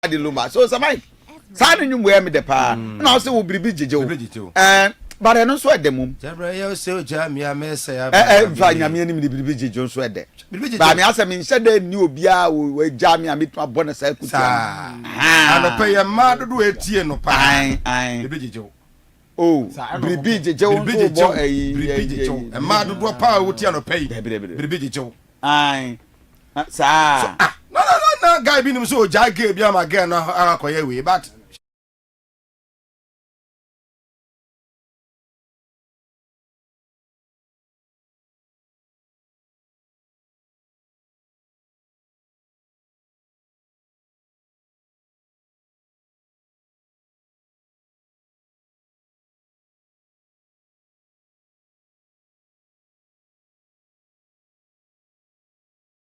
the Lumba. So somebody, sign you wear me the pa. Now say we be jijo. But I don't sweat the mum. Jabra so jamia me say Vanya me ni be jijo sweat there. But me ask me said the new bia we jamia meet my bonus I could. And pay a mad do etie no pa. Aye. Be jijo. Oh, Bibi jijo jijo. A mad do pa wo tie no pay. Bibi jijo. Aye. Sa. No, guy be so jage bia ma girl no akoye we but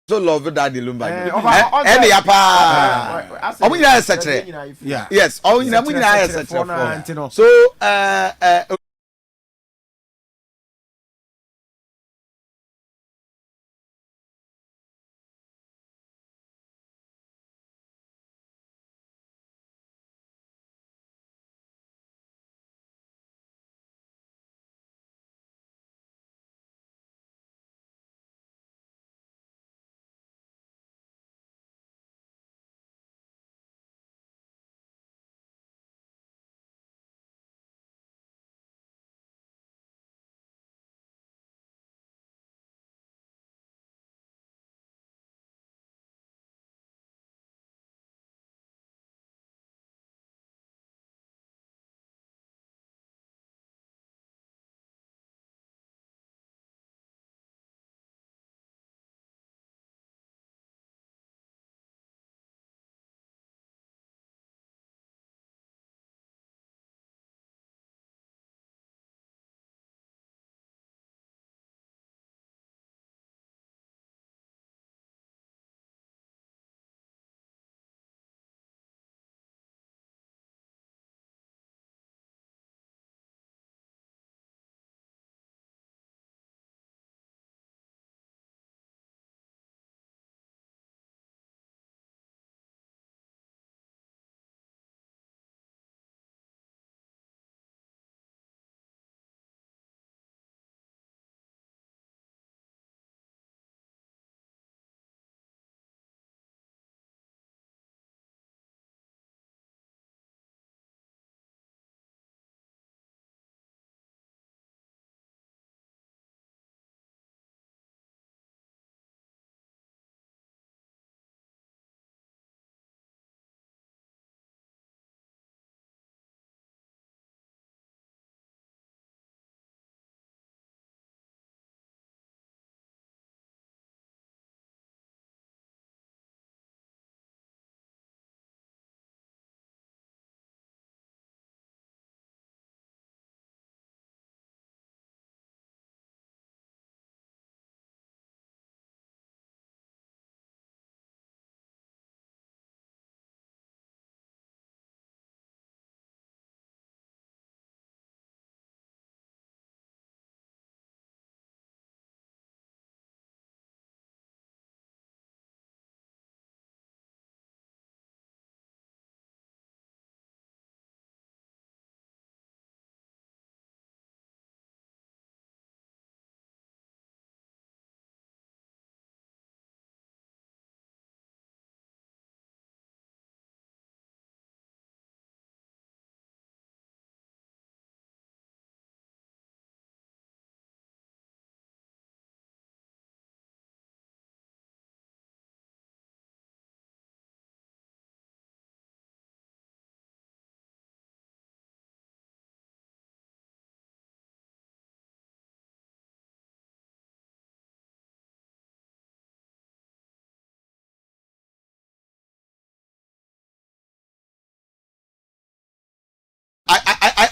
so love daddy Lumba. Any apa. Omunya secretary. Yeah. Yes, omunya secretary. So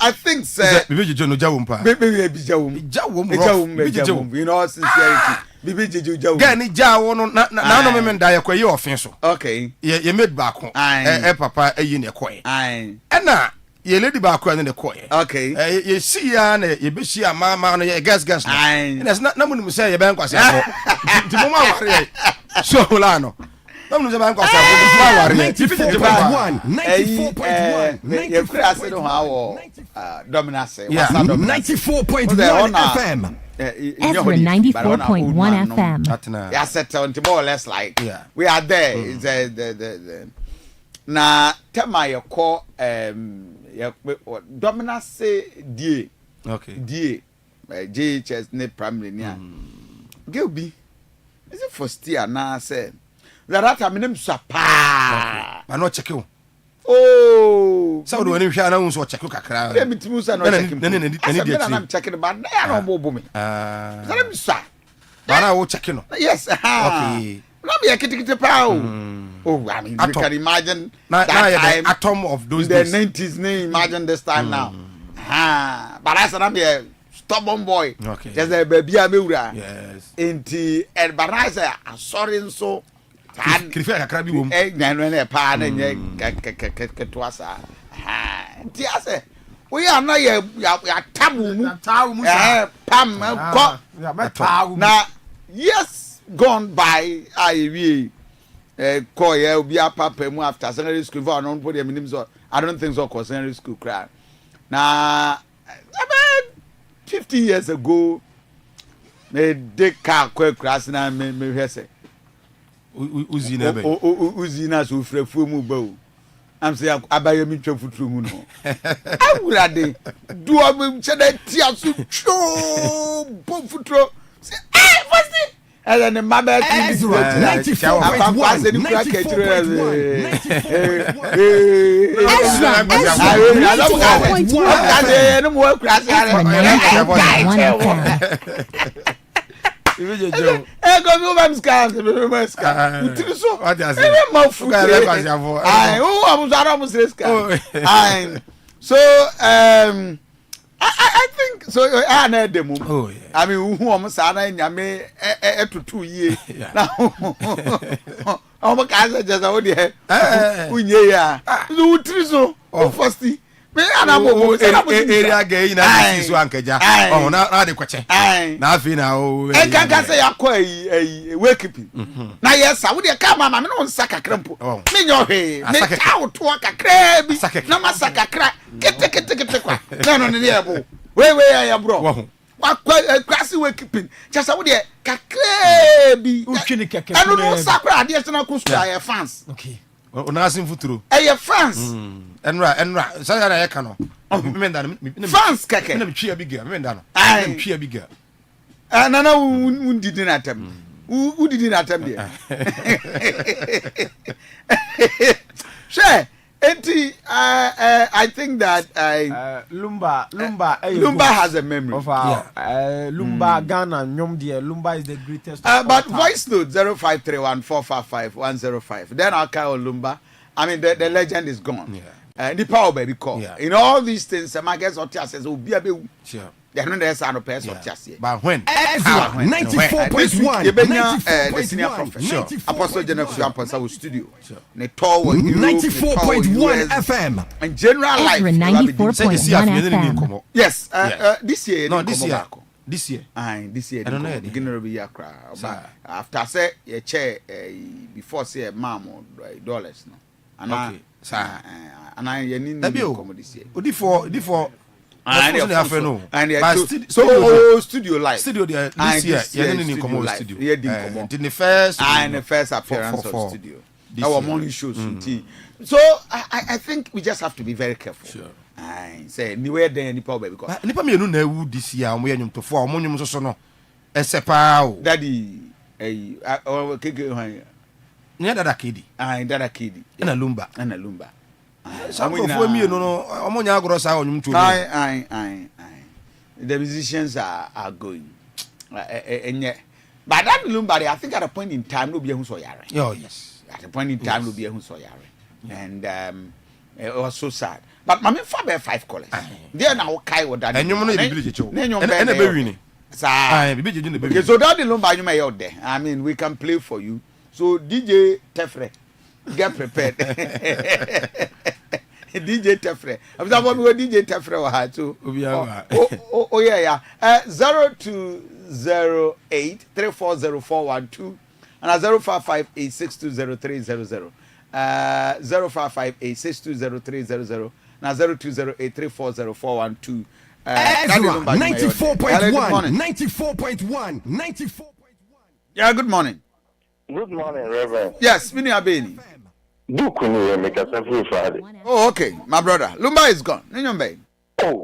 I think sir Bibi jijo no jawumpa. Bibi jawum. Jawum. You know sincerity. Bibi jijo jawum. Ga ni jawo no na no me nda yakwa ye ofin so. Okay. Ye made back on. Papa ayi ne koye. Aye. Na ye lady back on ne koye. Okay. Ye see ya na ye be see mama no ye gas. Aye. Na munum say ye ben kwase ko. Ti mo ma ware. So la no. I'm not going to 94.1. You could ask it how Dominance. 94.1 FM. Ezra 94.1 FM. Yeah, set on more or less like we are there. It's the na tell my call Dominance Dièd. Okay. Dièd. JHS ne primary near. Gilby. Is it for steer now say that I mean sapa. I not check you. Oh, so do any share now so check you kakra. Let me tell you no checking. I'm checking but I no more booming. Let me say. But I will check you no. Yes. Okay. Let me get pow. Oh, I mean you can imagine that time atom of those the days. 90s imagine this time now. But I said I'm here stubborn boy. Okay. Just a baby amewura. Yes. Enti Elbaraza sorry so Krifa kakra bi wom. Na pa na nye ketwasa. Enti ase we are na ya tabu mu. Pam ko. Na yes gone by I call ya obi apapa mu after secondary school for no put them name so I don't think so secondary school cry. Na about 50 years ago me de car cross na me hwese Uzi na be. Uzi na so frefu mu ba o. Am say abaye mi twa futuru mu no. Awurade do am chede tia so cho bom futuro. Say eh what's it? And then the mama Ezra 94.1. So I think so. I know them. Oh yeah. I mean, who almost are nyame to 2 years now. I'm just already here. Unye ya. So triso. Oh, firstly. Me anamo area gay na so ankaja. Oh, na de kwache. Na afi na o. E kan say yakọ wake keeping. Na yes, we dey come mama me no nsaka krempo. Me nyo hwe. Me tawo to kakra bi. Na masaka kra. Kete kwa. No ne ebo. We ya bro. Wa kwasi wake keeping. Just we dey kakra bi. Utwini keke. Anu no sakra ade na ko stra ya fans. Okay. Ona asim futuro. Eye fans. Enra say na ye ka no. Me nda no. Fans keke. Na me twa bi girl. Me nda no. Me twa bi girl. Nana undidi na tem. Udidi na tem there. Sure. I think that Lumba has a memory. Of our Lumba Ghana nyom there. Lumba is the greatest. But voice note 0531455105. Then I'll call Lumba. I mean the legend is gone. Yeah. The power baby call. Yeah. In all these things, my guess or says will be a bit. Sure. They don't there's no person of just yet. But when? 94.1. You the senior professor. Apostle General Apostle Studio. Ne tall 94.1 FM. And general life. 94.1 FM. Yes. This year. No, this year. This year. This year. I don't know. Beginner of the year. After say a chair before say a mom or dollars. No. Okay. And I need to this year. Before. Studio life. Studio there this year. Didn't come studio. Yeah, didn't come. Did the first appearance of studio. Our morning shows. So I think we just have to be very careful. Sure. I say anywhere there any power because. Nipa me no na wu this year. Omo yanyum to for omo nyum so no. Esepa o. Daddy keke han. Nya dada kidi. Dada kidi. Na Lumba. Some for me no omo nya agro sa onyum to. The musicians are going. But that Lumba, I think at a point in time no be who so yare. Oh yes. At a point in time no be who so yare. And it was so sad. But my for 5 colors. There now kai with that. And you know be cho. And be wini. Okay, so that the Lumba you may out there. I mean, we can play for you. So DJ Tefre, get prepared. DJ Tefre. I'm talking about DJ Tefre or how to. Oh yeah. 0208 340412 and 0558620300. 0558620300. Now 0208340412. Ezra, 94.1. Yeah, good morning. Good morning, Reverend. Yes, Mini Abeni. Bawku make us every Friday. Oh, okay, my brother. Lumba is gone. Oh,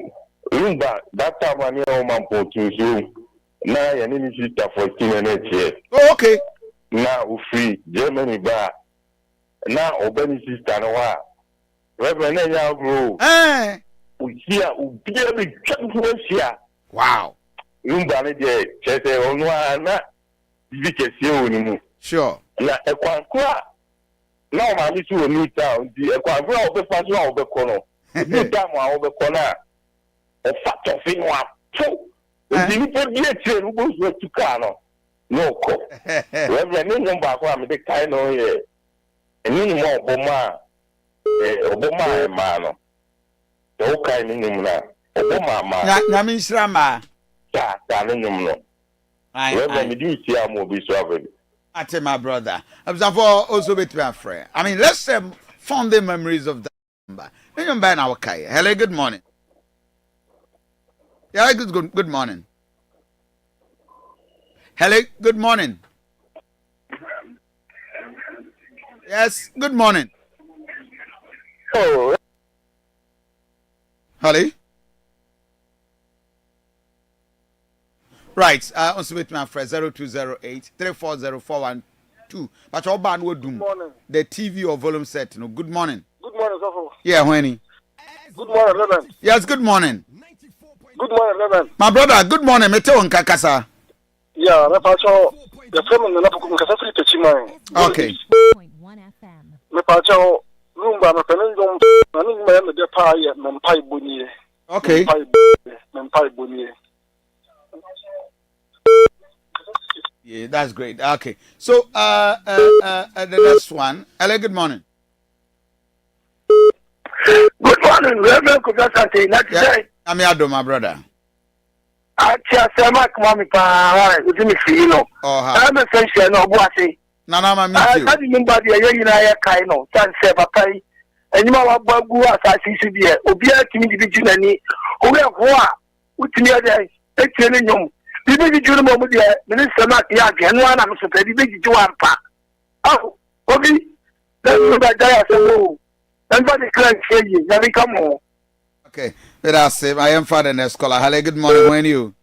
Lumba, that time I knew man put you. Now you need to sit for 10 minutes here. Oh, okay. Now we free Germany bar. Now Obani sister no wa. Reverend now bro. We here we be able to here. Wow. Lumba ne dey chese onwa na bibi kesi onimu. Sure. Na ekwankwa. Now my little new town, the ekwankwa obefa so obekọ no. New town wa obekọ na. O fat of in one. The people get to go to car no co. Reverend Lumba ko am the kind of here. And you know Obama man. The kind in na. Obama man. Na min shrama. Yeah, no. Reverend do see am obi so ave. Ate my brother. Observe also with my friend. I mean, let's fond the memories of that number. Number now okay. Hello, good morning. Yeah, good morning. Hello, good morning. Yes, good morning. Oh. Hello. Right, also with my friend 0208-340-412. But all band would do the TV or volume set. No, good morning. Good morning, Sofo. Yeah, Winnie. Good morning, Reverend. Yes, good morning. Good morning, Reverend. My brother, good morning. Meteo Nkakasa. Yeah, Repacho, the family of Nkasa free to Chimay. Okay. Repacho, Lumba, my penendum, and in the pie, Mempai Bunny. Okay. Mempai Bunny. Yeah, that's great. Okay. So, the next one. Hello, good morning. Good morning, Reverend Kudasante. That's right. I'm Yado, my brother. Achasema kumami pa udimi fino. I'm a friend no boase. Nana ma meet you. I remember the year na kai no. San se papai. Enima wa Bawku asasi su die. Obi a timi di bi ni. Owe ho a utimi ade etiene nyom. Bibi di juru mo mu die. Minister ma ya ge no ana no so pe bibi di wa mpa. Oh, obi. Then ba da so. Then ba the clan change. Na be come on. Okay, that's it. I am Father Nescola. Hello, good morning. When you?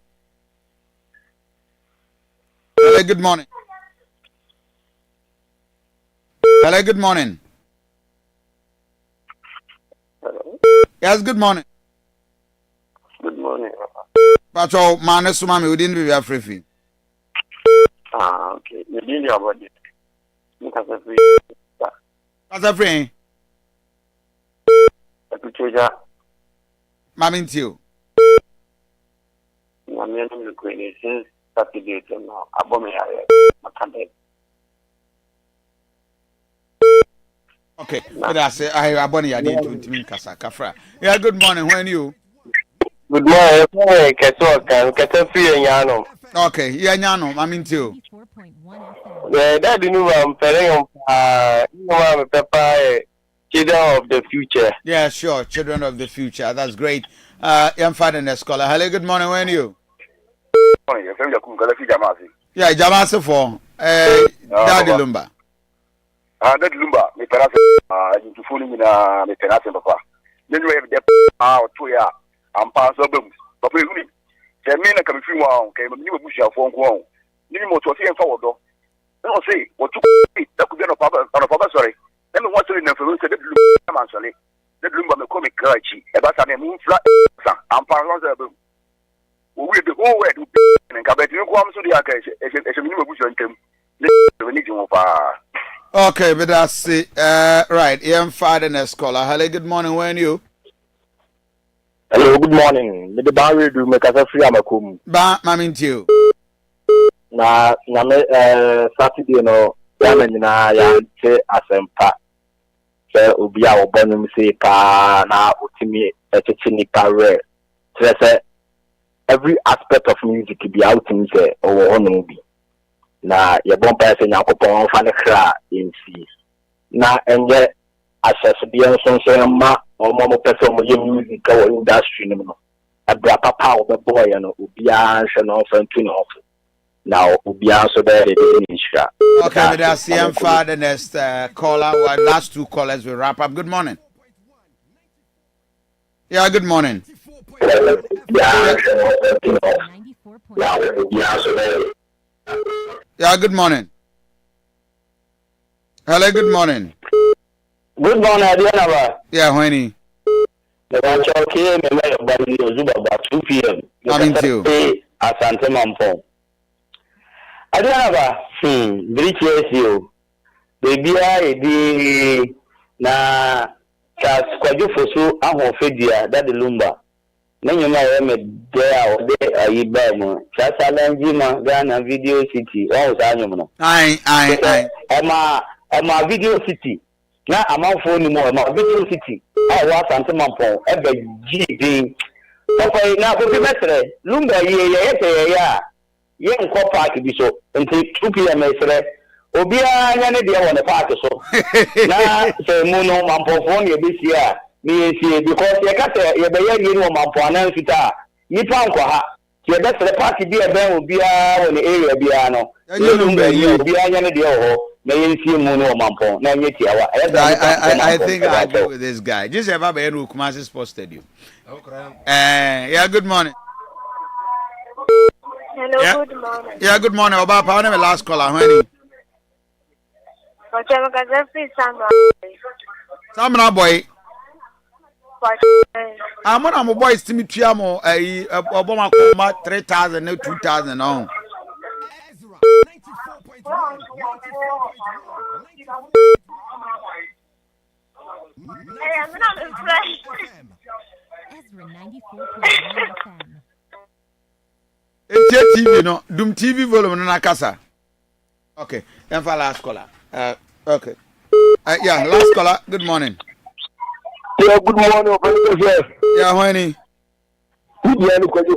Hello, good morning. Hello, good morning. Hello. Yes, good morning. Good morning. Pacho, man, we didn't be free. Okay. You didn't know about it. What's a free? Mammy, too. I'm the Queen since Saturday now. Okay, that's it. I have Bonnie. I need to mean Casa Cafra. Yeah, good morning. When you? Good morning. Okay, yeah, Yano, Mammy, too. That you know I'm telling you, Pepper. Children of the future. Yeah, sure. Children of the future. That's great. Young Father Nescola. Hello, good morning. When you? Yeah, Jamasi for Daddy Lumba. Daddy Lumba, me perhaps into fooling in a me perhaps papa. Then you have the 2 years. I'm past the boom. But we really, the men are coming through one, came a new bush of one grown. You must see and forward though. They don't say what to that could be on a papa, sorry. Then we want to influence the Lumba, the Lumba, the comic clergy, about a moon flat, and pounds of boom. We the whole way to be and Cabet, you come to the occasion as a minimum bush on them. We need you over. Okay, but that's it. Right, young Father Nescola. Hello, good morning. When you? Hello, good morning. The Barry do make us a free amakum. Ba, Mammy, too. Na Saturday no. Na ya te asempa se obi a obonum se pa na utimi echechi nipa re say every aspect of music be out in say owo hono bi na ye bon pa se Nyankopon fa ne kra ensi na enye access bia so ma omo mo pese mo ye music ka wo industry no abra papa wo be boy no obia hwe no fa ntu no off now obia so be the nishra. Okay, but that's the next caller. Well, last two callers will wrap up. Good morning. Yeah, good morning. Yeah, good morning. Hello, good morning. Good morning, Adiana. Yeah, Winnie. The watch okay, me may body Zuba about 2 p.m. Coming to you. Asante Mampo. Adiana, very cheers you. Baby, I did na kas kwajo fosu ahon fedia that the Lumba. Then you might have there or there are you bad man. Chasalanji ma Ghana Video City. Oh, Daniel. I. Ama Video City. Na ama phone mo ama Video City. I was Santa Mampo. Ebe G. Papa na ko be betre. Lumba ye ya. Ye nko park bi so. Until 2 p.m. esre. Obia nya ne dia won park so. Na se mu no Mampo phone ye bi sia. Because you got a bayan you know Mampuana Fita, Nipan Kwaha, you got the party be a band will be on the area piano. You be a deal, may you see Mono Mampo, I think I go with this guy. Just have a band who Kumasi Sports Stadium. Yeah, good morning. Hello, good morning. Yeah, good morning. About power name last caller, honey. Samana boy. I'm one of my boys to meet Tiamo, Obama Coma 3,000, no 2,000 on. It's TV, no, Doom TV volume na casa. Okay, and for last caller. Okay. Yeah, last caller. Good morning. Yeah, good morning, brother. Yeah, honey. Good morning, Kwajo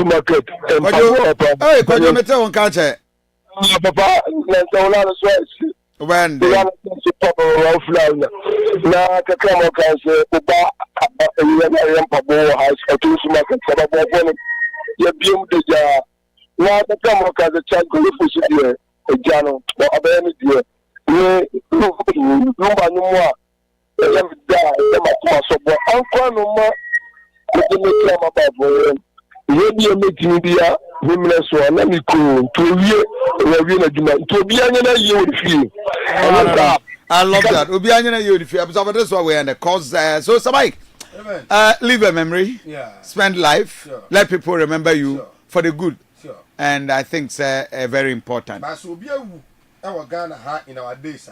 market. Hey, Kwajo mete on kache. Papa, na taula na swasi. When they papa wa flower. Na kakama kanse oba ya papa house to market sababu bwana ya biom deja. Na kakama kanse chango fusi die ejano o abeni die. Ni Lumba nyumwa. Let me die. Let me come so but uncle no more. Let me come about for you be a meeting dia women's one let me go to we na juma to be anya you feel I love that obi anya you feel but this why we in the cause so Samai leave a memory spend life let people remember you for the good and I think it's very important but so be our Ghana ha in our days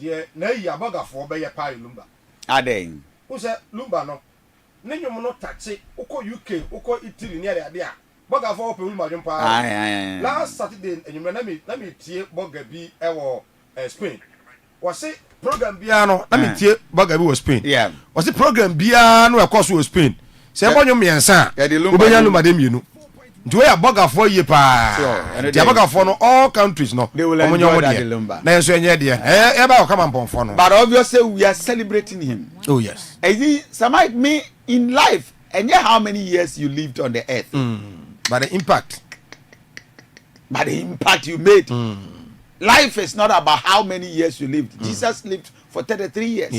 de na yi abagafo be ye pa Lumba aden who say Lumba no ne nyom no tache uko UK uko Italy ne ade a bagafo pe Lumba jom pa last Saturday enyum na me tie boga bi e wo Spain was say program bia no na me tie boga bi wo Spain was say program bia no e course wo Spain say bo nyom yensa obenya Lumba de mienu do ya bagafo ye pa ya bagafo no all countries no omonyo de na enso enye de e ba o kama mpomfo no but obviously we are celebrating him oh yes Samai me in life and how many years you lived on the earth but the impact you made life is not about how many years you lived Jesus lived for 33 years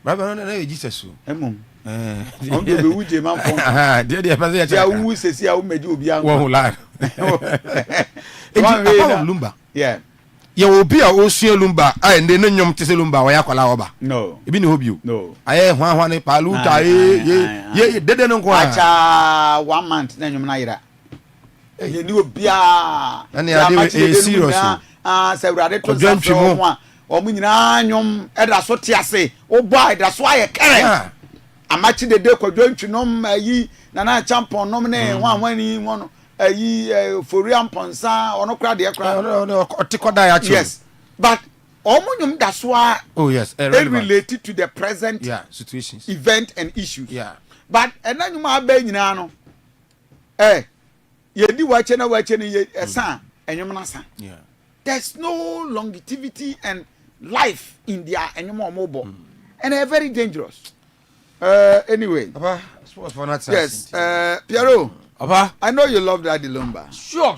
but no Jesus on be uje man fon dey pass ya wu sesi a wu meji obi an won la Lumba ye obi a osue Lumba a ende no nyom tese Lumba wa yakola oba no ebi ne hobio no aye hwan ne paluta ye dede no nko acha 1 month na nyom na yira ye ni obi a na ya dey serious se urade to sa fo ho a omu nyina nyom eda so tiase o boy da so aye kere amachi de kwadwo ntwinom ayi na champion nom ne wanwani wono ayi forian ponsa ono kra de kra otikoda ya chi yes but omunyum da so a oh yes related to the present situations event and issues but enanyum aba nyina no ye di wache na ye esan enyom na san. Yeah. There's no longevity and life in their enyom omobo. And they're very dangerous. Anyway. Papa, sports for not. Yes. Piero. Papa, I know you love Daddy Lumba. Sure.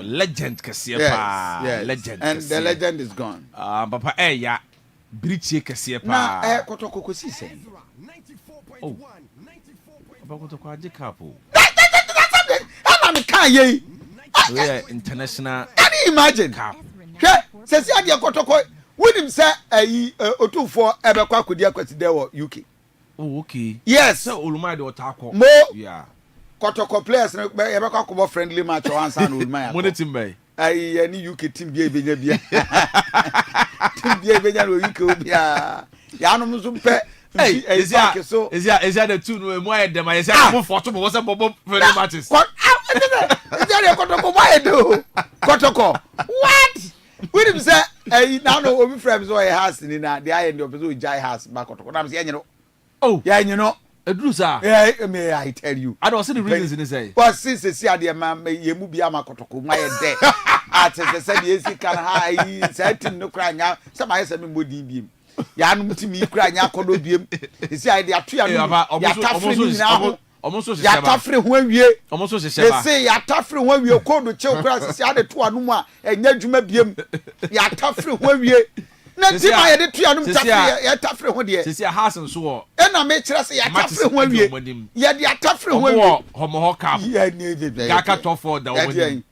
Legend kesiye pa. Yes. Legend. And the legend is gone. Papa, ya. Bridge kesiye pa. Na kotoko si say. Oh. Papa kotoko aje kapo. I'm Kanye. International. Can you imagine? Cap. Says ya kotoko. With him say Otufo ebekwa kodi akwati there UK. Oh, okay. Yes. So Olumide Otako. Mo. Yeah. Kotoko players na ebekwa ko friendly match o answer na Olumide. Mo team bay. Any UK team bia benya bia. Team bia benya no UK obia. Ya no so pe. Hey, is that the two no mo e dem I say mo photo mo was bobo friendly matches. Is that Kotoko why do? Kotoko. What? With him say now no obi friends so house ni na the eye the person jai house back Kotoko. Na say you know. Oh, yeah, you know. Edrusa. Yeah, may I tell you. I don't see the reasons in this say. But since see the man ye mu bia makotoko my there. At say the AC can high certain no cry nya some I say me modi biem. Ya no mtimi cry nya kodo biem. See I dey atua no. Ya tafre ni na. Almost ya tafre ho awie. Almost so they say ya tafre ho awie kodo chew cry see I dey to anu mu a enya dwuma biem. Ya tafre ho awie. Na ti ma ye de tua num tafre ya tafre ho de. See a house and so. E na me kire say ya tafre ho awie. Ya de tafre ho awie. Homo ho cap. Ya ni de. Gaka top for da woni.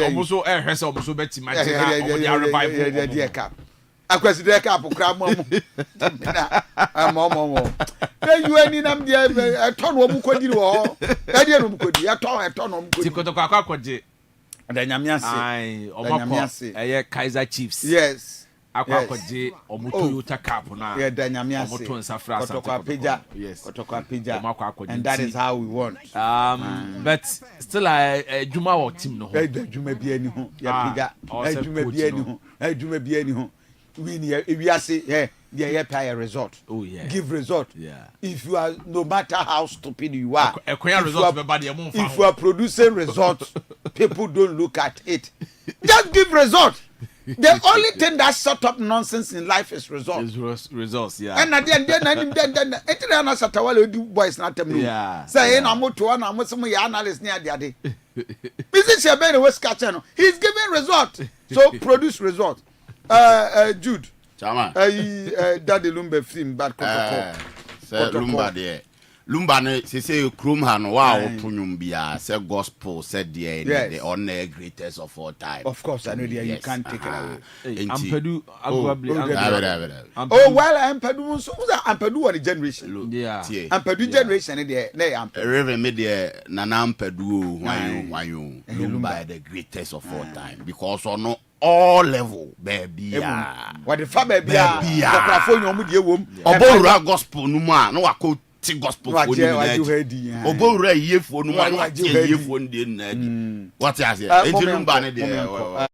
Almost so hwese almost so beti ma ti na o de revival. De cap. Akwasi de cap kra mo mo. Na mo. You any nam de e ton wo mu kwadi wo. E de no mu kwadi. E ton no mu kwadi. Ti kotoko akwaje. Da nyame ase. Ai, omako. Eye Kaizer Chiefs. Yes. Akwaje Toyota Cup na. Yeah, da nyame ase. Omoto nsafra asante. Kotoko apija. Omako akwaje. And that is how we want. But still Juma or team no. Juma bi ani ho. Ya pija. Juma bi ani ho. Juma bi ani ho. We are say yeah, pay a result. Oh yeah. Give result. Yeah. If you are no matter how stupid you are, if you are producing results, people don't look at it. Just give result. The only thing that shut up nonsense in life is results. Results, yeah. And then Etna Satawale do boys not tell me. Yeah. Say na mo to na mo some ya analyst near the ade. Business here ben West Catcher. He's giving result. So produce result. Jude. Chama. Daddy Lumba film bad Kotoko. Say Lumba there. Lumba ne say Chrome han wa otunum bia say gospel said the honor greatest of all time. Of course, I know there you can't take it away. Ampedu Oh well, Ampedu so Ampedu what the generation. Yeah. Ampedu generation there. Reverend me there Nana Ampedu wanyo Lumba the greatest of all time because on all level baby what the fa baby phone you mu die wom obowura gospel no mu a no wako gospel for you obowura yefo no mu a no wako yefo ndie na adi what you say enti Lumba ne there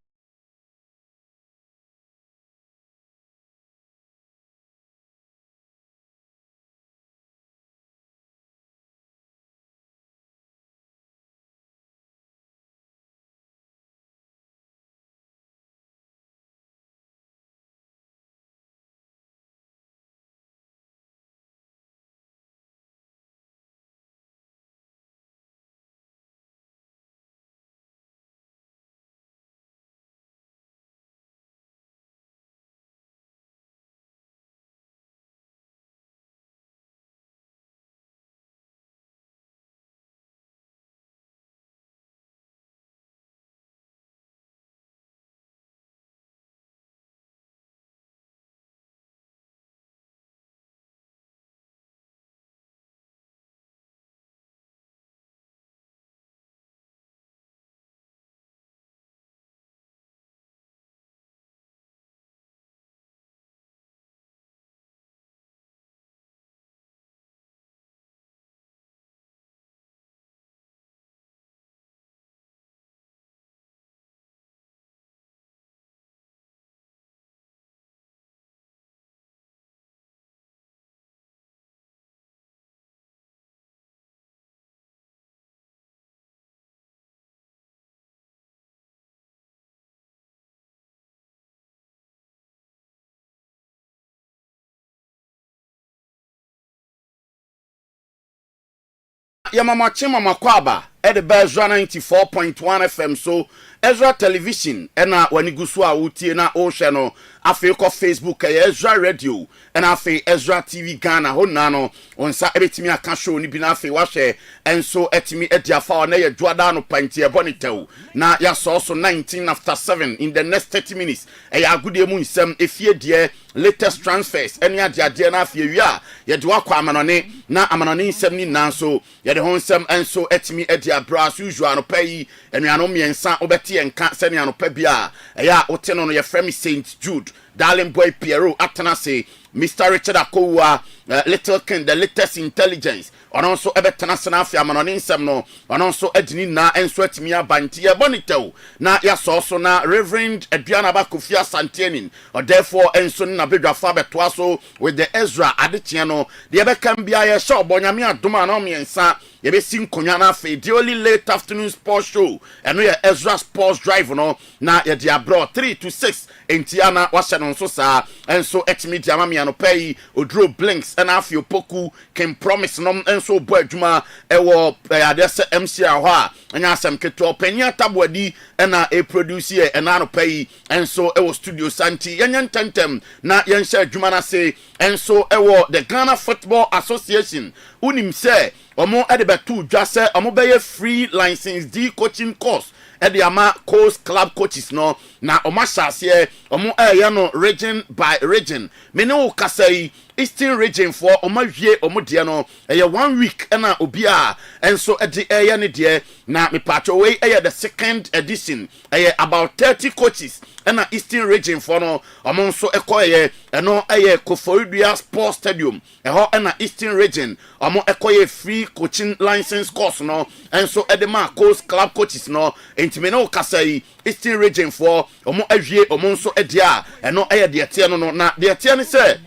mama chima makwaba at the Ezra 94.1 FM so Ezra television ena wanigusu a utie na o channel afi ko Facebook Ezra radio ena afi Ezra TV Ghana ho na no onsa ebetimi aka show ni bi na afi wa hwe enso etimi ediafa na ye dwada no pantie bonitew na ya so 19 after 7 in the next 30 minutes ya agudie mu nsem efie de latest transfers eni ade na afi wi a ye de wakwa amanone na amanone nsem ni nanso ye de ho nsem enso etimi edia bra so usual no payi enuano miensa obeti enka sene anopa bia ya wote no ye frame Saint Jude darling boy Piero atanase Mr. Richard Akowa Little King the latest intelligence ononso ebetena sena afia manone nsem no ononso adini na enso atimi abanti ye bonitew na ya so na Reverend Aduana Bakofia Santianin or therefore enso na bedwafa betwa so with the Ezra adechia no de ebekam bia ye sho bonyame adoma na omiensa ye be sin konya na fe the only late afternoon sports show eno ye Ezra sports drive no na ye dia bro 3 to 6 entiana wase no so sa enso etimi diama me no pay odro blinks and afio poku can promise no enso bo adwuma ewo adese MC ho a anya asem keto penya tabwadi na e produce e na no pay enso ewo studio santi yenya ntentem na yenhye adwuma na se enso ewo the Ghana Football Association unim se omo edebetu dwa se omo beye free license D coaching course edi ama coast club coaches no na omo hyase omo no region by region me ne o kasai Eastern region for omo hwie omo de no 1 week na obia enso edi ne de na me patcho we the second edition about 30 coaches na Eastern region for no omo nso ekoye no Koforidua Sports Stadium ho na Eastern region omo ekoye free coaching license course no enso edema coast club coaches no entime no kasai Eastern region for omo ahwie omo nso edia no de tie no na de tie ne se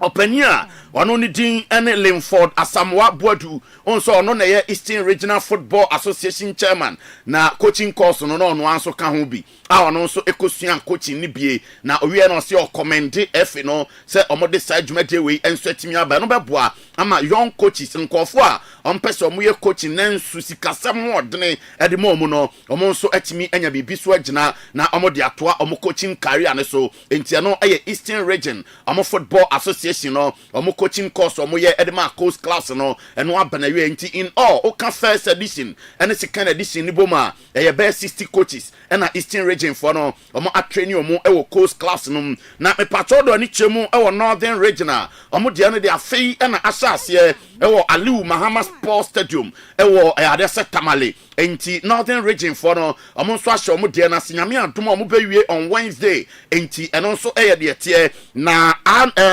openia wano ni din ene Linford Asamoah Boadu onso ono na ye Eastern Regional Football Association chairman na coaching course no no anso ka ho bi a ono nso ekosuan coaching ni bie na owie no se o commend F no se omode side dwumade we enso atimi aba no beboa ama young coaches nkofo a ompese omo ye coaching nansu sikasam odene edimo mu no omo nso atimi anya bibi so agina na omode atoa omo coaching career ne so entia no Eastern Region omo Football Association no omo coaching course omo ye edema course class no eno abanawe enti in all oka first edition and second edition ni boma be 60 coaches na Eastern Region for no omo atraining omo ewo course class no na me patrodo ni chemu ewo Northern Regional omo de no de afei na asase ewo Aliu Mahama Sports Stadium ewo adese Tamale enti Northern Region for no omo nso ahye omo de na sinyame adom omo bewie on Wednesday enti eno nso de tie na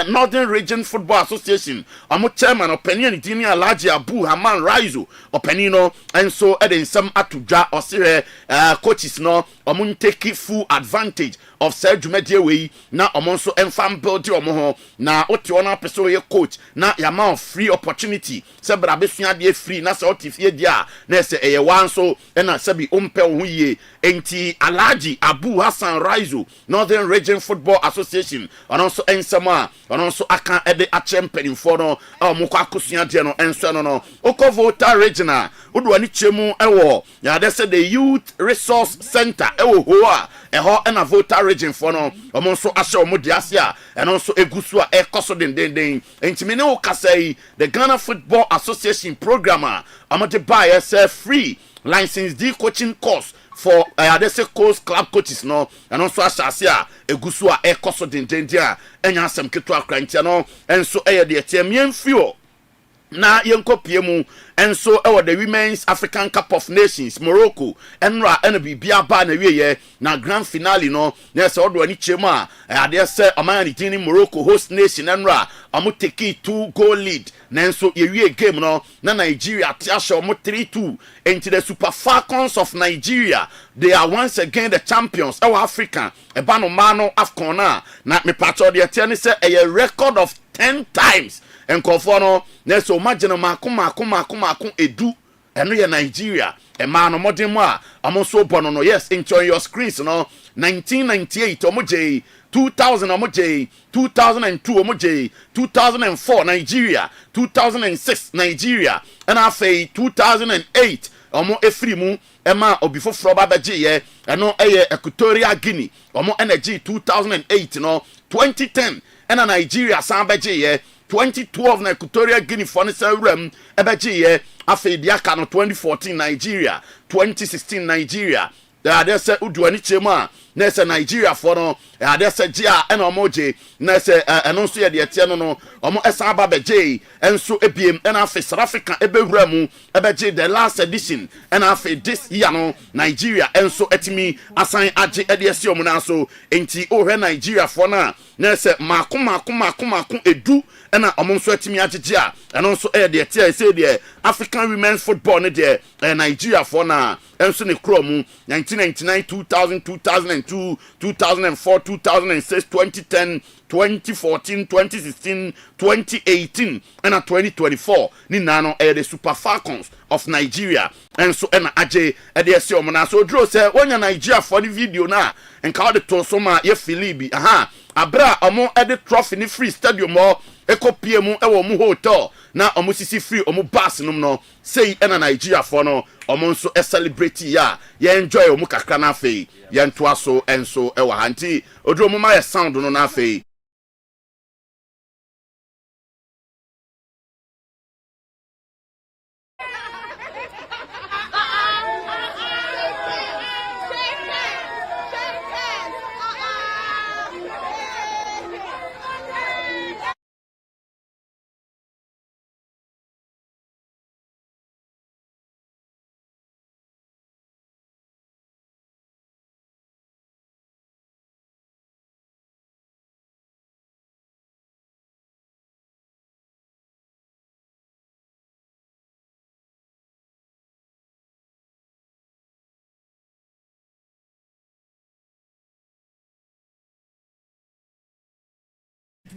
Northern Region Football Association omo chairman opinion dini Alhaji Abu Haman Raizo opinion enso nsem atudwa osire coaches no omo take full advantage of said jumedie we na omo nso enfam build omo ho na ote ona person ye coach na yama free opportunity se bra besua de free na se otifie dia na se eye wanso na se bi ompe ho yie enti Alhaji Abu Hassan Raizo Northern Region Football Association onso ensema onso aka ede a champion for no omo kwa akosua de no enso no Okovota Regional odo ani chemu ewo ya de se the Youth Resource Center ewo ho a eho na Volta Region for no omo nso ahye omo de ase a eno nso egusu a ekoso den entimi ne o kasai the Ghana Football Association programmer omo de buy yourself free license D coaching course for adese coast club coaches no eno nso ahye a egusu a ekoso den a enya asem keto akrantia no enso de etemien fio na yenkopie mu enso the Women's African Cup of Nations Morocco enra ena bibia ba na wieye na grand finale no na se odo ani chemu a ade se amani tini Morocco host nation enra amu take 2-goal lead na enso ye wie game no na Nigeria tiasha omu 3-2 into the Super Falcons of Nigeria. They are once again the champions our African ebano mano AFCON na me patcho de tiani se a record of 10 times enkofo no na so imagine mako edu eno ye Nigeria e ma no modern mu a amoso bono no yes enjoy your screens no 1998 omo je 2000 omoje 2002 omoje 2004 Nigeria 2006 Nigeria and afei 2008 omo efrimu ema obifofro ba beje ye eno eye Equatorial Guinea omo energy 2008 no 2010 ena Nigeria san beje ye 2012 na Equatorial Guinea for rem ebeje ye afei diaka no 2014 Nigeria 2016 Nigeria there say uduani chema na se Nigeria for no there say gia ena omoje na se eno so ye de tie no no omo esa ba beje enso ebiem ena afei South Africa ebewura mu ebeje the last edition ena afei this year no Nigeria enso etimi asan age ede ese omo na so enti ohwe Nigeria for na se mako edu ena omo so etimi agege a eno so e de tie say de African women's football ne de Nigeria for na enso ne kro mu 1999 2000 2002 2004 2006 2010 2014 2016 2018 and 2024 ni nano the Super Falcons of Nigeria and so and aje ede omona so dro say wonya Nigeria for the video na enka de to so ma ye Philibi abra omo ede trophy ni free stadium o ekopie mu e wo mu hotel na omo sisi free omo bus num no say na Nigeria for no omo nso celebrate ya ye enjoy omo kakra na afei ye ntoa so enso e wa hanti odro mo ma ye sound no na afei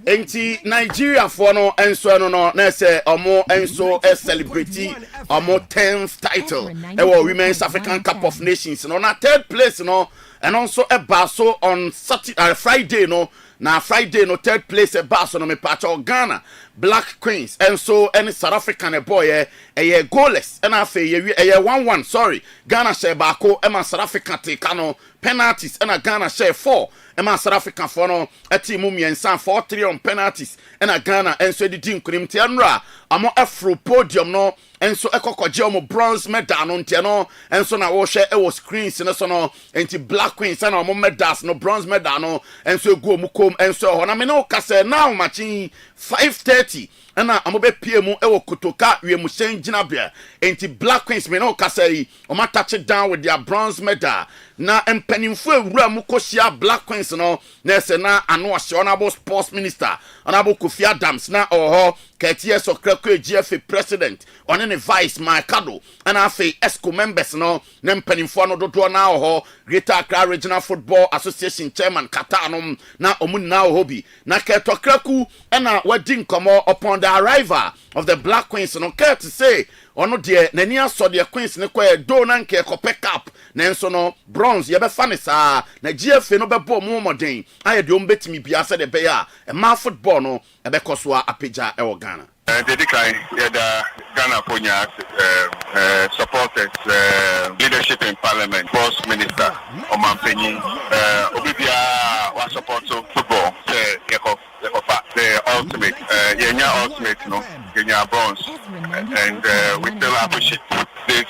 Enti Nigeria for no enso no na say omo enso celebrate omo 10th title e Women's African Cup of Nations no na third place no and also a baso on Saturday Friday no na Friday no third place a baso no me pacha Ghana Black Queens and so any South African boy a goalless and afei ye 1-1 sorry Ghana share Bawku e ma South Africa take no penalties and a Ghana share 4 e ma South Africa for no a team miensa 4-3 on penalties and a Ghana and so the team kunim tianra amo afro podium no and so ekokoje omo bronze medal no ntiano and so na wo share e was screens no so no enti Black Queens and omo medals no bronze medal no and so go mu kom and so na me no kase now matching 5:30 ana amobe PM e wo kotoka we mu senjina bia enti Black Queens me no kase yi o ma touch it down with their bronze medal na empanimfo ewura mu kosia Black Queens no na se na ano honorable sports minister honorable Kofi Adams na oho Ketie Sokrako GFA president on any vice Marcado and afe ESCO members no na empanimfo no dodo na oho Greater Accra Regional Football Association chairman Katanom na omu na ohobi na Ketokraku na wedding komo upon the arrival of the Black Queens no care to say ono de nani aso de Queens ne kwa do na nke kope cap na enso no bronze ye be fa ne saa na GFA no be bo mo moden aye de ombetimi bia se de be ya e ma football no e be koso apeja e wo Ghana Dedikai the Ghana Ponya supporters leadership in parliament first minister Omanpenyi obibia wa support football the ultimate ultimate no Kenya bronze and we still appreciate this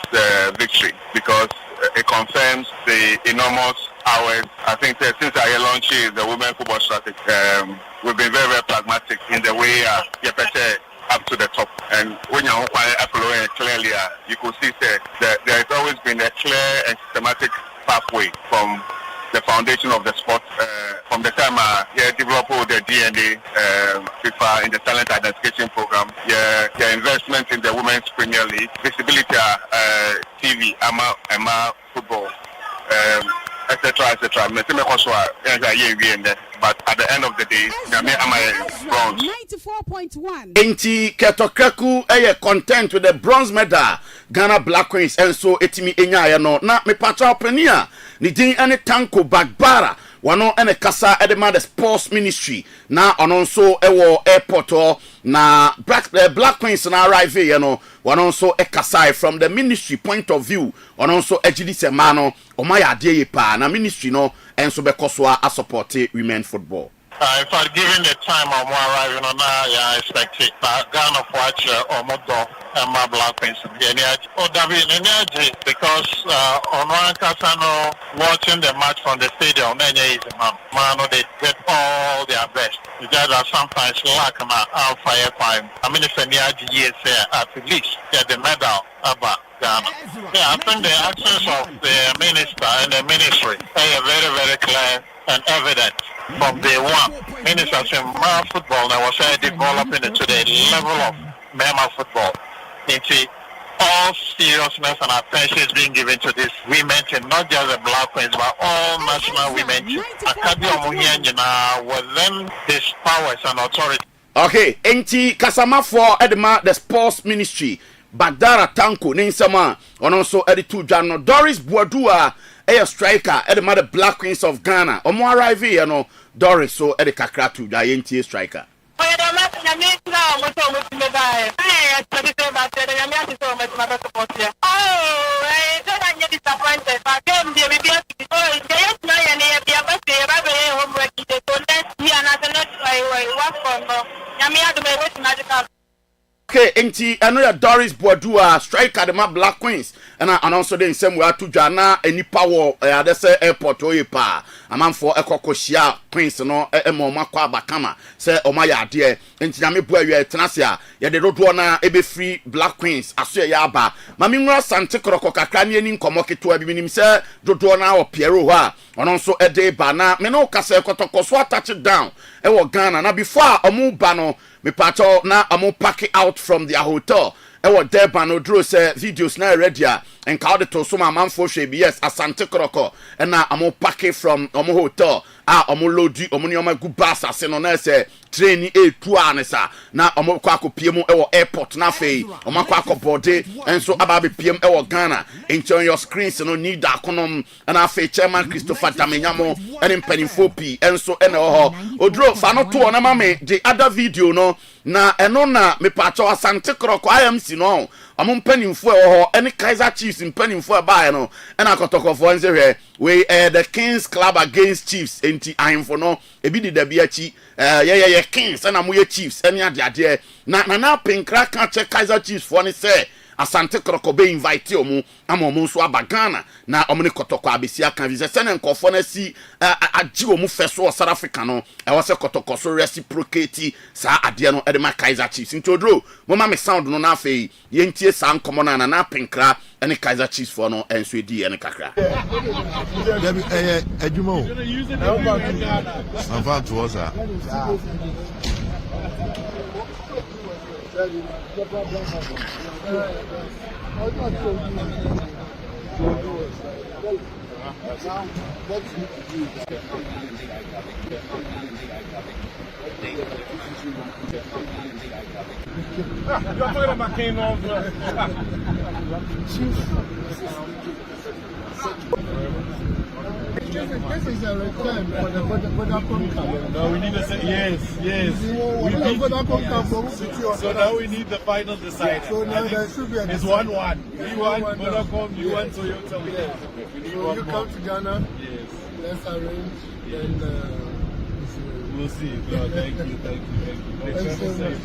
victory because it confirms the enormous hours. I think since I launched the women football strategy, we've been very, very pragmatic in the way up to the top. And when you follow it clearly, you could see that there has always been a clear and systematic pathway from the foundation of the sport. From the time developed the DNA, FIFA in the talent identification program, the investment in the Women's Premier League, visibility, TV, AMA football, etc. But at the end of the day, bronze. 94.1. Enti Ketokraku content with the bronze medal Ghana Black Queens and so etimi enya no na me patra openia ni din ane tanko bagbara wano ene kasa edema the sports ministry na ono nso ewo airport na Black Queens na arrive you know wano nso ekasa from the ministry point of view ono nso ejidi se ma no omaya ade ye pa na ministry no enso be kosoa a support women football. If I given the time I'm arriving on now, I expect it. Ghana watch Omodo and my Black Queens. Energy because on one Casano watching the match from the stadium, man, they get all their best. You guys are sometimes lack my fire time. I mean, if any years at least get the medal about Ghana. Yeah, I think the actions of the minister and the ministry are very, very clear and evident. From day one, ministers in male football now was developing it to the level of male football. Into all seriousness and attention is being given to this women team, not just the Black Queens, but all national women team. Within these powers and authority. Okay, enti kasama for edema the sports ministry. Bagdara Tanko Ninsama, and also Editu Jano Doris Boadua. A striker at the mother Black Queens of Ghana. Omo arrive you know Doris so at the Kakratu giant striker. Okay, enti another Doris Boadua striker the Black Queens and also the same way to Jana any power they say airport oyepa amam for ekokoshia Queens no emoma kwa bakama say omaya de enti na me bua we tenasia ye de dodo na ebe free Black Queens aso ya aba mami nwra sante kroko kakra ne ani nkomo keto abi minim say dodo na o piero ho a ono so ede ba na me no kasa ekotoko so touch down e wo Ghana na before omu ba no me pato na amu pack out from their hotel ewo Durban odro say videos na ready and ka to so ma man for yes asante kroko na amu pack from omu hotel omu lodi omu ni omu gu bus ase no na say train e2 anesa na omu kwa akopie mu ewo airport na fei omu kwa akobode enso ababe piem ewo Ghana enjoy your screens no need akonom na fei chairman Christopher Damenyamo and mpanimfo pi enso ene ho odro fa no to na mame the other video no na eno na me pacho asante kroko IMC no omu mpanimfo ho any Kaizer Chiefs mpanimfo ba no na akotokofo nse we the Kings Club against Chiefs enti ahemfo no ebi di da bi achi ye Kings na mo ye Chiefs ene ade na pinkra kan che Kaizer Chiefs for ne say asante kroko be invite omu amomu so abagana na omni kotoko abesia kan vise sene nkofo na si agi omu feso South Africa no e wo se kotoko so reciprocate sa ade no e de ma Kaizer Chiefs intodro mo ma me sound no na afei ye ntie sa nkomo na pinkra ene Kaizer Chiefs for no enso edi ene kakra debi ejumo ava to us You're talking about Kĩllĩngs. This is a return for the Vodacom Cup. No, we need to say yes. We beat Vodacom Cup. So now we need the final decider. So now there should be a it's 1-1. We won Vodacom, you won Toyota. We need so one you more. come to Ghana. Yes. Let's arrange. Then we'll see. No, thank you. Thanks so much.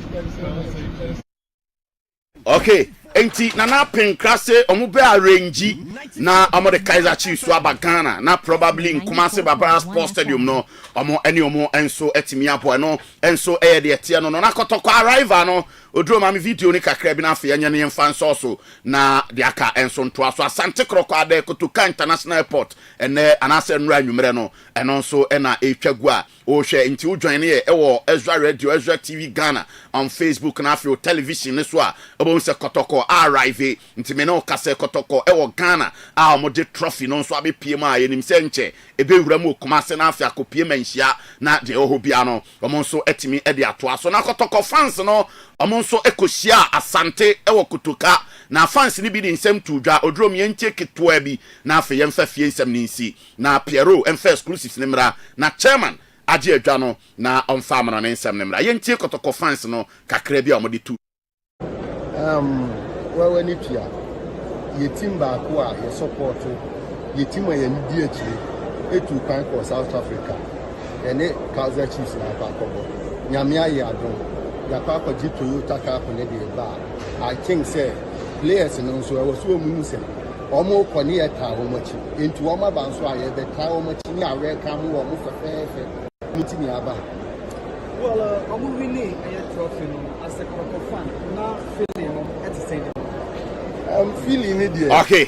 Okay, enti nana pinkra se omu be arrange na omo de Kaizer Chiefs so abagana na probably in Kumasi Babara Sports Stadium no omo eni omo enso etimi abo no enso e de etia no na kotoko arrival no odro ma me video ni kakra bi na afa nya ne mfa nso na de aka enso nto aso asante kroko ade Kotoka International Airport ene anase nra anwumre no eno nso na etwagu a o hwe nti wo join ne e wo Ezra Radio Ezra TV Ghana on Facebook na afa television ne so a obo se kotoko arrive nti me no kase kotoko e wo Ghana a mo de trophy no nso abepiem a yenim se nche ebe wura mu Kumasi na afa akopiem anhia na de oho bia no omo nso etimi e de ato aso na kotoko fans no ɔmo nso ekohyia asante ɛwɔ kotoka na fans ni bi di nsɛm tudwa odrom yɛntie ketwa bi na afa yɛmfa fie nsɛm ni nsi na Piero ɛmfa exclusive ne mra na chairman agye adwa no na ɔmfa amana ne nsɛm ne mra yɛntie kotoko fans no kakra bi a ɔmo de tu wewe ni pia yetim Bawku a ye support yetim a ye di akire etu kan ko South Africa ene Kaizer Chiefs na Bawku nyame aye adon ya Bawku ji Toyota car ko ne de ba I think say players no so e so mu se omo ko ne eta ho machi entu omo ba nso aye be ka ho machi ni awe ka mu omo fefefe miti ni aba well omo winning a trophy as a Bawku fan na feeling at the same feeling it there. Okay.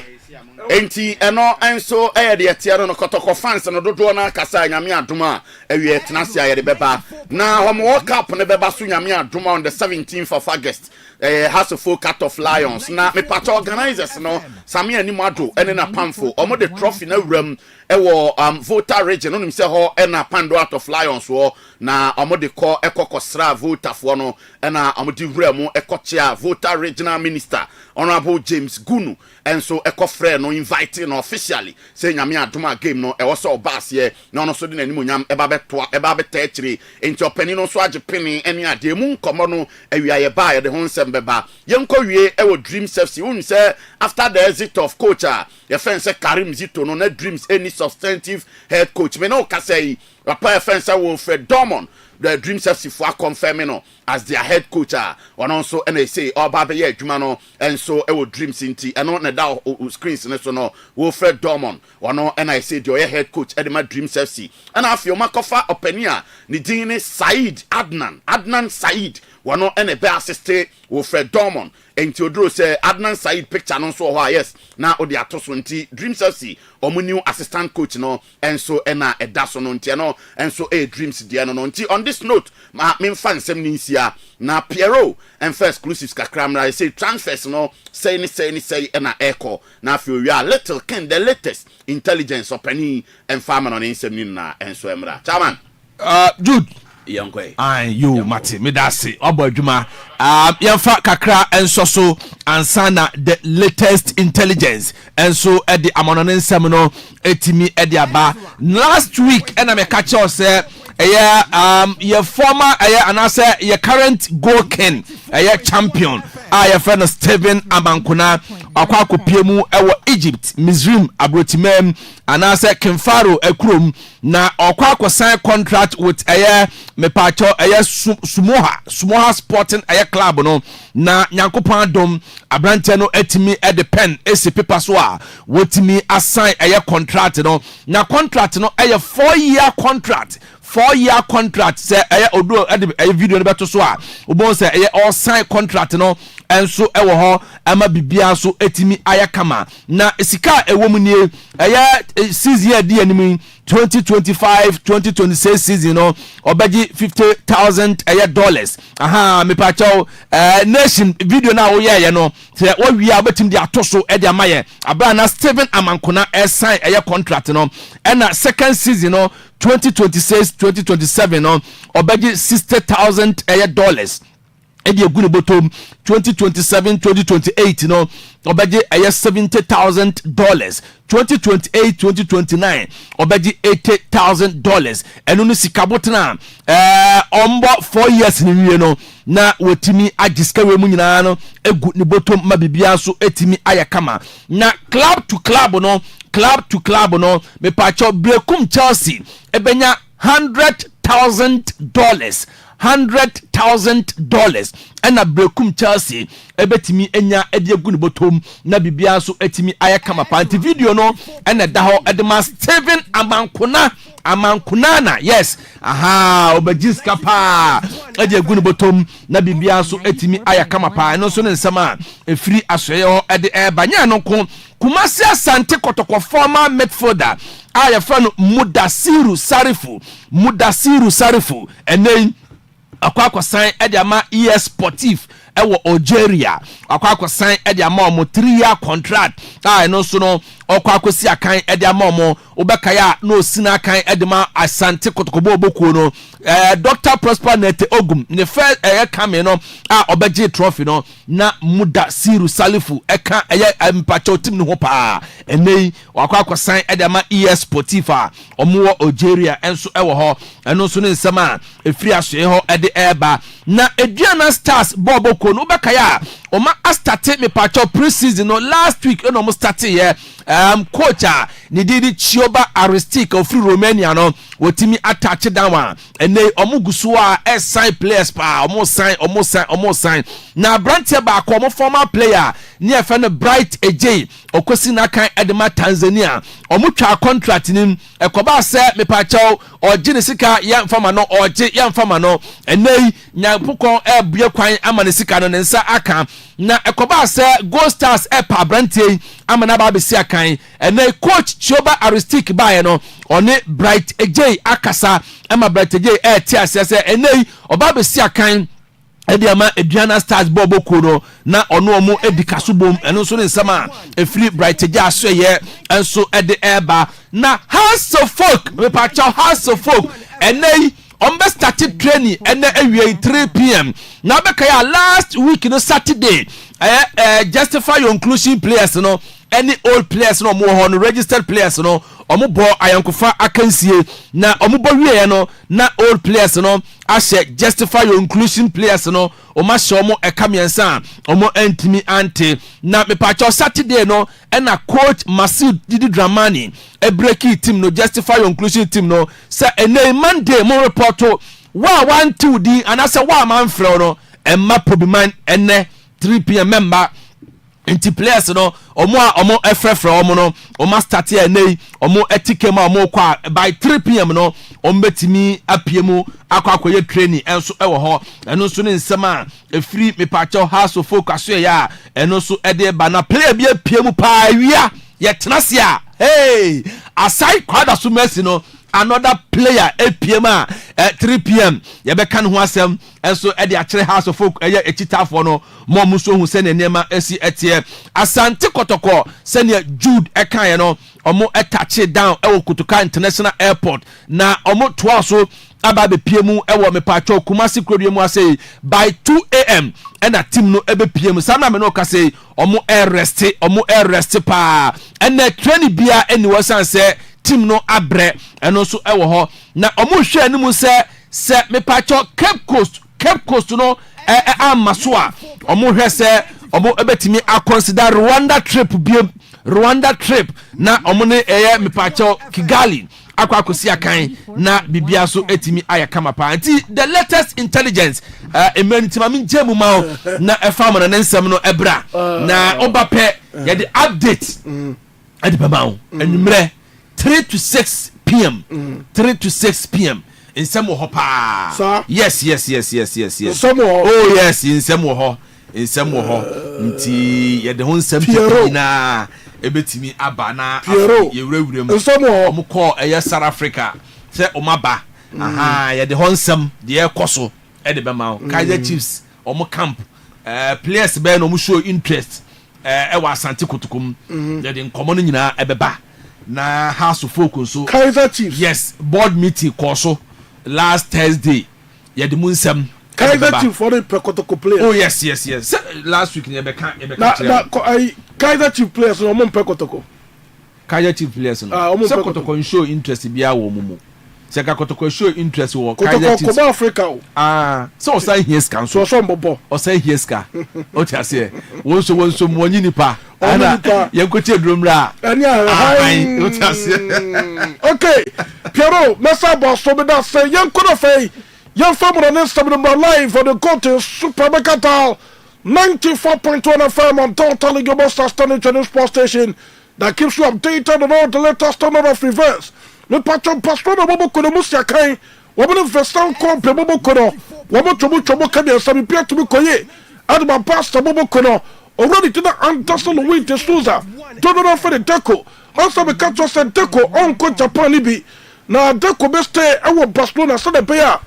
Enti eno enso de etiaro no kotoko fans no dodo na kasa nyame adoma ewie tenase aye de beba na hom World Cup ne beba so nyame adoma on the 17th of August House of Folk Cat of Lions na me part organizers no same ani mado ene na pamfo omo de trophy na wuram ewo voter region no nim se ho ena pando out of Lions wo na omo de ko ekokosra voter fo no ena omo de wuram ekochia voter regional minister Honorable James Gunu enso ekofre no invite no officially say nyame adoma game no e wo so bass ye na ono so de nanim nyam eba betoa eba beta chire enti opani no so agepene ene ade mu nkomo no awia ye ba ye de ho nsem beba yenko wie e wo Dreams FC un say after the exit of coach ye fence Karim Zito no na Dreams any substantive head coach me no ka say Papa fence Wilfred Dormon the Dreams FC for confirming no as their head coach one also and they say oh baba ye adwuma no and so e wo Dreams inti and on na screens so no Wilfred Dormon one and I say the head coach Edema Dreams FC and afio makofa openia ni din Said Adnan Said one and a be assist Wilfred Dormon and Theodoro say Adnan Said picture no so yes na odi atoso nti Dreams FC omo new assistant coach no and so na edaso no nti no and so Dreams dia no nti on this note ma me fan sem ni nsia na Piero and first exclusives kakramra I say transfers no say na echo na feel we are little king the latest intelligence opani and farmer on insem ni na and so emra chairman Jude Youngway. You Mati, me dasi, Obadjuma. Yanfa kakra enso so ansana the latest intelligence. And so at the Amononen Semino, etimi ediaba. Last week, and I'm a catcher say, your former, and I say your current goal king, champion. Your friend Steven Amankuna, Akwako Piemu, Egypt, Mizrim, Abrotimem, and I say Kemfaro, Ekrum, na Akwako sign contract with me pacho Sumoha Sporting club no na Nyankopon dom abrante no etimi the pen esi paper so a wotimi assign contract no na contract no 4-year contract 4-year contract say odo video no beto so a obon say all sign contract no enso ewo ho ama bibia so etimi kama na esika ewo nie season year di animi 2025-2026 season no obeji $50,000 aha me pa chow nation video na wo ye no say wo wi abetim di atoso e di amaye abra na Steven Amankuna sign contract no and na second season no 2026-2027 no obeji $60,000 edi egunu bottom 2027-2028 no obeji $70,000 2028-2029 obeji $80,000 enu ni sikabotna ombo 4 years ni wie no na wotimi agiska we mu nyina no egu ni bottom mabibia so etimi ayakama na club to club no me pacho Brekum Chelsea ebenya $100,000 $100,000 and a Brekum Chelsea ebetimi enya ediegu ni botom na bibia so etimi ayakama panti video no and a daho edema Steven Amankunana yes aha obajiska pa ediegu ni botom na bibia so etimi ayakama pa no so ne nsama efiri asoye ede banya no ko Kumasi Asante Kotoko former midfielder ayafano Mudasiru Sarifu enen akwakwa sign ediama Sportif ewo Algeria akwakwa sign ediama mo 3-year contract no so no okwa akosi akan e de amomo obekaya na osina akan e de ma Asante Kotokobo obokuo no Dr. Prosper Nete Ogum ne fe kame no a obeje trophy no na Muda Siru Salifu eka mpacho tim no ho pa enei wakwa akosan e de ma ES Sportiva omo Algeria enso e wo ho eno so ne nsema efiri asoe ho e de eba na Aduana Stars bobokuo no obekaya oma start me pacho pre-season no last week eno mo start here coach ni didi Chioba Aristik of Romania no wotimi attach down ene omugusu a sign players pa omo sign na branche ba ko omo former player ni efe no Bright AJ okosi na kan edema Tanzania omo twa contract nim ekoba se me pacho ogine sika ya mfama no oje ya mfama no ene nyapukon ebue kwan amane sika no nsa aka na ekoba se Gold Stars pa branche amana ba besi akan ene coach Chioba Aristik bae no one Bright AJ akasa ema Bright AJ ti asese ene oba besi akan Ediama Aduana Stars bobokuo no na ono omo edikaso bom eno so ne nsama efiri Bright AJ aso ye enso ede eba na House of Folk me pacha House of Folk ene ombe started training ene awie 3 p.m. na bekaya last week no Saturday justify your inclusion players no any old players no mo ho no registered players no omo bo ayankofa akansie na omo bo wie no na old players no ahye justify your inclusion players no omo hye omo ekamiensa omo antimi ante na me pacho Saturday no na coach Masud Didi Dramani e breaki team no justify your inclusion team no say ene Monday mo report wa 1-2 di anasa wa man frɛ no emma probiman ene 3 p.m. member inti players no omo efrefre omo no omo start here nei omo etike ma omo kwa by 3 p.m. no omo betimi apiemu akwakoye training enso ewo ho eno so ne nsema efiri mepacho House of Folk aso ya eno so ede ba na player bi apiemu pa wia ye tenase a hey aside kwada so mercy no another player APM 3 p.m. ye be kan ho asem enso e de akere House of Folk eye echitafo no mo muso hu se ne nema esi etie Asante Kotoko se ne Jude ekan no omo etache down e wo Kotoka International Airport na omo toa so aba be piemu e wo mepacho Kumasi Krodiem ase by 2 a.m. and a team no ebe piemu sana me no ka say omo rest pa ene training bia eni wasan se team no abre eno so ewo ho na omo hwe animu se me pacho Cape Coast no amaso a omo hwe se omo ebetimi a consider Rwanda trip na omo ne me pacho Kigali akwakosi akan na bibia so etimi ayakama pa anti the latest intelligence emenitima min jemu ma na efam na nsem no ebra na obape ye the update ade baba enumre 3 to 6 p.m. 3 to 6 p.m. in some hopa. Yes. Some oh yes, in some ho. Nti ye de hon sem na ebetimi abana ye wurewurem. Some mo call South Africa. Say omaba. Aha, ye de hon sem de ekoso e de bema. Kaizer Chiefs omo camp. Players be no mo show interest. E wa Asante Kotokom. Ye de nkomo no nyina ebeba. Na House of Folk so Kaizer Chiefs yes board meeting koso last Thursday ye de munsem Kaizer Chiefs for the Kotoko players oh yes last week ye be kan Kaizer Chiefs players no mo Kotoko Kaizer Chiefs players no se Kotoko show interest bia wo mumu se ka Kotoko show interest wo Kaizer Chiefs Kotoko Africa so say yes kan so mbobo o say yes ka o ti ase wonso mo nyini pa ana yenkoche drumra o ti ase okay Piero messa boss so be that say yenkono fei yen family on Instagram live for the Gold Supermercatal 94.1 FM on Total Global Standard Channel Sports Station that keeps you updated on all the latest turn of events. Le patron pastor bobo kono musia kai woman vestan ko pe bobo kono womo chobo kan sabi pia to be koye adba pastor bobo kono already to the Anderson Winter Souza don't know for the deco also be catch us deco on ko Japan bi na deco be stay e wo Barcelona so the bear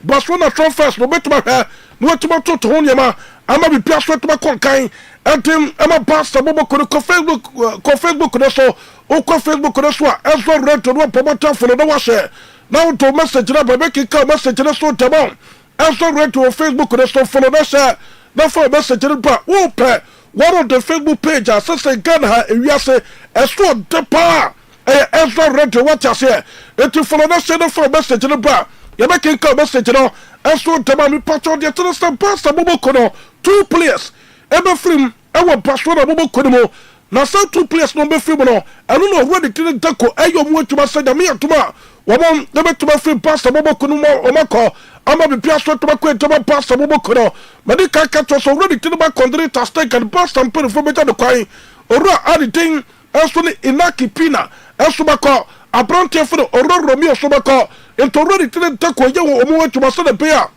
Barcelona transfers no betuma hwe no betuma to ho nyama ama bi pia so betuma konkan etim ama pastor bobo ko Facebook no so o ko Facebook no so a eso reto no pomota fo no wa share now to message na babe ki ka message na so tabon eso reto Facebook no so follow na share na for message na pa o pe one of the Facebook page as say Ghana ewiase eso depa eso reto what you say it follow na share for message na pa ya make ka message no eso tabon mi patcho de to stand pastor bobo ko no 2 players ebe film ewo Barcelona bobo ko mo na say 2 players no be film no eno no already tin tako eyo mu atuma say da me atuma won de betuma film pastor bobo ko no o mako ama be pia so to ko etuma pastor bobo ko no me ka to so already tin ba condre ta stake and pastor put for better the kwai ora editing eso ni inaki pina eso bako abronte for oro romeo so bako into already tin tako eyo mu atuma say da bia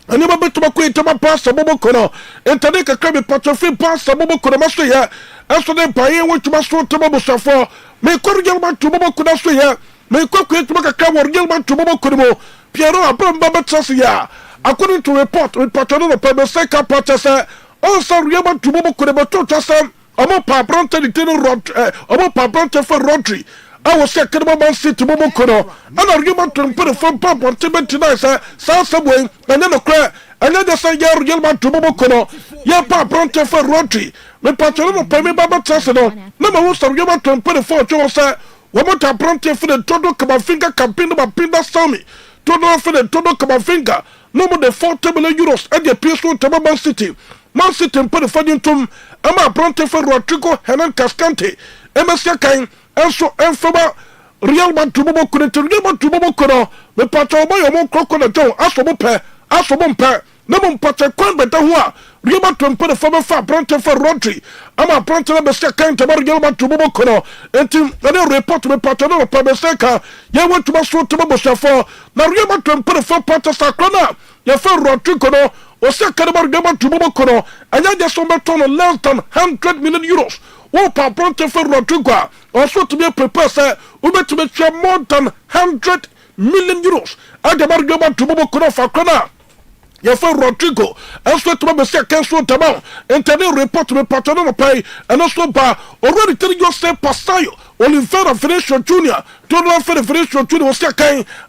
ani ba betuma ko etuma pastor bobo ko no intade ka krabe patofin pastor bobo ko no maso ya eso de paye wotuma so to bobo safo me korgel ba to bobo ko na so ya me ko etuma ka krabe worgel ba to bobo ko mo Piero abamba betrasi ya according to report with patron no pe say ka patese also riaba to bobo ko be to tasam omo pa bronte di tino rod omo pa bronte for Rodri I was second Man City bobo ko no ana riaba to put from pump on tonight sa subway and then cry and then say ya riaba to bobo ko no ya pa bronte for Rodri me patron no pe me baba trase no na ma wo so riaba to put for to say wo mo ta bronte for the todo kama finger campaign no pinda sami todo for the todo kama finger no more than 40 million euros at the PS1 to Man City. Man City put the funding to ama bronte for Rodrigo Hernan Cascante MSC Kain also enfaba Real Man to bobo ko to Real Man to bobo ko no me patro boy o mo kroko na John aso mo pe na mo patro kwan beta ho a Real Man to put the former fa bronte for Rodri ama bronte na MSC Kain to Real Man to bobo ko no entim na report me patro no pa MSC ka ye want to so to bobo shafo na Real Man to put the for patro sakrona ye for Rodrigo no o se kadaba Real Man to bobo ko no anya de so beton less than 100 million euros wo pa bronte for Rodrigo also to be prepared say we bet to make more than 100 million euros at the Real Man to bobo ko no for krona ye for Rodrigo also to be say can so tama internet report me patron no pay and also ba already tell you say Pasayo Oliveira Vinicius Junior total for the Vinicius Junior was say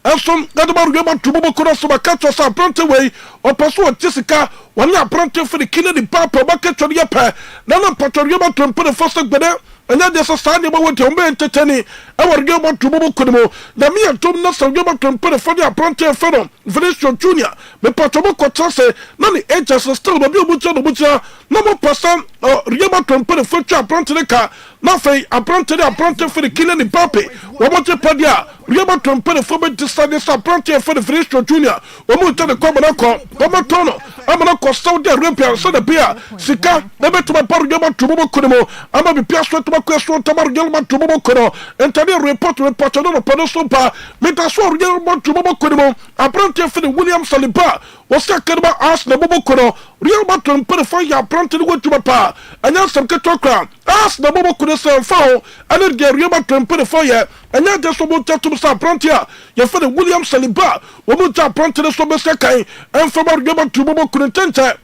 also kadaba Real Man to bobo ko no so ba catch us apprentice way o paso Jessica one apprentice for the Kĩllĩngs papa ba catch ya pa na patron Real Man to put the first gbede and then there's a Sunday about to be entertaining our Real Man to bobo ko no na me and Tom na so Real Man to put the for the apprentice for Vinicius Junior me patron ko trase na the agents still be bucha no more person Real Man to put the for apprentice ka na fei apprentice for the Kĩllĩngs papa what want to padia Real Man to put the for the Sunday apprentice for the Vinicius Junior o mo tell the commander ko tono amana ko Saudi Arabia so the beer sika ebe to ba Real Man to bobo ko no ama bi pia so to question to Real Man to bobo ko no entire report no pano so pa meta so Real Man to bobo ko no apprentice for the William Saliba was second ask the bobo ko no Real Man to put the fire apprentice go to pa anya some ke talk ask the bobo ko no say foul and the Real Man to put the fire anya just so mo to sa apprentice you for the William Saliba wo mo to apprentice so be second and for Real Man to bobo ko no tente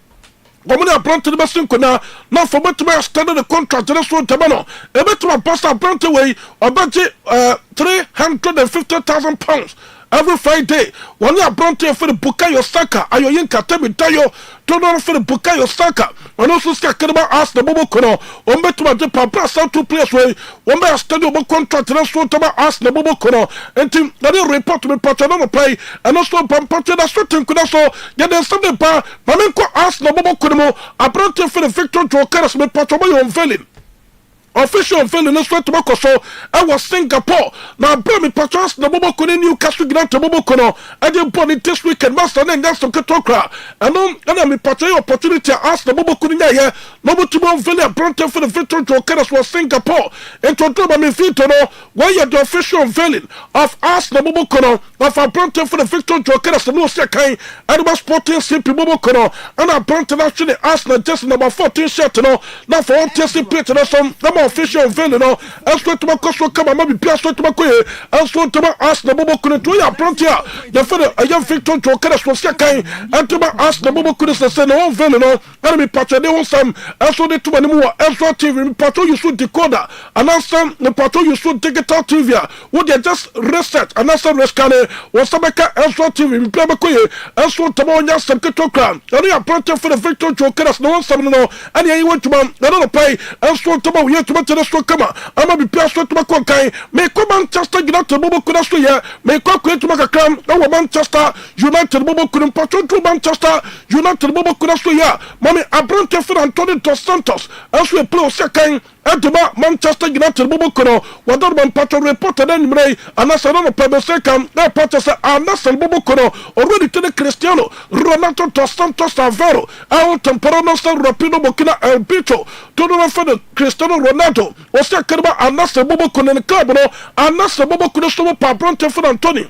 Community apprentice the best na for better to extend the contract to so tabano e better pass apprentice way about 350,000 pounds every Friday one apprentice for the Bukayo Saka ayo yinka tebi tayo tono for the Bukayo Saka and also second ask the bobo kono on better to papa some 2 players way one be extend the contract to so taba ask the bobo kono and team that report me patron no play and also pampa that certain could also get them something pa mamenko ask the bobo kono apprentice for the Victor Jokeras me patron boy on failing official unveiling no sweat to so I was Singapore now bring me patron the bobo kono Newcastle United to bobo kono I did born it this weekend master and that's some ketokra and me patron opportunity ask the bobo kono here no to unveil apprentice for the Victor Jokeras was Singapore and to do me fit no why you the official unveiling of ask the bobo kono of apprentice for the Victor Jokeras no say kind and was sporting CP bobo kono and apprentice actually ask the just number 14 shirt no now for TC pitch no some official unveiling no enso to makoso kama ma bibia so to makoye enso to ma as na bobo kunu to ya prontia ya fere ayan Victor Jokere so sia kan ento ma as na bobo kunu se no unveiling no ana mi patro de wonsam enso de to ma mu enso TV mi patro you should decoder and answer the patro you should digital TV wo they just reset and answer reskane wo sabeka enso TV mi play makoye enso to ma onya secretary crown ana ya prontia for the Victor Jokere no wonsam no ana yi want to man no pay enso to ma we to ma tere so kama ama bi pia so to ma konkan me ko Manchester United bobo kuna so ye me ko ko to ma kakram no Manchester United bobo kuna patro to Manchester United bobo kuna so ye mami abronte for Antonio dos Santos enso e play o sekan Eduma Manchester United bobo kono wador man patro report na nimrei anasa no pebe sekam na patro se anasa bobo kono already to the Cristiano Ronaldo dos Santos Aveiro au temporano sa Rapino Bokina El Bito to no for the Cristiano Ronaldo o se kerba anasa bobo kono ne club no anasa bobo kono so pa bronte for Antonio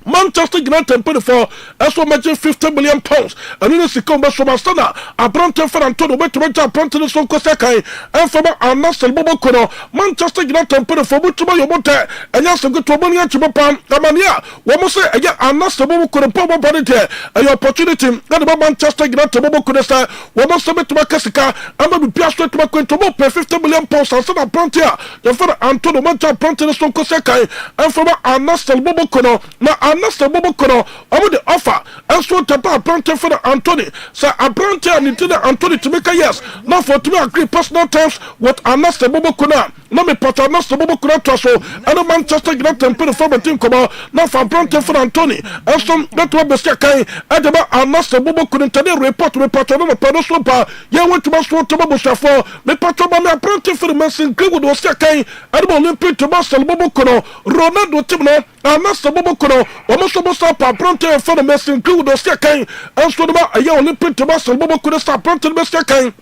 Manchester United paid for eso imagine 50 million pounds and in the combo so masana abronte for Antonio bet to abronte so kosekai and for anasel bobo kono Manchester United paid for butuma yobote and yes go to money anchibo pam amania wo mo say again anasel bobo kono pobo body there an opportunity that Manchester United bobo kono say wo mo say betuma kasika am be pia so to kwento mo pay 50 million pounds and so abronte ya for Antonio man abronte so kosekai and for anasel bobo kono na anasa bobo kono omo the offer enso tapa apprentice for Anthony say apprentice and to the Anthony to make a yes not for to agree personal terms with anasa bobo kono no me pata anasa bobo kono to so and Manchester United put for team come not for apprentice for Anthony enso that what be say kai edeba anasa bobo kono to the report no pedo so pa ye want to so to bobo shafo me pata ba me apprentice for Messi Greenwood was say kai edeba Olympic to Marcel bobo kono Ronaldo team no anasa bobo kono almost pa pronto for the Messi include the second and so the a Olympic to Marcel bobo kono start pronto the second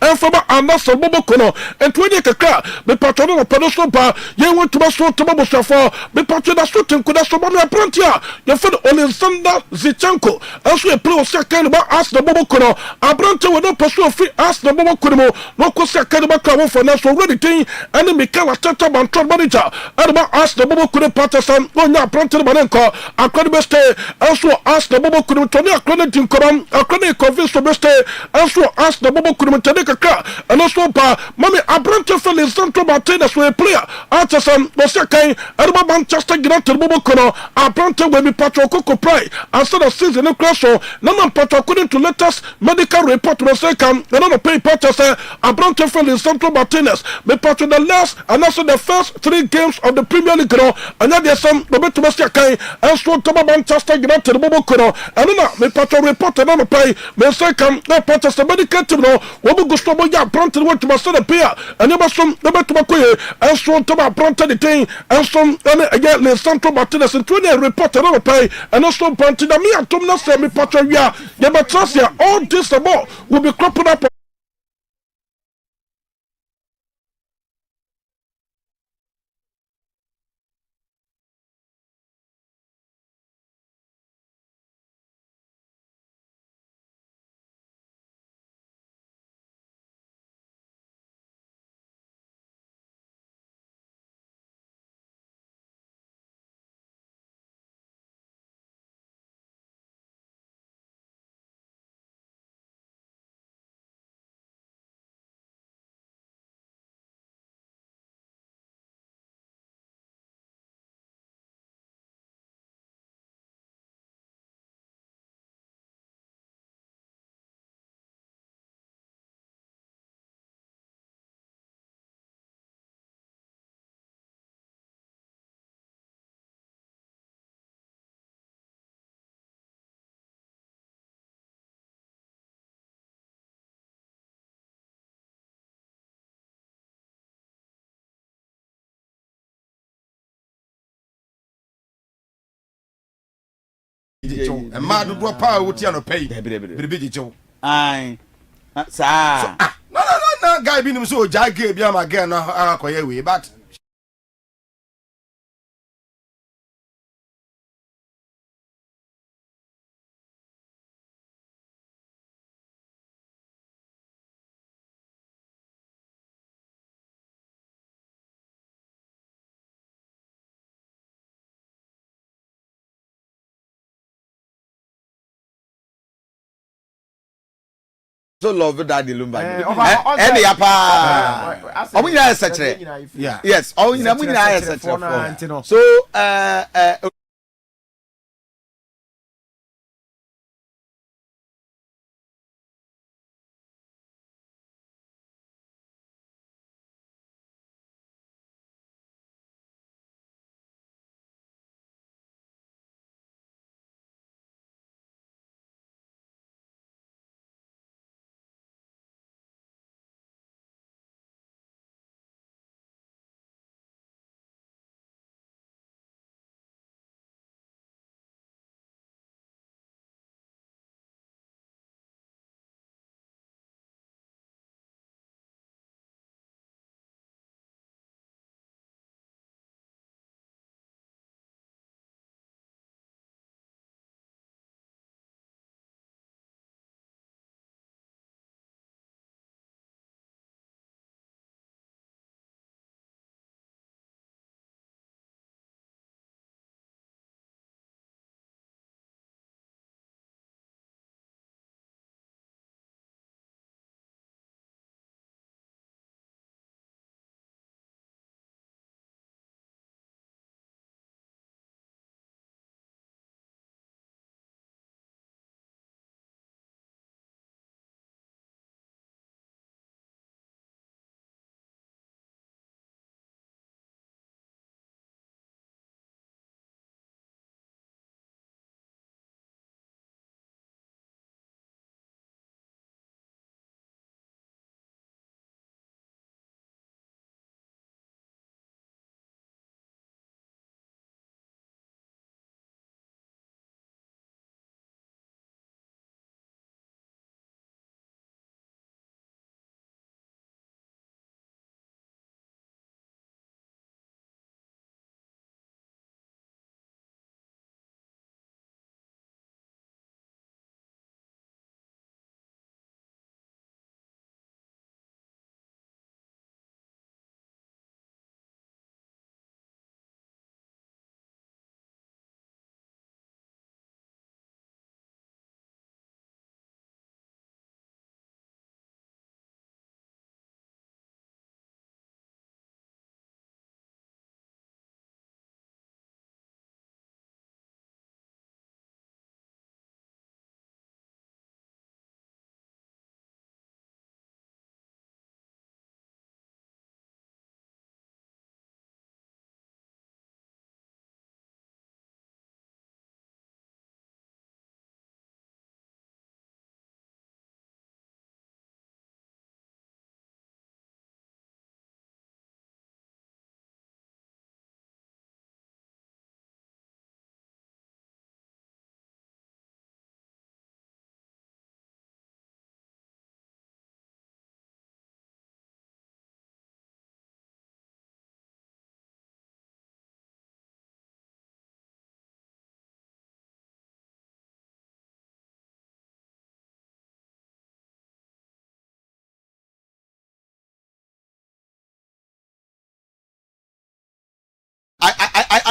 and for anasa bobo kono and 20 kaka me patron no pedo so pa ye want to so to bobo shafo me patron da so tin kuda so ba me prontia ye for Alexander Zichenko and so e play o second ba as the bobo kono abronte we no pursue free as the bobo kono no ko second ba kwa for na so ready tin and me kala tata bantor manager and ba as the bobo kono Patterson onya pronto ba nenko akodi beste and so as the bobo kono to ne akodi tin koram akodi convince so beste and so as the bobo kono to kaka and also pa mami abronte for Lisandro Martinez we player Artisan no sekai and Manchester United bobo kono abronte we mi patro koko pride and so the season in crash no man patro according to latest medical report no sekam and no pay patro say abronte for Lisandro Martinez me patro the last and also the first 3 games of the Premier League no and there some no beto sekai and so to Manchester United bobo kono and no me patro report no pay me sekam no patro the medical team no wo so ya pronto what to masana pia and never some never to makoye and so to ma pronto the thing and some and again le Santo Martinez and 20 report no pay and also pronto na me atom na say me patro ya ya batrasia all this about will be cropping up and mad do power with you no pay biribi jow ai sa no guy bi nim so jage bi am again no akoye we but so love Daddy Lumba. Any apa. Omunya secretary. Yes, omunya secretary. So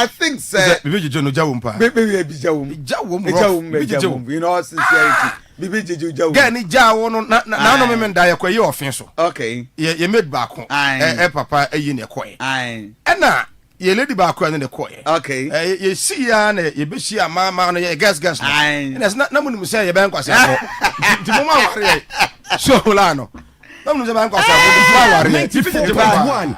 I think sir. Bibi Jono Jawumpa. Bibi Jawum. You know sincerity. Bibi Jawum. Get ni Jawo no na no me da yakwa ye offense so. Okay. Ye made back on. Papa eyi ne koye. Na ye lady back on ne koye. Okay. Ye see ya na ye be see ama no ye gas. Na mu say ye ben kwase ko. Ti mo ma ware. So la no. I'm not going to 94.1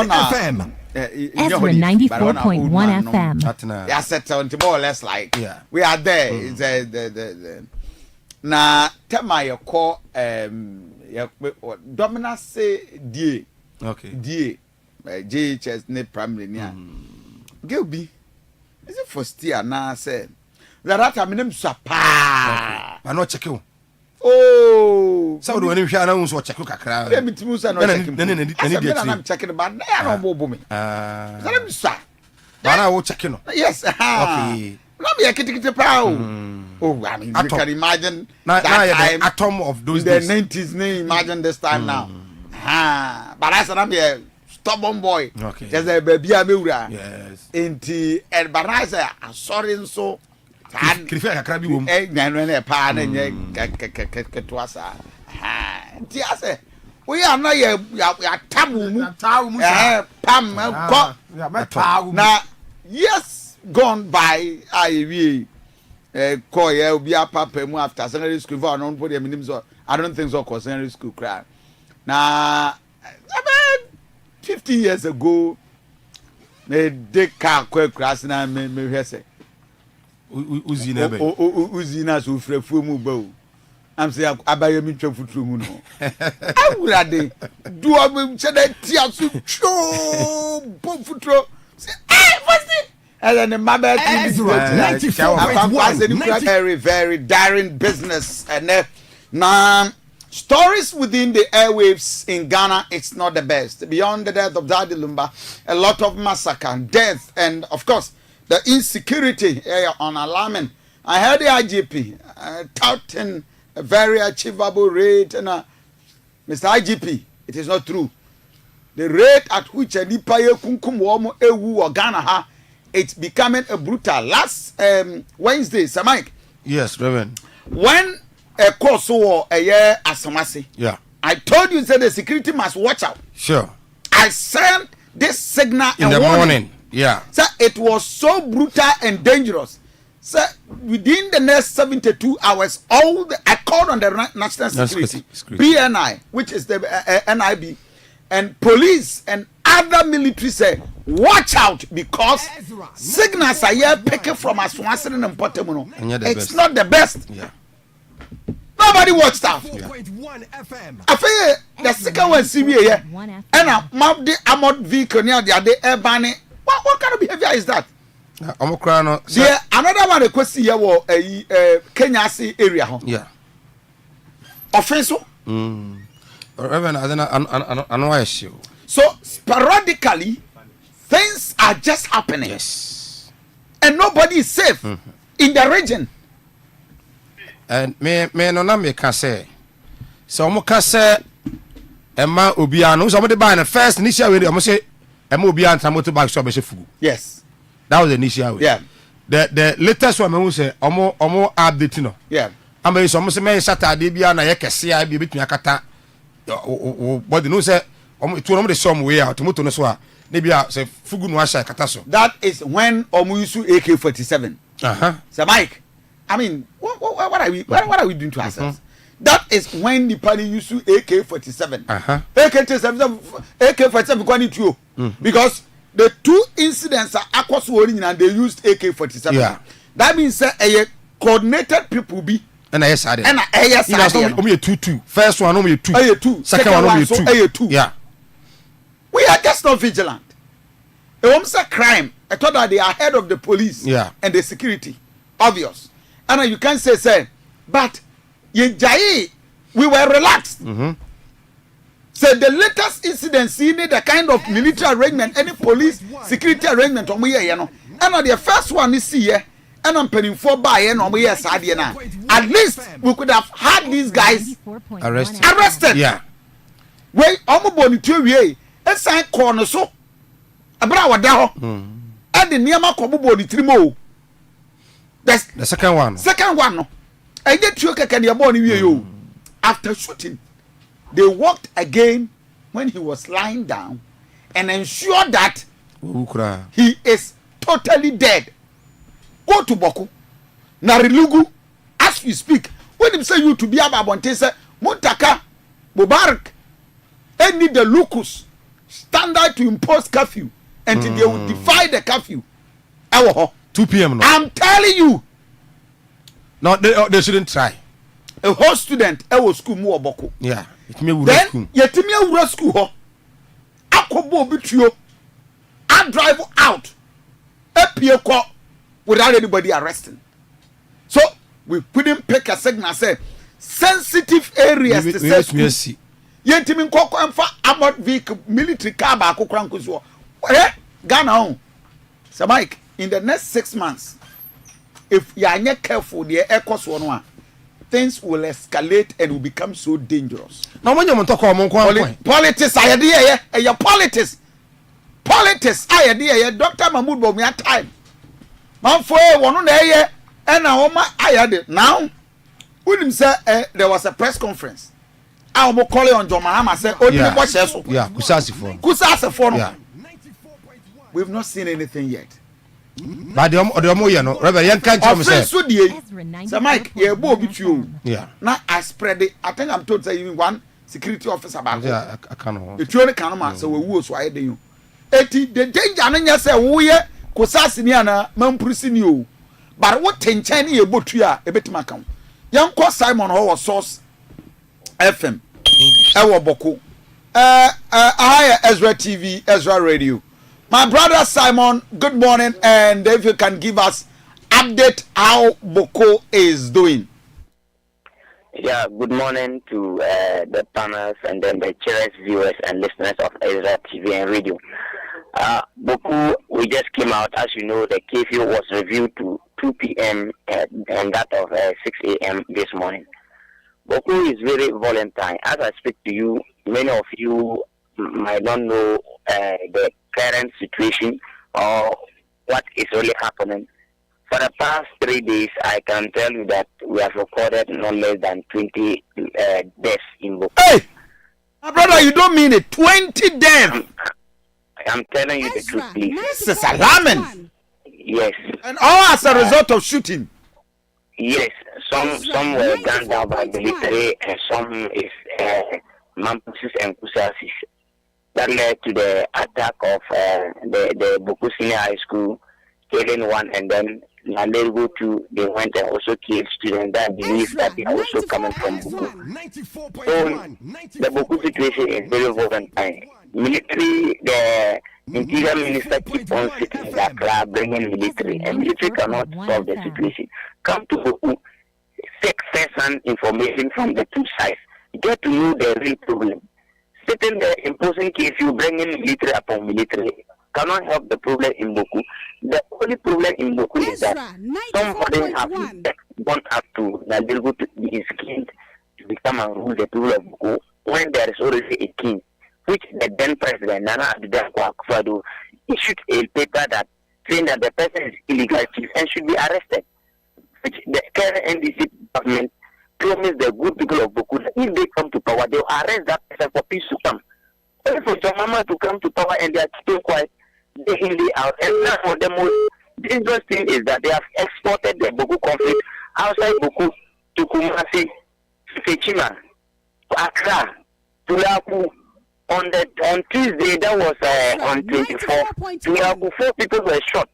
FM. Ezra 94.1 FM. Yeah, set on more or less like we are there. It's the na tell my call dominance die. Okay. Die. JHS ne primary near. Gilby. Is it for steer na say that time name sapa. I not check you. Oh, so do any share na unso check kakra. Let me musa no check. I'm checking but na no bo me. Let me sa. Bana wo check no. Yes. Okay. Let me kitikiti pa. Oh, I mean you can imagine that time atom of those the 90s name imagine this time now. But I said I'm here stubborn boy. Okay. Just a baby amewura. Yes. Inti Elbaraza sorry so. Krife kakra bi wom. Nyanwe na pa na nye ketwasa. Inti ase we are na ya tabu mu. Pam ko. Na years gone by I call ya obi papa mu after secondary school for no put them so I don't think so secondary school cry. Now about 50 years ago they car crash na me say uzi na be uzi na so frefu mu ba o am say abaye mi twa futuru mu no awurade do am say that tia so cho bo futuro say what's it. And then the mother very, very daring business. And now, stories within the airwaves in Ghana, it's not the best. Beyond the death of Daddy Lumba, a lot of massacre and death, and of course, the insecurity on alarming. I heard the IGP touting a very achievable rate, and Mr. IGP, it is not true. The rate at which a nipaye kunkum womo ewu or Ghana ha. It's becoming a brutal. Last Wednesday, Sir Mike. Yes, Reverend. When a course war a year Asawase. Yeah. I told you that the security must watch out. Sure. I sent this signal in the morning. Yeah. So it was so brutal and dangerous. So within the next 72 hours, I called on the National Security, BNI, which is the NIB, and police and other military say, watch out because signals are here picking from Asawase and Portemono. It's not the best. Yeah. Nobody watched out. I feel the second one see me here. And a the armored vehicle near the other air banning. What kind of behavior is that? There another one question here was Kenya area. Yeah. Offensive. Reverend, I don't know issue. So sporadically, things are just happening. Yes. And nobody is safe in the region. And me no na me can say. So mo can say Emma Obiano, somebody buy the first initial way, I must say Emma Obiano motorbike shop be fugu. Yes. That was the initial way. Yeah. The latest one I say omo update no. Yeah. I'm say omo say me Saturday bia na ye kese a bi betumi akata body no say omo to no dey some way out moto no so a na bia say fugu no asha kata so. That is when omo use AK-47. So Mike, I mean, what are we doing to ourselves? That is when the party used to AK-47. AK-47 going to because the two incidents are across warning and they used AK-47. Yeah. That means a coordinated people be. And I said it. And I said it. Only 2-2. First one only 2. 2. Second one only 2. Yeah. We are just not vigilant. A woman's a crime. I thought that they are ahead of the police and the security. Obvious. And you can say, but we were relaxed. So the latest incident seen the kind of military arrangement, any police security arrangement on we and the first one is here, and I'm paying for by and on we at least we could have had these guys arrested. Yeah. Wait, almost boni 2 years. It's a corner so. Abra wadaho. And the Niama Kobo 3 more. That's the second one. Second one, no. I get you can your body you. After shooting, they walked again when he was lying down and ensured that he is totally dead. Go to Bawku. Narilugu, as we speak, when him say you to be ababonte say Muntaka, Mubarak, any the locus standard to impose curfew until they will defy the curfew. 2 p.m. No. I'm telling you. No, they shouldn't try. A whole student, school more Bawku. Yeah. Then, yetimi school ho. Akobo bitrio. I drive out. Epieko without anybody arresting. So we couldn't pick a signal say sensitive areas to say. Yetimi nkoko emfa armored vehicle military car ba akokran kuzo. Ghana on. So Mike, in the next 6 months, if you are not careful, the things will escalate and will become so dangerous. Now, when you talk about politics, your politics. politics I dey Dr. Mahmoud Bawumia time man for one na eye and na oma ayade now unim say there was a press conference I mo call on John Mahama say o dey bo share so kusasi for no we've not seen anything yet but the mo ye no Reverend yan kan tell me say so die say Mike ye bo obi tuo na I spread it. I think I'm told say even one security officer back I can the tuo ne kan ma say we wu so ayede you eti the danger na nya say wo ye kusasi ni ana mamprusi ni o but what tenchen ye botu a ebetima kan yanko Simon ho source FM ewo Bawku Ezra TV Ezra Radio. My brother Simon, good morning, and if you can give us update how Bawku is doing. Yeah, good morning to the panels and then the cherished viewers and listeners of Ezra TV and Radio. Bawku, we just came out, as you know, the curfew was reviewed to 2 p.m. And that of 6 a.m. this morning. Bawku is very volatile. As I speak to you, many of you might not know the current situation or what is really happening. For the past 3 days, I can tell you that we have recorded no less than 20 deaths in Bawku. Hey! My brother, you don't mean it. 20 deaths! I'm telling you the truth, please. This is alarming. Yes. And all as a result of shooting. Yes. Some were gunned down by military and some is Mampusis and Kusasis. That led to the attack of the Bawku Senior High School, killing one, and then Nalergo 2, they went and also killed students that believe that they are also coming from Bawku. So the Bawku situation is very volatile. Military, the Interior Minister keep on sitting in that club, bringing military, and military cannot solve the situation. Come to Bawku, take first-hand information from the two sides, get to know the real problem. Sitting there imposing curfew, bringing military upon military cannot help the problem in Bawku. The only problem in Bawku is that somebody have gone up to Nadirgo to be king to become and rule the people of Bawku when there is already a king, which the then president Nana Addo Akufo-Addo issued a paper that saying that the person is illegal chief and should be arrested, which the current NDC government promised the good people of Bawku that if they come to power, they will arrest that person for peace to come. Only for John Mahama to come to power and they are keeping quiet day in, day out. And now for the most dangerous thing is that they have exported the Bawku conflict outside Bawku to Kumasi, to Fechima, to Accra, to Laku. On Tuesday, that was on 24th, to Laku, 4 people were shot.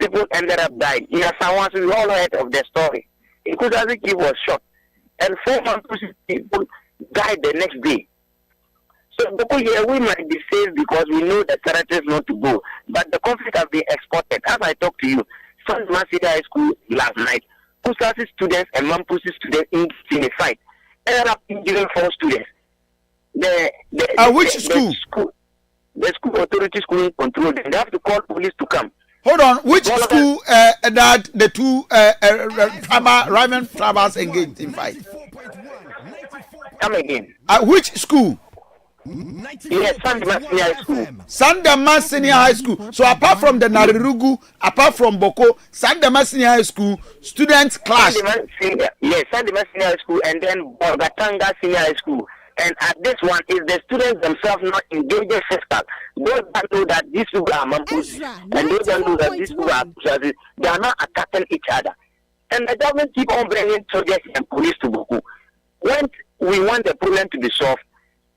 People ended up dying. In Asawase, we all heard of the story. Ikuzazi was shot. And 4 people died the next day. So Bawku here, we might be safe because we know the territories not to go. But the conflict has been exported. As I talk to you, St. Marcy High School last night, Kusasi students and Mampusi students in a fight ended up injuring 4 students. Which school? The school authority school control them. They have to call police to come. Hold on. Which school that the two rival tribals engaged in fight? Come again. Which school? Yes, Sandema Senior High School. Sandema Senior High School. So apart from the Narirugu, apart from Bawku, Sandema Senior High School students clash. Sandema Senior High School and then Bogatanga Senior High School. And at this one, is the students themselves not engaged fiscal. Those that know that these people are Mampusi, and those that know that these people are Kusasis, they are not attacking each other. And the government keep on bringing soldiers and police to Bawku. When we want the problem to be solved,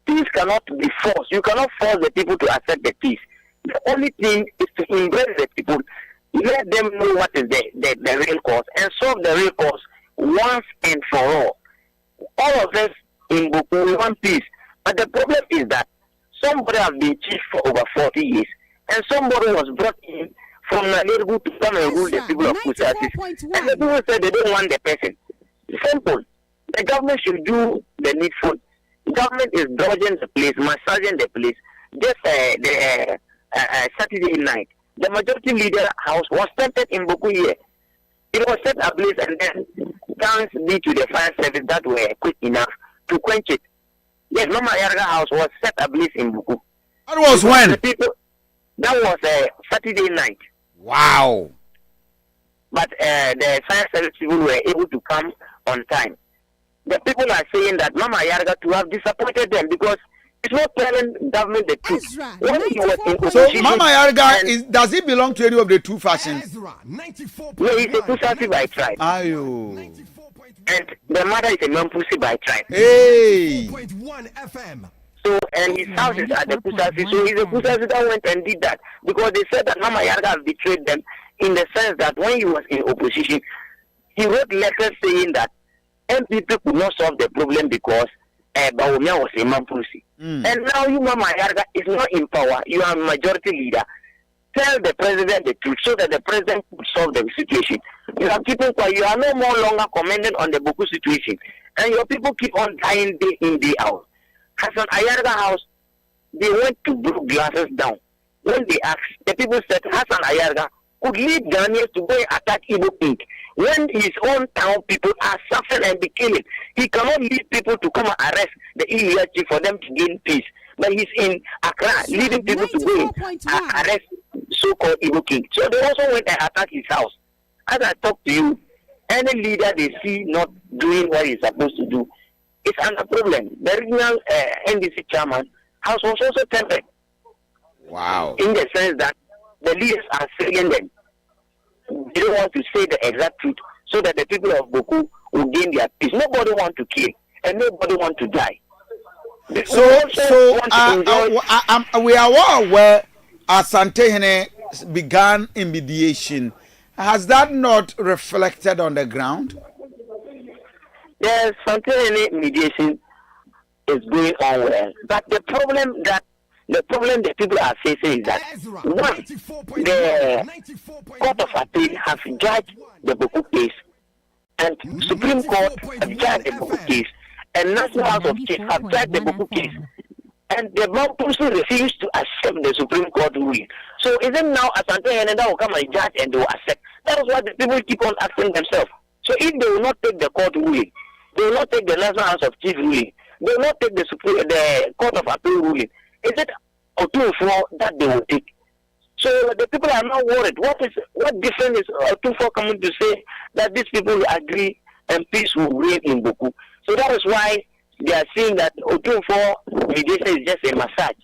peace cannot be forced. You cannot force the people to accept the peace. The only thing is to embrace the people, let them know what is the real cause, and solve the real cause once and for all. All of us in Bawku, we want peace. But the problem is that somebody has been chief for over 40 years, and somebody was brought in from Nalergo to come and rule the people of Kusasis. And the people said they don't want the person. Simple. The government should do the needful. The government is dodging the place, massaging the place. Just Saturday night, the majority leader house was started in Bawku here. It was set ablaze, and then thanks be to the fire service that were quick enough to quench it. Yes, Mama Yarga house was set ablaze in Bawku. That was when? That was a Saturday night. Wow. But the fire service people were able to come on time. The people are saying that Mama Yarga to have disappointed them because it's not telling government the truth. So Mama Yarga does it belong to any of the two factions? No, he's a Pussy by tribe. Ayo. And the mother is a Mampusi by tribe. Hey. So, and his house is at the Pussy. So he's a Pussy that went and did that. Because they said that Mama Yarga has betrayed them in the sense that when he was in opposition, he wrote letters saying that MPP could not solve the problem because Bawumia was a Mampusi. And now you, Mama Yarga, is not in power. You are a majority leader. Tell the president the truth so that the president could solve the situation. You are keeping quiet. You are no more longer commenting on the Bawku situation. And your people keep on dying day in, day out. Hassan Ayarga house, they went to break glasses down. When they asked, the people said Hassan Ayarga could lead Ghanaians to go and attack Igbo King. When his own town people are suffering and be killing, he cannot lead people to come and arrest the Ilya chief for them to gain peace. But he's in Accra leading people to go and arrest so-called Igbo King. So they also went and attacked his house. As I talk to you, any leader they see not doing what he's supposed to do, it's under problem. The original NDC chairman house was also tempered. Wow. In the sense that the leaders are saying them. They don't want to say the exact truth so that the people of Bawku will gain their peace. Nobody wants to kill and nobody wants to die. We are well aware Asante began in mediation. Has that not reflected on the ground? The Asante mediation is going on well, but the problem the people are facing is that one, the Court of Appeal have judged the Bawku case, and Supreme Court have judged the Bawku case, and National House of Chiefs have judged the Bawku case, and the Mampusi refused to accept the Supreme Court ruling. So isn't now Asante that will come and judge and they will accept? That is what the people keep on asking themselves. So if they will not take the court ruling, they will not take the National House of Chiefs ruling, they will not take the Court of Appeal ruling, is it Otunfo that they will take? So the people are not worried. What difference is Otunfo coming to say that these people will agree and peace will reign in Bawku? So that is why they are saying that Otunfo mediation is just a massage.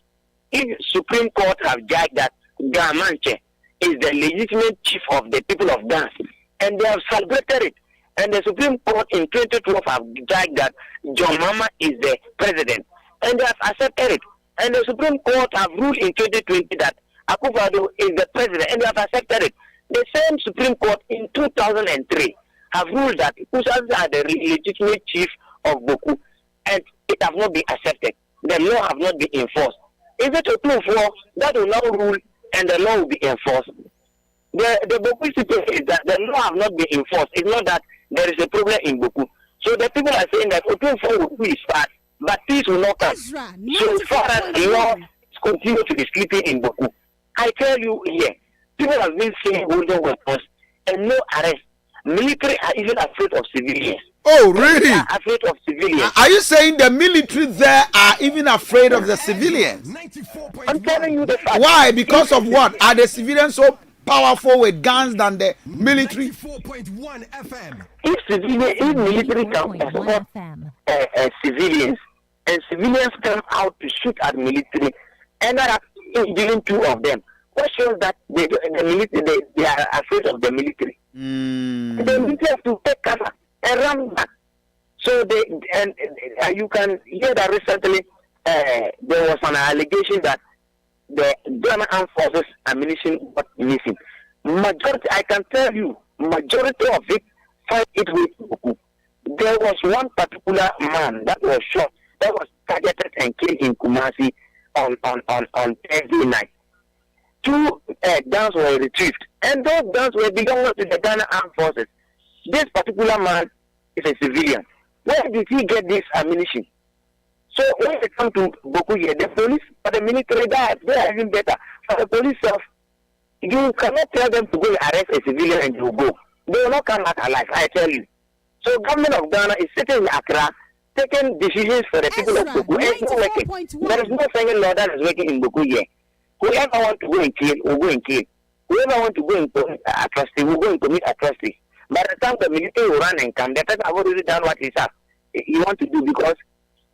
If Supreme Court have judged that Gamanche is the legitimate chief of the people of Dance, and they have celebrated it, and the Supreme Court in 2012 have judged that John Mama is the president, and they have accepted it. And the Supreme Court have ruled in 2020 that Akufo-Addo is the president, and they have accepted it. The same Supreme Court in 2003 have ruled that Kusas are the legitimate chief of Bawku, and it have not been accepted. The law have not been enforced. Is it a proof for that will now rule and the law will be enforced? The Bawku situation is that the law have not been enforced. It's not that there is a problem in Bawku. So the people are saying that Otunfo will be fast, but peace will not come. So far as the law continue to be sleeping in Bawku, I tell you here, people have been seeing holding weapons and no arrest. Military are even afraid of civilians. Oh, really? They are afraid of civilians. Are you saying the military there are even afraid of the civilians? I'm telling you the fact. Why? Because of what? Are the civilians so powerful with guns than the military? If military can support civilians, and civilians come out to shoot at military, and are dealing two of them, what shows that they are afraid of the military? The military have to take cover and run back. So you can hear that recently there was an allegation that the Ghana Armed Forces ammunition was missing. Majority, I can tell you, majority of it find it with Bawku. There was one particular man that was shot, that was targeted and killed in Kumasi on Thursday night. 2 guns were retrieved, and those guns were belonging to the Ghana Armed Forces. This particular man is a civilian. Where did he get this ammunition? So when it comes to Bawku here, the police or the military, they are even better. For the police self, you cannot tell them to go arrest a civilian and you go. They will not come back alive, I tell you. So government of Ghana is sitting in Accra, taking decisions for the people of Bawku. There is no single law that is working in Bawku here. Whoever want to go and kill, will go and kill. Whoever want to go and commit atrocity, will go and commit atrocity. By the time the military will run and come, the person have already done what he want to do, because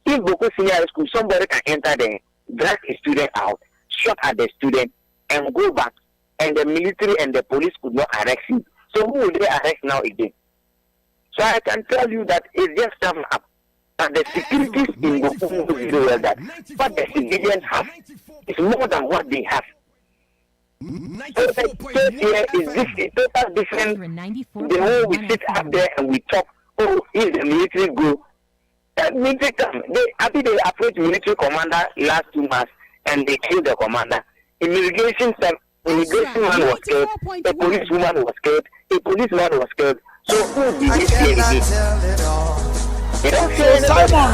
if Bawku Senior High School, somebody can enter there, drag a student out, shot at the student, and go back, and the military and the police could not arrest him. So who will they arrest now again? So I can tell you that it's just come up. And the securities in Bawku will do well that what the civilians have is more than what they have. So the case here is total different. The way we sit up there and we talk, oh, if the military go, military come. I think they approached military commander last 2 months and they killed the commander. Immigration man was killed, a policewoman was killed, a policeman was killed. So who did this here? So Simon,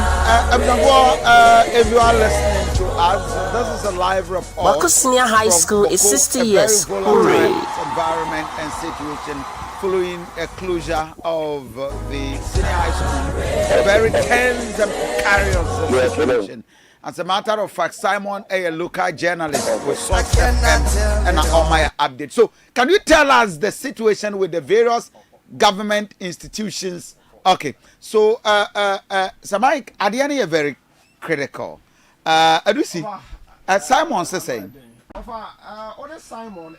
if you are listening to us, this is a live report. Bawku Senior High School is 60 years. Hooray! Environment and situation following a closure of the senior high school. A very tense and precarious situation. As a matter of fact, Simon, a local journalist with Source FM and on my update. So, can you tell us the situation with the various government institutions? Okay, so Samai, at the end, you're very critical. I do see. Simon says saying. Other Simon,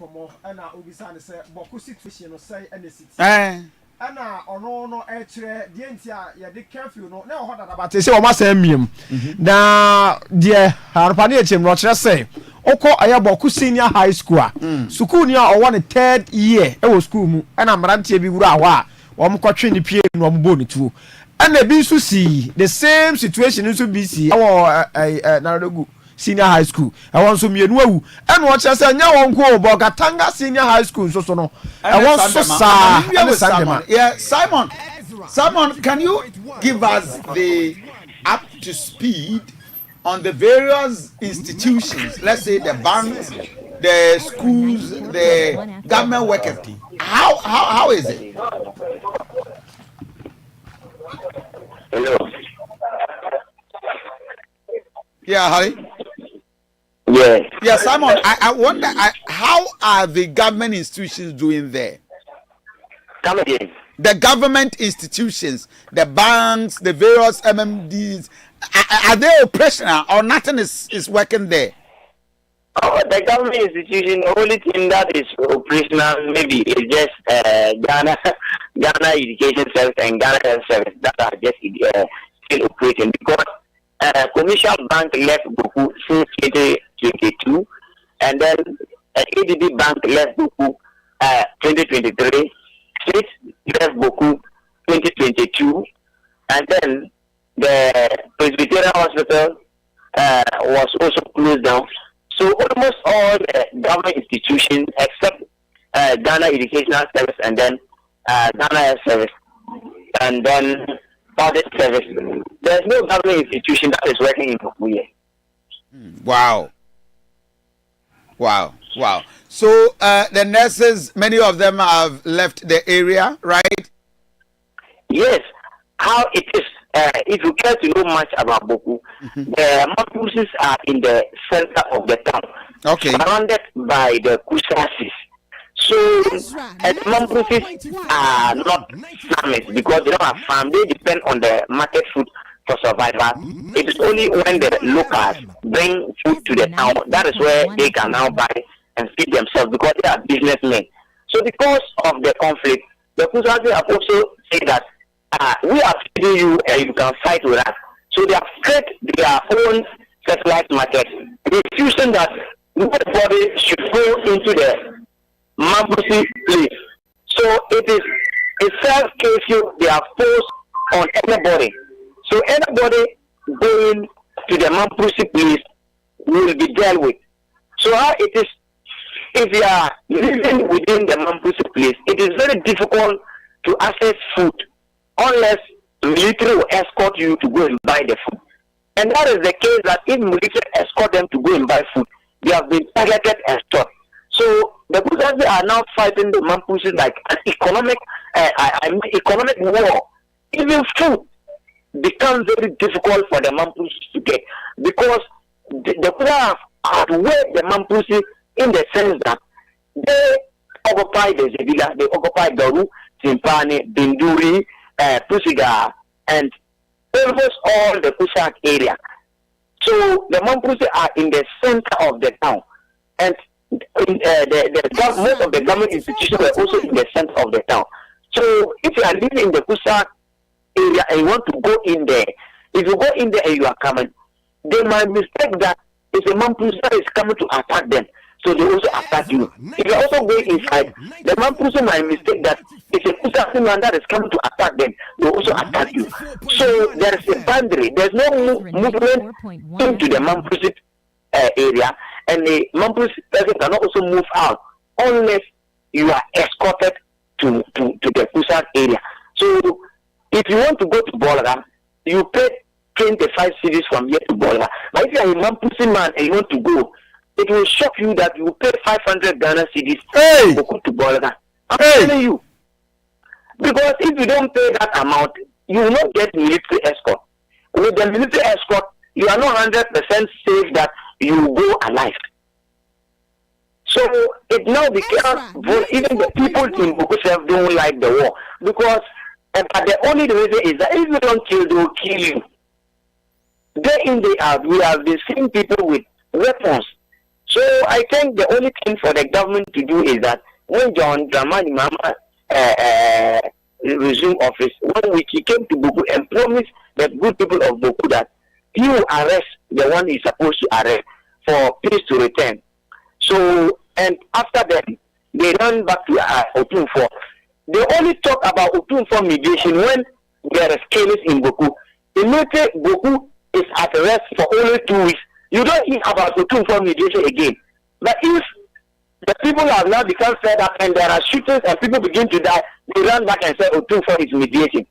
Komo, and Obisan say, Bawku situation or say any city. And no, actually, the entire, yeah, they curfew, no, what about they say, or must say, now, dear, Harpaniachim, Roger say, Oko, I have Bawku Senior High School, Sukunia, or 1/3 year, it was school, and I'm Ranti Bigurawa. The PA and the BC see the same situation in BC our senior high school. I want some and watch us and now go Bogatanga Senior High School. So no, I want so yeah, Simon, can you give us the up to speed on the various institutions? Let's say the banks, the schools, the government workers. How is it? Hello. Yeah, Harry. Yes. Yeah, Simon. I wonder how are the government institutions doing there? Come again. The government institutions, the banks, the various MMDs, are they operational or nothing is working there? Oh, the government institution, the only thing that is operational maybe is just Ghana Education Service and Ghana Health Service that are just still operating, because Commercial Bank left Bawku since 2022, and then ADB Bank left Bawku 2023, State left Bawku 2022, and then the Presbyterian Hospital was also closed down. So almost all government institutions except Ghana Educational Service and then Ghana Health Service and then Audit Service. There's no government institution that is working in Bawku here. Wow. So the nurses, many of them have left the area, right? Yes. How it is, if you care to know much about Bawku, the Mampuses are in the center of the town, surrounded by the Kusasis. So the Mampuses are not farmers because they don't have farm. They depend on the market food for survival. It is only when the locals bring food to the town that is where they can now buy and feed themselves, because they are businessmen. So because of the conflict, the Kusasis have also said that we are feeding you and you can fight with us. So they have created their own satellite market, refusing that nobody should go into the Mampusi place. So it is a self-curfew they have posed on anybody. So anybody going to the Mampusi place will be dealt with. So how it is, if you are living within the Mampusi place, it is very difficult to access food unless the military will escort you to go and buy the food. And that is the case that if military escort them to go and buy food, they have been targeted and stopped. So the Kusasis are now fighting the Mampuses like an economic war. Even food becomes very difficult for the Mampuses to get, because the Kusasis outweigh the Mampusi in the sense that they occupy the Zebila, they occupy Garu, Timpani, Binduri, Pusiga, and almost all the Kusak area. So the Mampusi are in the center of the town, and most of the government institutions were also in the center of the town. So if you are living in the Kusak area and you want to go in there, if you go in there and you are coming, they might mistake that it's a Mampusi that is coming to attack them. So they also attack you. If you also go inside, the Mampusi might mistake that it's a Kusasi man that is coming to attack them. They also attack you. So there is a boundary. There's no movement into the Mampusi area, and the Mampusi person cannot also move out unless you are escorted to the Kusak area. So if you want to go to Bolaga, you pay 25 cities from here to Bolaga. But if you are a Mampusi man and you want to go, it will shock you that you pay 500 Ghana cedis to go to Bolaga. I'm telling you. Because if you don't pay that amount, you will not get military escort. With the military escort, you are not 100% safe that you will go alive. So it now becomes, even the people in Bawku don't like the war. Because but the only reason is that if you don't kill, they will kill you. Day in, day out, we have been seeing people with weapons. So I think the only thing for the government to do is that when John Dramani Mama resumed office, 1 week he came to Bawku and promised the good people of Bawku that he will arrest the one he's supposed to arrest for peace to return. So, and after that, they ran back to Otunfo. They only talk about Otunfo mediation when there is chaos in Bawku. Immediately, Bawku is at rest for only 2 weeks. You don't hear about Otunfo mediation again. But if the people have now become fed up and there are shootings and people begin to die, they run back and say Otunfo is mediation.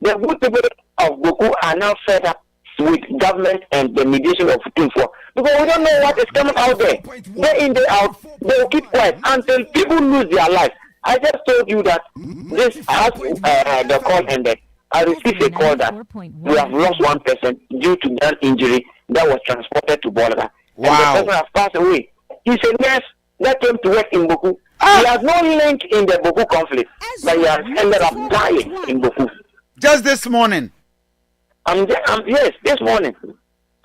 The good people of Bawku are now fed up with government and the mediation of Otunfo. Because we don't know what is coming out there. Day in, day out, they will keep quiet until people lose their lives. I just told you that this has the call ended. I received a call that we have lost one person due to gun injury that was transported to Bolaga. Wow. And the person has passed away. He said, yes, that came to work in Bawku. He has no link in the Bawku conflict, but he has ended up dying in Bawku. Just this morning? Yes, this morning.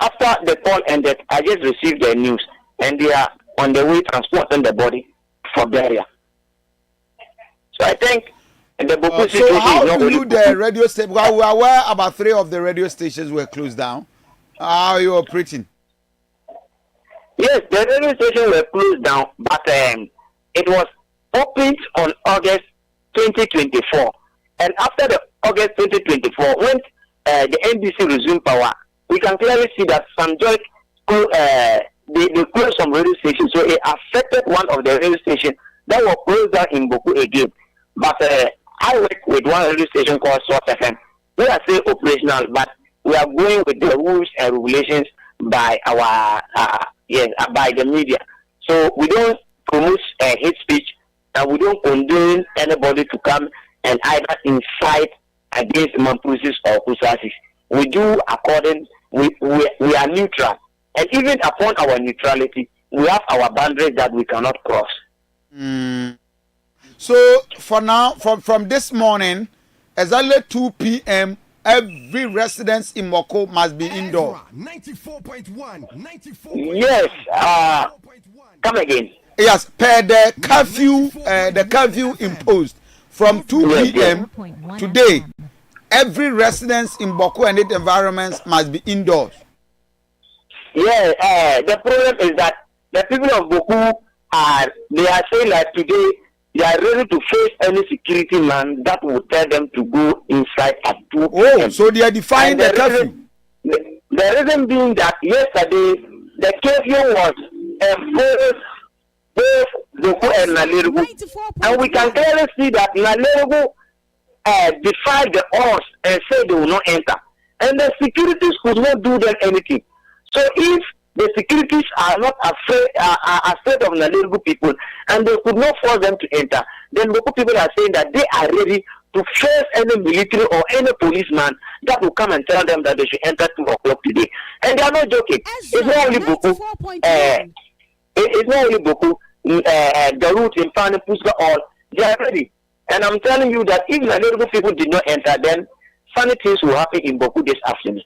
After the call ended, I just received the news, and they are on the way transporting the body for burial. So I think the Bawku situation so how is not do you really the radio station? Well, we are aware about 3 of the radio stations were closed down. How are you operating? Yes, the radio station were closed down, but it was opened on August 2024. And after the August 2024, when the NBC resumed power, we can clearly see that some joy they closed some radio stations, so it affected one of the radio stations that was closed down in Bawku again. But I work with one radio station called Source FM. We are still operational, but we are going with the rules and regulations by our by the media. So we don't promote hate speech, and we don't condone anybody to come and either incite against Mampusis or Kusasis. We do according. We are neutral, and even upon our neutrality, we have our boundaries that we cannot cross. So for now, from this morning, exactly 2 p.m., every residence in Moko must be indoor. 94.1. Yes. Come again. Yes, per the curfew imposed from 2 p.m. today. Every residence in Bawku and its environments must be indoors. Yeah, the problem is that the people of Bawku are saying that today they are ready to face any security man that will tell them to go inside at 2 p.m. Oh, so they are defying the curfew. The reason being that yesterday the curfew was imposed both Bawku and Nalerugu, and we can clearly see that Nalerugu defied the odds and said they will not enter, and the securities could not do them anything. So if the securities are not afraid of Nalerugu people, and they could not force them to enter, then Bawku people are saying that they are ready to face any military or any policeman that will come and tell them that they should enter 2 o'clock today. And they are not joking. It's not only Bawku. It's not only Bawku. The route in Fani, Puska, all they are ready. And I'm telling you that if the little people did not enter, then funny things will happen in Bawku this afternoon.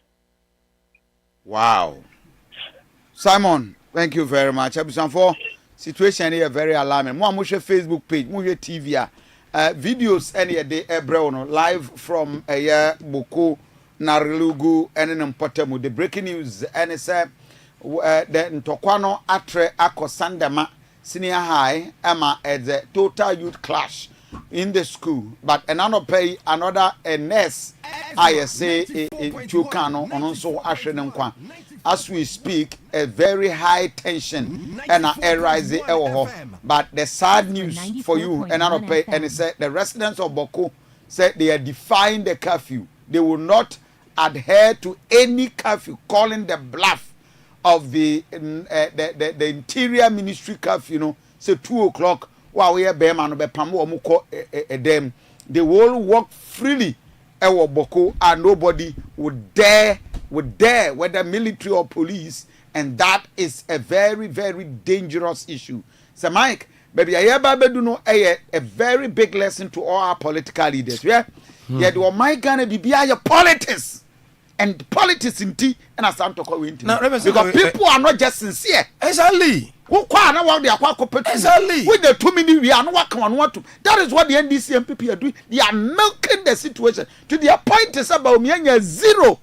Wow. Simon, thank you very much. For situation here very alarming. Mo amushe Facebook page, mo TV videos any day live from Bawku Narilugu and Mpotemu. The breaking news and say the Ntokwano atre akosandema senior high Emma at the total youth clash in the school, but another pay another nurse I say Chukano on also Ashenkwa. As we speak, a very high tension and a rising but the sad news for you another pay and it said the residents of Bawku said they are defying the curfew. They will not adhere to any curfew, calling the bluff of the interior ministry curfew, say 2 o'clock. While we are Beman be Pamu Muko them, they will walk freely Bawku and nobody would dare whether military or police, and that is a very, very dangerous issue. So Mike, baby, I do know a very big lesson to all our political leaders. Yeah, yeah, do my gonna be your politics. And politics in tea and a Santo Cointi. Because people are not just sincere. Exactly. Who can't know they are quite exactly. With the 2 minutes we are not working on what to. That is what the NDC and PP are doing. They are milking the situation to the point is about me zero.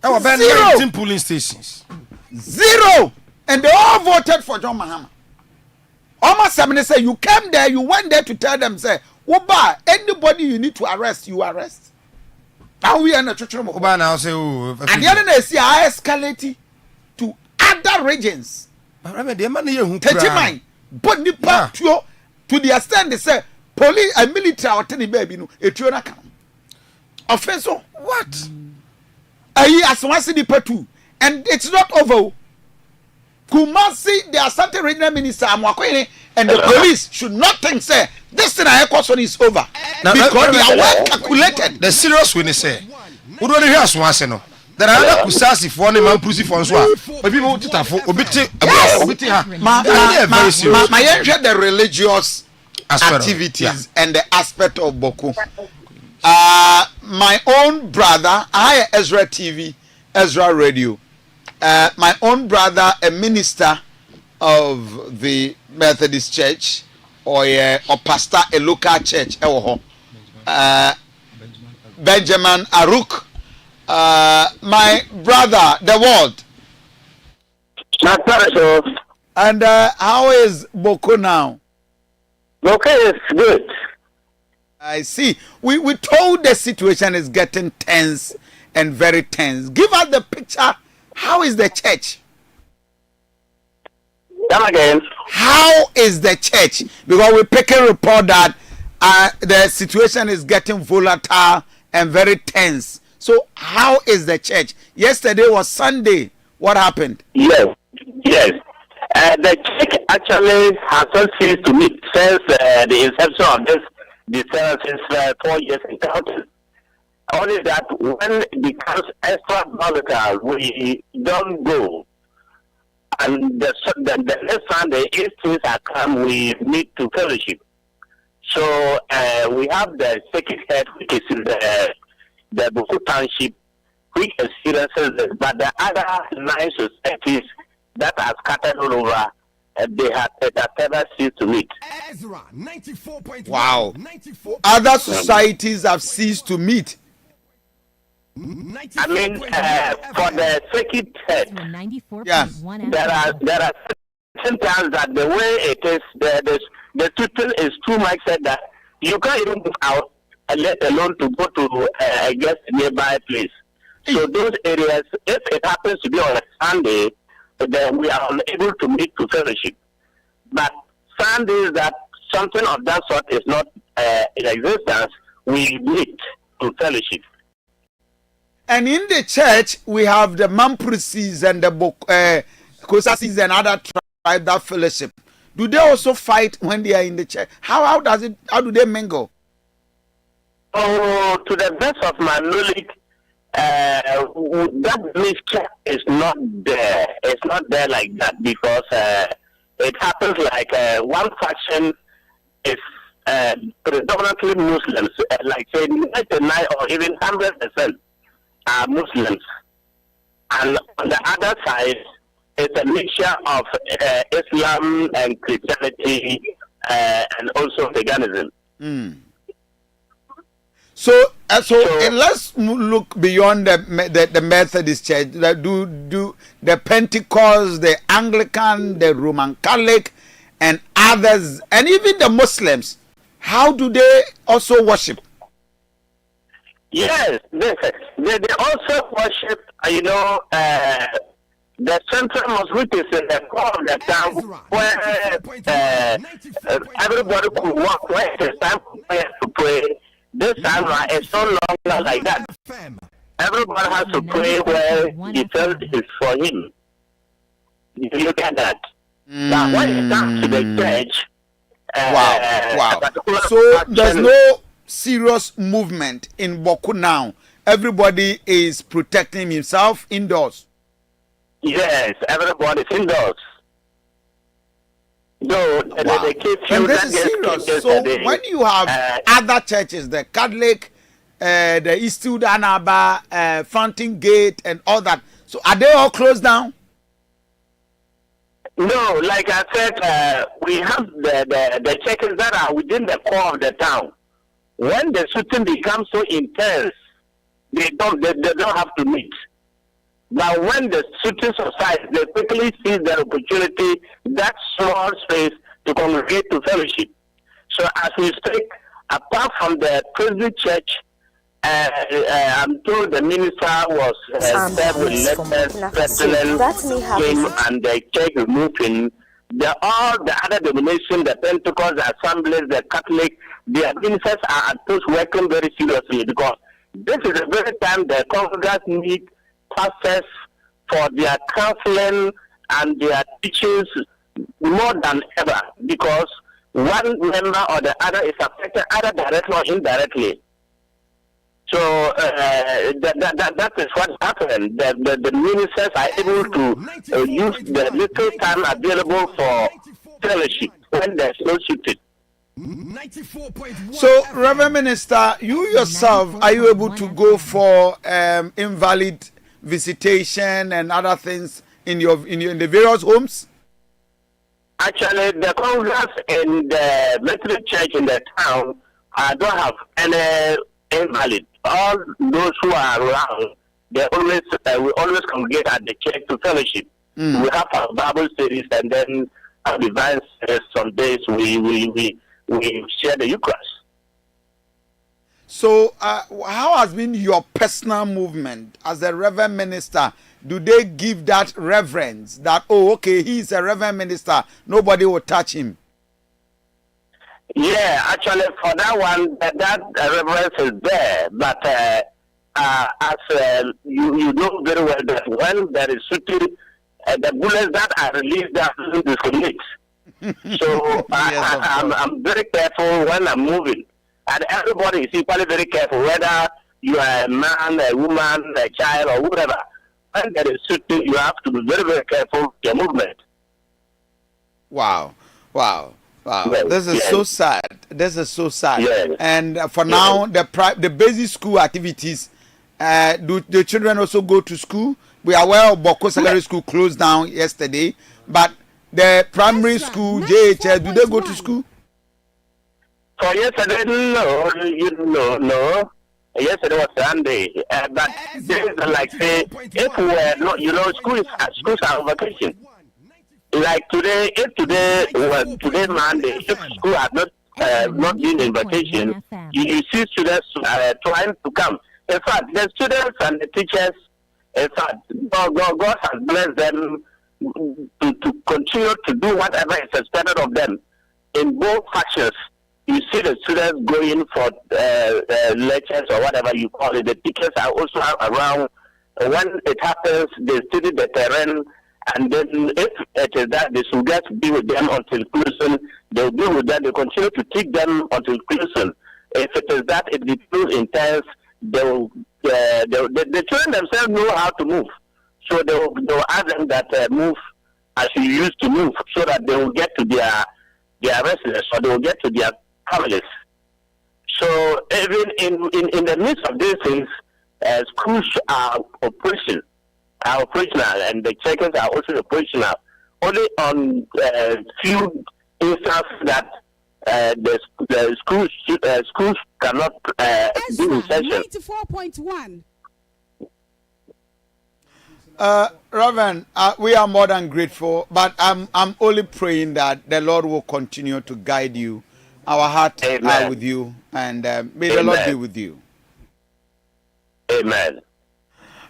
Our 19 polling stations. Zero. And they all voted for John Mahama. Almost somebody say you came there, you went there to tell them, say, Oba, anybody you need to arrest, you arrest. Now we are in a church room. And the other day, see, I escalated to other regions. But to the extent they say, police and military or any baby, no, a tuna come. Offense, what? Asawase the petu, and it's not over. Kumasi, the Asante regional minister, and the police should not think, say, this thing I question is over. Now, because they are well calculated. The serious when they say, we don't hear Asawase no. There are other kusasi for any man pussy for Answa. But people to tafo, obiti, the religious activities and the aspect of Bawku. My own brother, I Ezra TV, Ezra Radio. My own brother, a minister of the Methodist Church, or pastor a local church, Benjamin Aruk. My brother, the world. And how is Bawku now? Bawku is good. I see. We told the situation is getting tense and very tense. Give us the picture. How is the church? Come again. How is the church? Because we pick a report that the situation is getting volatile and very tense. So how is the church? Yesterday was Sunday. What happened? Yes. The church actually has not ceased to meet since the inception of this since 4 years in counting. Only that when it becomes extra volatile, we don't go. And the next Sunday, if things are calm, we meet to fellowship. So we have the second head, which is in the Bawku Township, which experiences this. But the other 9 societies that are scattered all over, they have never ceased to meet. Wow. Other societies have ceased to meet. I mean, for the second head, there are sometimes that the way it is, the tutor is too much said that you can't even move out, let alone to go to I guess nearby place. So those areas, if it happens to be on a Sunday, then we are unable to meet to fellowship. But Sundays that something of that sort is not in existence, we meet to fellowship. And in the church, we have the Mampusis and the Kosasis and other tribes that fellowship. Do they also fight when they are in the church? How do they mingle? So, to the best of my knowledge, that mixture is not there. It's not there like that because it happens like one faction is predominantly Muslims, like say 99 or even 100% are Muslims, and on the other side, it's a mixture of Islam and Christianity and also paganism. Mm. So let's look beyond the Methodist Church. Do the Pentecost, the Anglican, the Roman Catholic, and others, and even the Muslims, how do they also worship? Yes, they also worship, the central mosque, which is in the core of the town, where everybody could walk where it is time to pray. This time it's no longer like that. Everybody has to pray where he felt is for him. You look at that. Now, when it comes to the church, wow. So there's no serious movement in Bawku now. Everybody is protecting himself indoors. Yes, everybody's indoors. No, they keep and this is serious. So when you have other churches, the Catholic, the Eastwood Anaba, Fountain Gate, and all that, so are they all closed down? No, like I said, we have the churches that are within the core of the town. When the shooting becomes so intense, they don't have to meet. But when the shooting subsides, they quickly seize their opportunity, that small space, to congregate to fellowship. So as we speak, apart from the prison church, I'm told the minister was there with letters, president came and the church removed him. All the other denominations, the Pentecost, the Assemblies, the Catholic, their ministers are at first working very seriously because this is the very time the congregants need pastors for their counseling and their teachings more than ever because one member or the other is affected either directly or indirectly. So that is what happened. The ministers are able to use the little time available for fellowship when there's no shooting. So, Reverend Minister, you yourself, are you able to go for invalid visitation and other things in the various homes? Actually, the congregants in the Methodist Church in the town don't have any invalid. All those who are around, we always congregate at the church to fellowship. We have our Bible studies and then our divine service. Some days we share the Eucharist. So, how has been your personal movement as a Reverend Minister? Do they give that reverence that, oh, okay, he's a Reverend Minister, nobody will touch him? Yeah, actually, for that one, that reverence is there. But as you know very well that when there is shooting, the bullets that are released that doesn't discriminate. So I'm very careful when I'm moving. And everybody is equally very careful, whether you are a man, a woman, a child, or whatever. When there is shooting, you have to be very, very careful with your movement. Wow. This is so sad. Yes. And for now, the basic school activities, do the children also go to school? We are aware of Bawku Secondary School closed down yesterday, but the primary school, JHS, do they go to school? For yesterday, no. Yesterday was Sunday, but this is like say, if we were not, schools are on vacation. Like today, if today Monday, if school had not been in vacation, you see students trying to come. In fact, the students and the teachers, in fact, God has blessed them to continue to do whatever is expected of them in both factions. You see the students going for lectures or whatever you call it. The teachers are also around. When it happens, they study the terrain, and then if it is that they should just be with them until closing, they'll be with them. They continue to teach them until closing. if it is that it be too intense, the children themselves know how to move. So they'll ask them that move as you used to move, so that they will get to their residence, or they will get to their families. So even in the midst of these things, schools are operational, and the check-ins are also operational. Only on few instances that the schools cannot do in session. 94.1. Reverend, we are more than grateful, but I'm only praying that the Lord will continue to guide you. Our hearts are with you, and may the Lord be with you. Amen.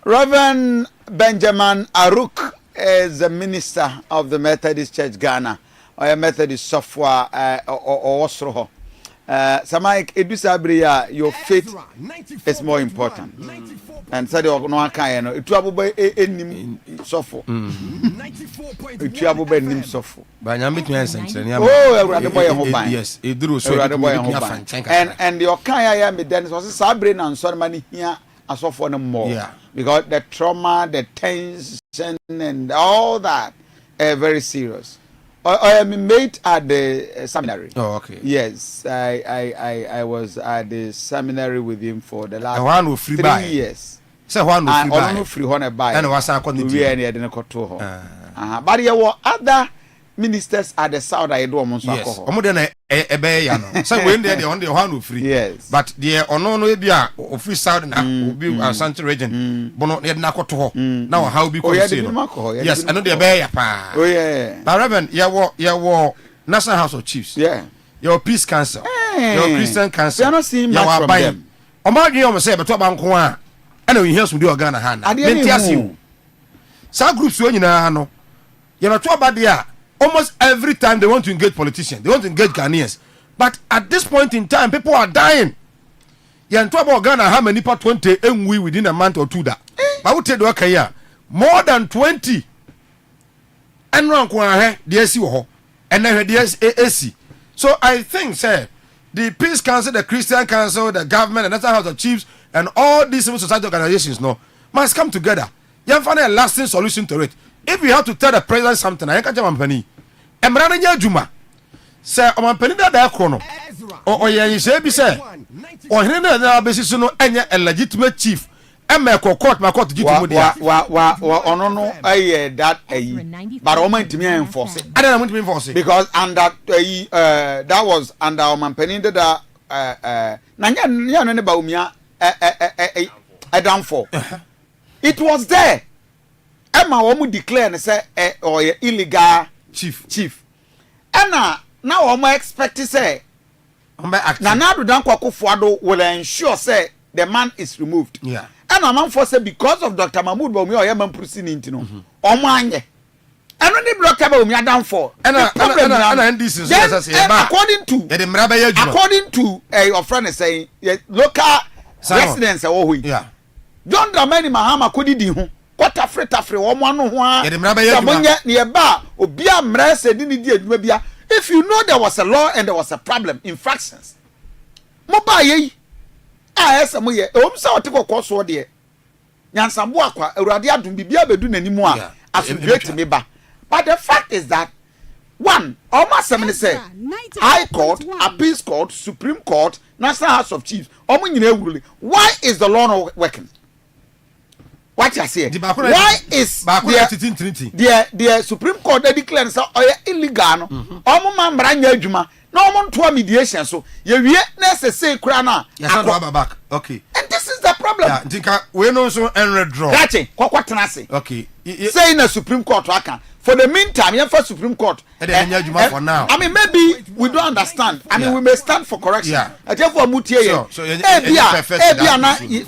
Reverend Benjamin Aruk is the minister of the Methodist Church Ghana, or a Methodist software or Osroho. Samaik Edusabria, your faith is more important. And said no akayeno itu abube enim sofo itu abube enim sofo ba nyam betumi ansenkyere ne oh awurade boy ho ban yes eduru so awurade boy ho ban and the okaya ya me den so sabre na nsor ma ne hia asofo no more because the trauma, the tension and all that are very serious. I am mate at the seminary. Oh, okay. Yes, I was at the seminary with him for the last 3 years. So one no free honor by. And was we any didn't go to her. But there were other ministers at the south I do almost. Yes. Omodena ebe ya no. So when they on the one free. Yes. But the ono no bia free south na obi Asante region. Bono ne na koto ho. Now how be come say no. Yes, I know the ebe ya pa. Oh yeah. But Reverend, you were National House of Chiefs. Yeah. Your Peace Council. Your Christian Council. We are not seeing much from them. Omagi o say beto banko a. And we hear some do Ghana hand. Some groups when you know, you're not too bad there. Almost every time they want to engage politicians, they want to engage Ghanaians. But at this point in time, people are dying. You're talking about Ghana, how many per 20 MW within a month or two that. I would tell you, okay, more than 20. And run the SC and then the SAC. So I think, sir, the Peace Council, the Christian Council, the government, the National House of Chiefs, and all these civil society organizations must come together. You find a lasting solution to it. If we have to tell the president something, I can't company. And Brandon Juma, sir, I'm penny that chrono. Or you say, be say, or here basis no any a legitimate chief. And my court to that but I want to be enforce it. I don't want to be enforce it because under that was under our penny that Nanya Baumia. A downfall. It was there. Emma womu declare and say or illegal chief. Anna now I'm expect to say Nanadu Dankwakufuado will ensure say the man is removed. Yeah. And a man for say because of Dr. Mahmoud Baumi or Yaman Prusini Intino. Omanye. And when they block about me downfall. And this is according to your friend is saying local residents yeah. John Dramani Mahama kodi di ho. Kwata free woman no ho a. Nearby obia mra se di di adwuma bia. If you know there was a law and there was a problem, infractions. Mo ba ye. Esa mo ye. O msa otiko koso de. Nyansambo akwa Awurade adum bibia bedu nanimu a. Asugret me ba. But the fact is that one, almost somebody say High Court, Appeals Court, Supreme Court, National House of Chiefs. Why is the law not working? What you say? Why is the Supreme Court declaring so illegal? Man brand juma. No one to mediation. So you necessary crana. Back. Okay. And this is the problem. Yeah, we know so and draw. That's it. Okay. Say in the Supreme Court, I can. For the meantime, you for Supreme Court. For now. I mean, maybe we don't understand. I mean, we may stand for correction. Yeah.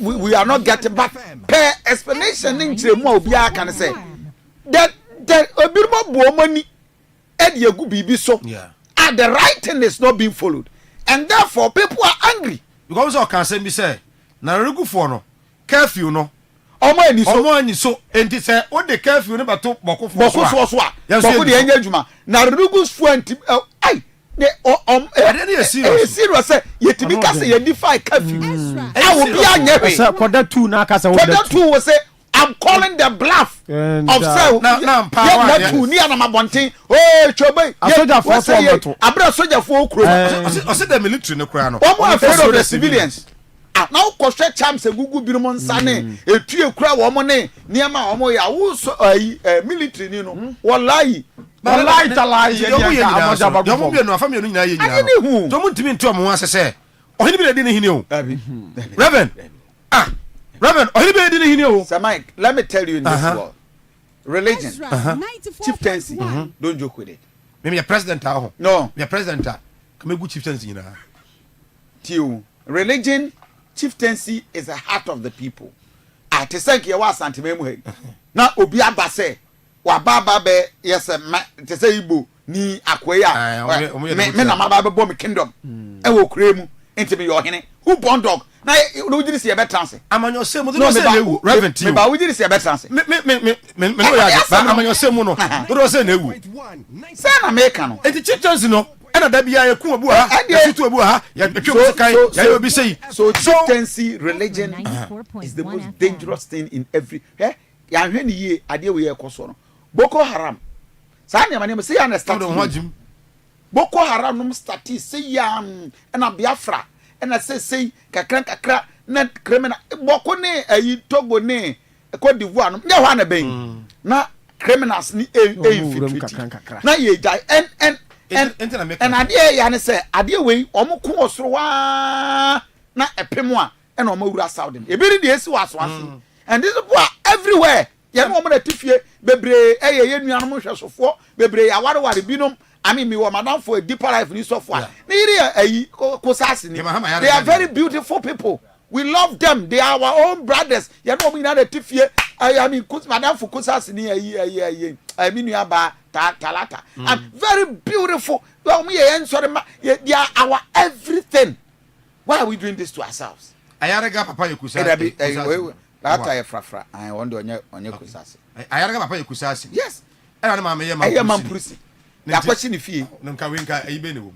We are not getting back. Per explanation, can say that a bit more money. And the right thing is not being followed, and therefore people are angry. Because I can say, me say, na regu for no curfew no. Omo so enti say what the curfew no bato boko for so. Boko de enya adwuma. Na regu for enti ai serious say yetimi ka say yedify curfew I will be anye say quarter 2 na ka say quarter 2 will say I'm calling the bluff of say na power na tu ni anamabonten oh chobe soja for abra soja for okro o say the military no kura no I'm afraid of the civilians now koshe champs egugu binom nsane etu ekura wo mo ne niam wo mo ya wo military ni no wallahi talai yo mo bi no afa mi no nyina ye nyina to mo ntimi nto mo asese ohini bi de ni hini o Reverend Reverend ohini bi de ni hini o Sir Mike, let me tell you in this world religion chieftaincy don't joke with it me president aho no me president kamegu chieftaincy nyina tiu religion chieftaincy is the heart of the people ati sank ye wa santememu he na obi abase wa baba be yes te say igbo ni akoya me na maba be me kingdom e wo kuremu enti me yo hene who born dog na no ujiri se be trance amanyo semu do say newu Reverend me ba ujiri se be trance me no ya ba amanyo semu no do say newu say na me ka no enti chieftaincy no ena da bia ye ku obu ha ye tutu obu ha ye twem sekai ye obi sei so chieftaincy religion is the most dangerous thing in every ya hwe ni ye ade we ye koso no Boko Haram sa ne mane say ya start Boko Haram no start say ya na Biafra na say kakra na criminal Boko ne ayi Togo ne Cote d'Ivoire no nya hwa na ben na criminals ni infiltrate na ye die and ade ya ne say ade we omo ko osoro wa na epemu a na omo wura Saudi e bi de esi waso ase and these people are everywhere ya no omo na tifie bebre ye nuanom hwesofo bebre ya ware binom I mean me madam for a deeper life ni so far they are very beautiful people. We love them. They are our own brothers. You know me na the tifie I mean madam for kusasi ni I mean you aba talata and very beautiful. Well me they are our everything. Why are we doing this to ourselves? Ayarega papa yekusasi that I frafra I wonder onye kusasi ayarega papa yekusasi yes era na ma me ye mampurusi na question fie nka wenka ayibe ne wo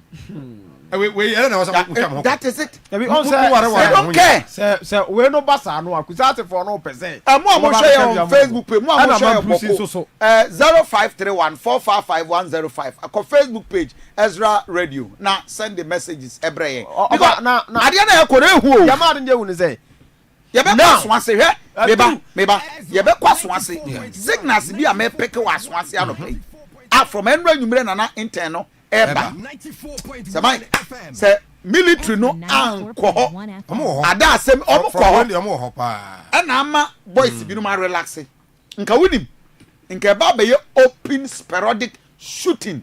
we era na wasa mukam that is it we don't care say we no basa no akusate for no percent mo share on Facebook page mo share Bawku 0531455105 akọ Facebook page Ezra Radio na send the messages ebreye because na ade na ekore hu o ya ma de hu ni say ye be kwaso ase meba ye be kwaso ase signals bi a me pick waso ase anope from enra nyumre na interno eba say military no anko ho ada asem omo ho pa na ama boys bi no ma relax nka wunim nka ba be open sporadic shooting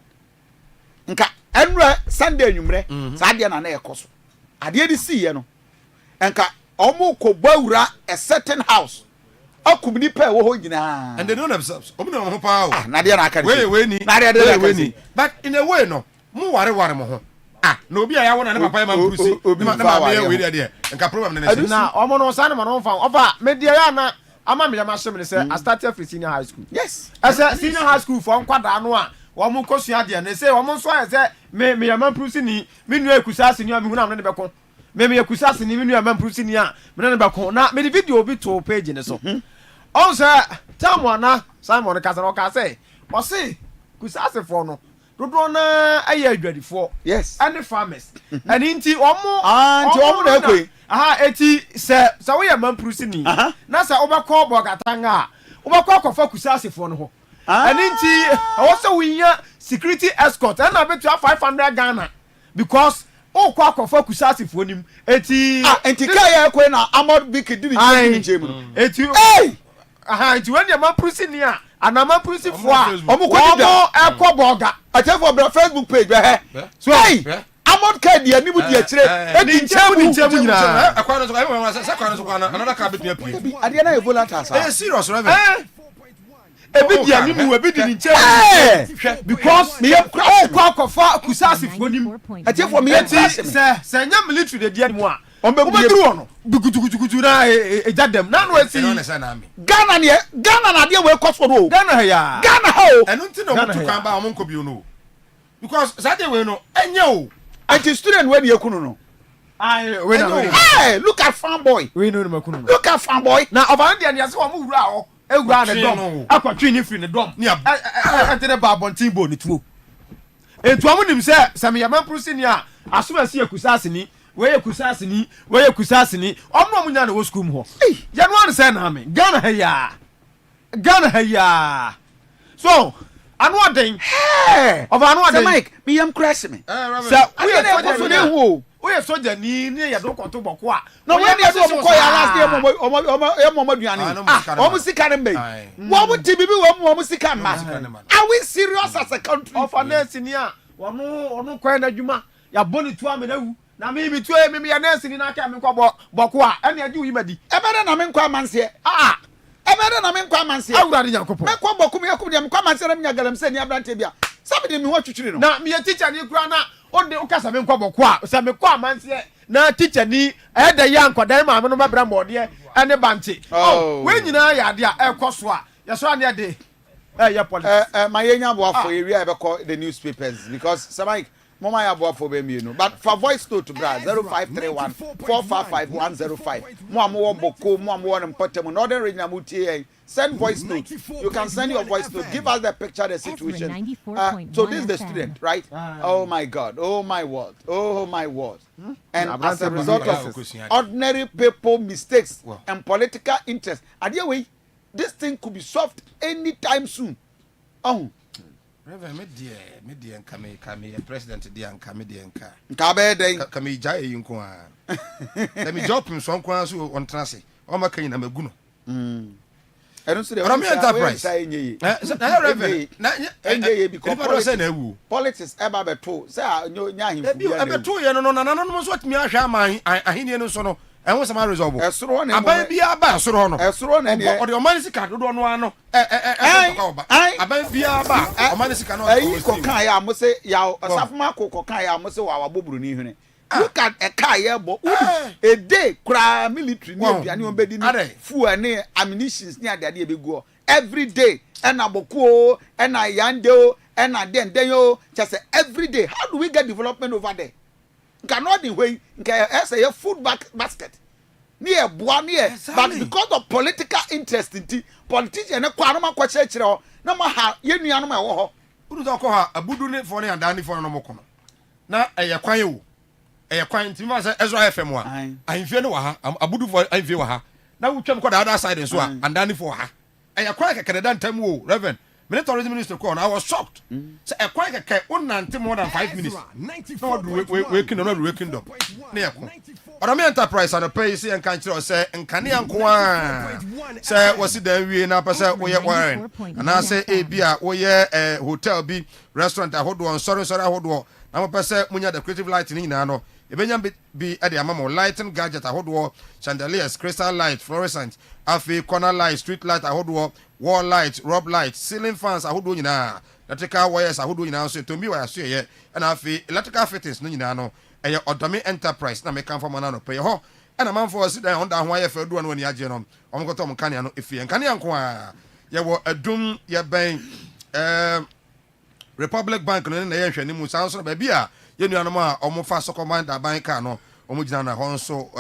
nka enra Sunday nyumre sa ade na ekoso ade di see ye no nka omo ko bawura a certain house akumni pa wo ho nyina and they know themselves omo no ho pa na de na aka we ni na de but in a way no mu ware mo ho na obi aya wona ne papa ya mampurusi na ma me we dey nka problem na na omo no sa ne ma no fa ofa media ya na ama me ya ma sheme say I started from senior high school yes as a senior high school for nkwada no a wo mu kosua de na say wo mu so ya say me ya mampurusi ni me nu akusase ni me hu na me beko me akusase ni me nu ya mampurusi ni a me ne beko na me video bi to page ne so on say tamwana Simon Kasaro ka say o say kusase for no dodo na aye adwadifo yes and farmers and inti omo na ekwe eti se we ya mampurusi ni na se obekọ bogatanga obekọ akofa kusase for no ho and inti o se winya security escort and na betu 500 Ghana because o kwa akofa kusase for nim eti ka ya ekwe na amod big dini jemu eti eti when ya mampurusi ni a anama pusi fo a omo ekoboga atefo bra Facebook page be so hey amod card dia ni mu dia kire edi nchemu nyina akwa no so akwa no so another card be pay ade na evola ta sa serious Reverend ebi dia ni mu ebi di nchemu because me kwa kofa kusasi fo nim atefo me yeti se nya military de dia mu a obedru ono gugugugugu na ejadem na no esi Ghana na dia we koso no Ghana ya Ghana ha o enu nti no mutu kan ba omo nko bi no because Saturday we no enyo. And student when you kunu no. Hey, look at farm boy. We know the kunu. Look at farm boy. Now of an Indian yaso mu wura o. Ewura the dom. Akwatwe ni free the dom. Ante the babontin bo ni tuo. Entu amunim se Sami Yamanpru senior Asawase akusase ni. We kusase ni omno munya na wo school ho ya no say na me Ghana ya so anu aden of anu aden Mike me yam crash me so we are so dey ho we are so jani ni ya do konto boko a no we dey do boko ya last year mo aduane omo sika ne mbey wo mo tibibi wo mo sika ma are we serious as a country of finance ni a ono kwan na dwuma ya boni tu amenawu na me bi tue me ya nurse ni na ka me nkọ boko a ene ade wi madi ebere na me nkọ amanse ebere na me nkọ amanse awurade yakopọ me nkọ boko me yakum de me nkọ amanse na me nyagalam se ni abrante bia sabe de me ho twetwere no na me ya teacher ni kura na ode ukasa me nkọ boko a se me kọ amanse na teacher ni ede ya nkọdan ma me no mabra mbode ene bante we nyina ya ade a ekoso a yeso ane ade ya politics my yenya bo afọ area e be call the newspapers because Samike Mama ya boa for me no but for voice note to bra 0531 455105 mo amwo boko mo amwo Mpotem northern region mutie send voice note you can send your voice note give us the picture the situation so this is the student right oh my god oh my word and as a result of ordinary people mistakes and political interest adie this thing could be solved anytime soon Reverend me die kame president dia kame die nka. Nka be den. Kame ja e nko a. Let me drop him so nko so on trance. O ma kan na magu no. Eno so de. Enterprise. Na Reverend. Na enye because politics eba beto. Say nya ahimfu bia. E beto ye no no so atimi ahwa aman ahini no so no. And what's my resolve? Esro na aban bia ba esro no. Esro na ne. O de o man sika do no ano. Aban bia ba o man sika no. Ayi ko kan ya mo se ya asafuma ko kan ya mo se wa boburu ni hwene. Look at a car here bo. A day cry military ni bia ni on be di ni fuel ni ammunitions ni ade ade be go. Every day and aboko and yande o and den yo just every day. How do we get development over there? Cannot the way say a food basket near boa near but because of political interest in politician na kwa no ma kwa chire o na ma ha ye nua no ma wo ho uru do ko ha abudu ne fo ne andani fo no mo kono na eye kwan wo eye kwan ti ma say Ezra FM wa ahimfie ne wa ha abudu fo ahimfie wa ha na wutwam ko da other side so a andani fo ha eye kwan kekere dan tam wo Reverend Military Minister called. I was shocked. So a quite a unante more than 5 minutes. Waking on waking up. But I'm enterprise on the pay say and country say and can you say was it then we na person we wearing and I say a beer we hotel be restaurant I hold on sorry I hold on. I'm person munya the creative lighting in no. Ebenyam be at the amamo lighting gadget I hold chandeliers crystal light fluorescent afi corner light street light I hold wall light rope light ceiling fans I hold nyina electrical wires I hold nyina so to me wire so ye and afi electrical fittings no nyina no eye Odome enterprise na me kan for man no pay ho and a man for sit down under ho ye fa do no ni age no omgoto om kan no efie kan nko a ye wo adum ye ben Republic Bank no na ye hwani mu sanso ba bia ye nuanom a omofa sokomanda ban ka no omugina na ho nso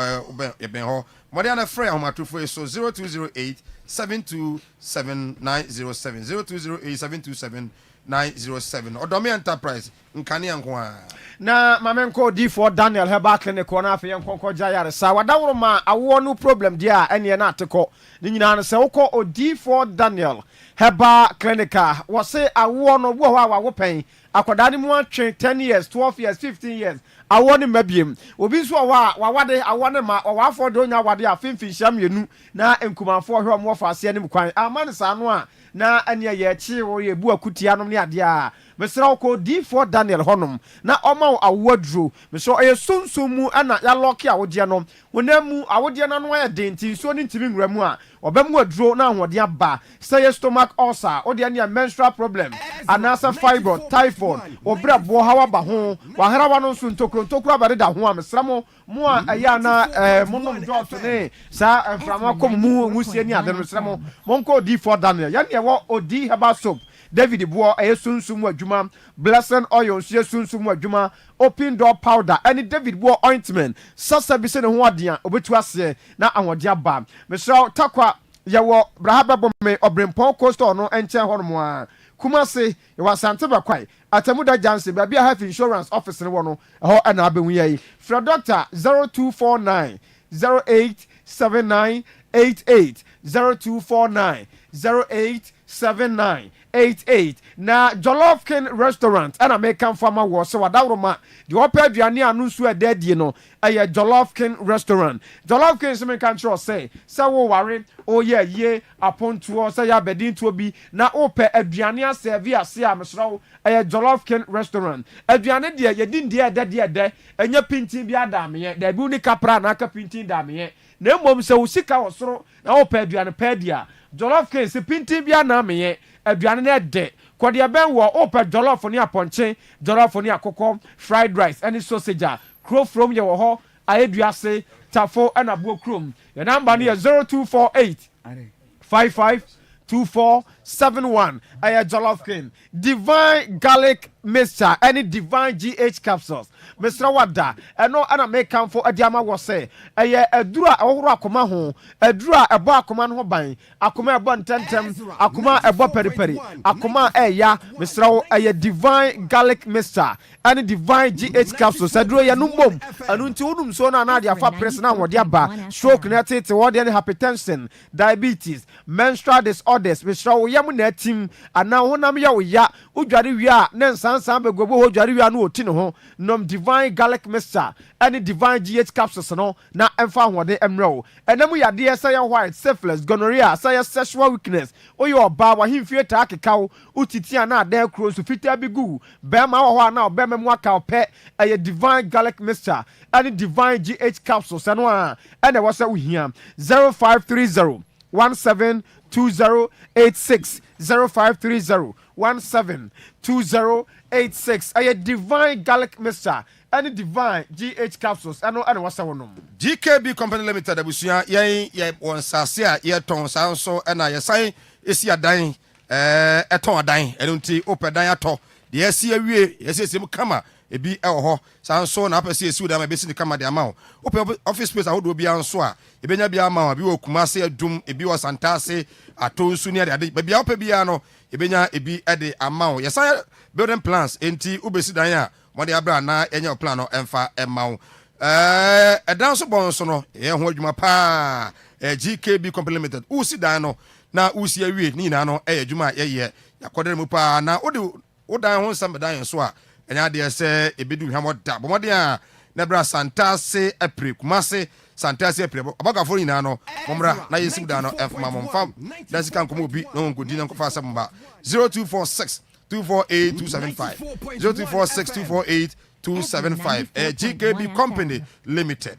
ben ho modi ana frɛ ahomatofo so 0208 7279070 0208 7279070 Odome enterprise nkane anko a na mamenko D4 Daniel Heba clinic na afa yenkonko jayare sa wadawro ma awo no problem dia ene na ateko ni nyina no se wokɔ o D4 Daniel Heba clinic wo se awo no wo ho awo pen akoda ni mu atwe 10 years 12 years 15 years awo ni mabiem obi nso wa wade awo ne ma wa afọ de onya wade afimfin hyam yenu na enkumafo hwe mo fa ase anim kwan amane sa no a na ania ye chi wo ye bu akutia no ne ade a mesra ko D4 Daniel honom na oma awadro meso eye sunsun mu ana ya lock a wode no wonamu awode no no ya denti so ni ntimi nwura mu a obemu adro na ahode aba say stomach ulcer ode ne menstrual problem anasa fibroid typhoid obra bo hawa ba ho wahara wa no nso ntokro abade da ho a mesra mo a aya na monom dot ne sa frama kom mu wusie ni ade mesra mo monko D4 Daniel ya ne wo odi heba soap David Boa sunsum adwuma blessing oil nso sunsum adwuma open door powder any David Boa ointment sasa bi se ne ho adea obetu ase na awode aba mesra takwa yawo brahaba bome obrempon coastal no enche hono a Kumase yawo asante bakwai Atamuda Jansen baby health insurance office ne wono ho ana abewu yi fra doctor 0249 087988 0249 087988 na Jollof King restaurant and American farmer was so wadawroma the opa aduane anu so edadie no eye Jollof King restaurant Jollof King some control say wo ware o ye aponto say ya bedin to bi na opa aduane aserve ase amsro eye Jollof King restaurant aduane de ye din de edade enya pintin bi adame da bi uni kapra na ka pintin dame na mmom se wo sika osoro na opa aduane pedia Jollof King se pintin bi aname aduane na de kwade ben wo opa jollof ni aponche jollof ni akoko fried rice any sausage crow from ye wo ho ayeduase tafo and abo krom your number ni 0248 552471 aya Jollof King divine garlic mixture any divine GH capsules Mr. Wada eno ana make am for adiama wo say eye adura ohoro akoma ho adura ebo akoma no ban akoma ebo ntentem akoma ebo periperi akoma eya Mr. eye divine garlic mixture any divine GH capsules adura ya numbom anu nti wonum so na na dia fa press na wode aba stroke na tete wode any hypertension diabetes menstrual disorders Mr. wo yam na tim ana honam ya wo ya udware wi a ne nsansan begobo ho dware wi a no oti ne ho nom divine garlic mixture any divine GH capsules no na emfa hode emro enemu yade say white syphilis gonorrhea say sexual weakness oyo oba wa himfie ta akekaw utitia na adan kro so fita bi gu be ma wo ho na obe memu aka ope eye divine garlic mixture any divine GH capsules no a ene wo say uhia 0530 172086 0530 172086 eye divine garlic mixture any divine GH capsules ano wasa wonom GKB Company Limited abusia ye wonsase a ye ton sanso na ye san esi adan eton adan enunti opedan ato de esi awie yesesem kama ebi ewo ho sanso na apese esi udam ebesi ni kama de ama open office space ahodo bi anso a ebenya bi ama bi wo Kumase adum ebi wo Santase atonsu ni ade bia ope bia no ebenya ebi ede ama yesan building plans enti ubesi dan a mode abra na enya plan no emfa emawo edan so bon so no ye ho adwuma pa GKB Company Limited usi dan no na usi awie ni na no adwuma ye yakodere mu pa na odan ho nsam dan so a enya de se ebedu hwamo da bomode a na bra Santase apre Kumase Santase apre abagafo ni na no momra na yesim dan no emfa momfam dan sika nkomo obi no nkodi na nkofa asamba 0246 248 275 0246 248 GKB Company Limited.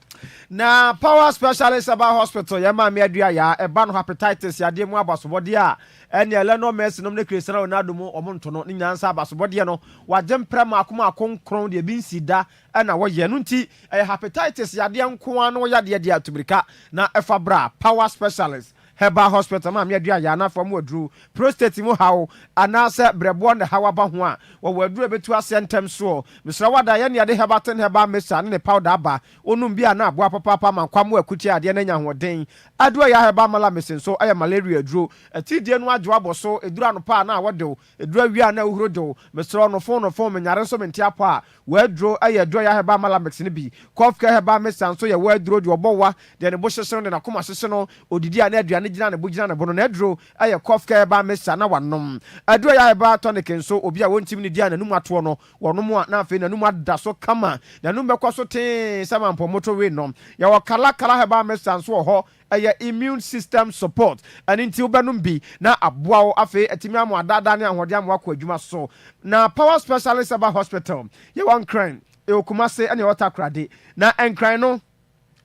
Na power specialist about hospital yama me adua ya eba no hepatitis ya de mu abasobode a ene ele no mes no ne Cristiano Ronaldo mu omonto no nyansa abasobode no waje mprem akoma akonkron de bi nsida na wo ye no nti hepatitis ya de nko ano ya de atubirika na efa bra power specialist Heba hospital ma me adua ya na fam wadru prostate mu hawo anase brebo ne hawa ba ho a wo wadru betu asentem so Mr. Wada ye ne ade heba ten heba mesa ne powder aba onum bia na aboa papa ma kwam akuti ade na nya hoden adua ya heba mala mesin so aya malaria dro atidie no adwo aboso edura no pa na wode edura wi na uhuro de Mr. no phone me nyare so menti apa a wadro aya adua ya heba mala mesin bi kofka heba mesa so ye wadro de obowa de ne bo hyehye no na koma hyehye no odidi a na adua gina ne bugina ne bono na edro aye kofka ba mesa na wanom adro ya ba tonic nso obi a wontim ne dia nanum ato no wonom a na afi nanum ada so kama nanum be kwaso ten sama mpo moto we nom ya wakala ba mesa nso ho aye immune system support and nti obenum bi na aboa wo afi etimi amu adada ne ahode amu akọ adwuma so na power specialist about hospital ye wan crane e Kumase ane watakrade na enkran no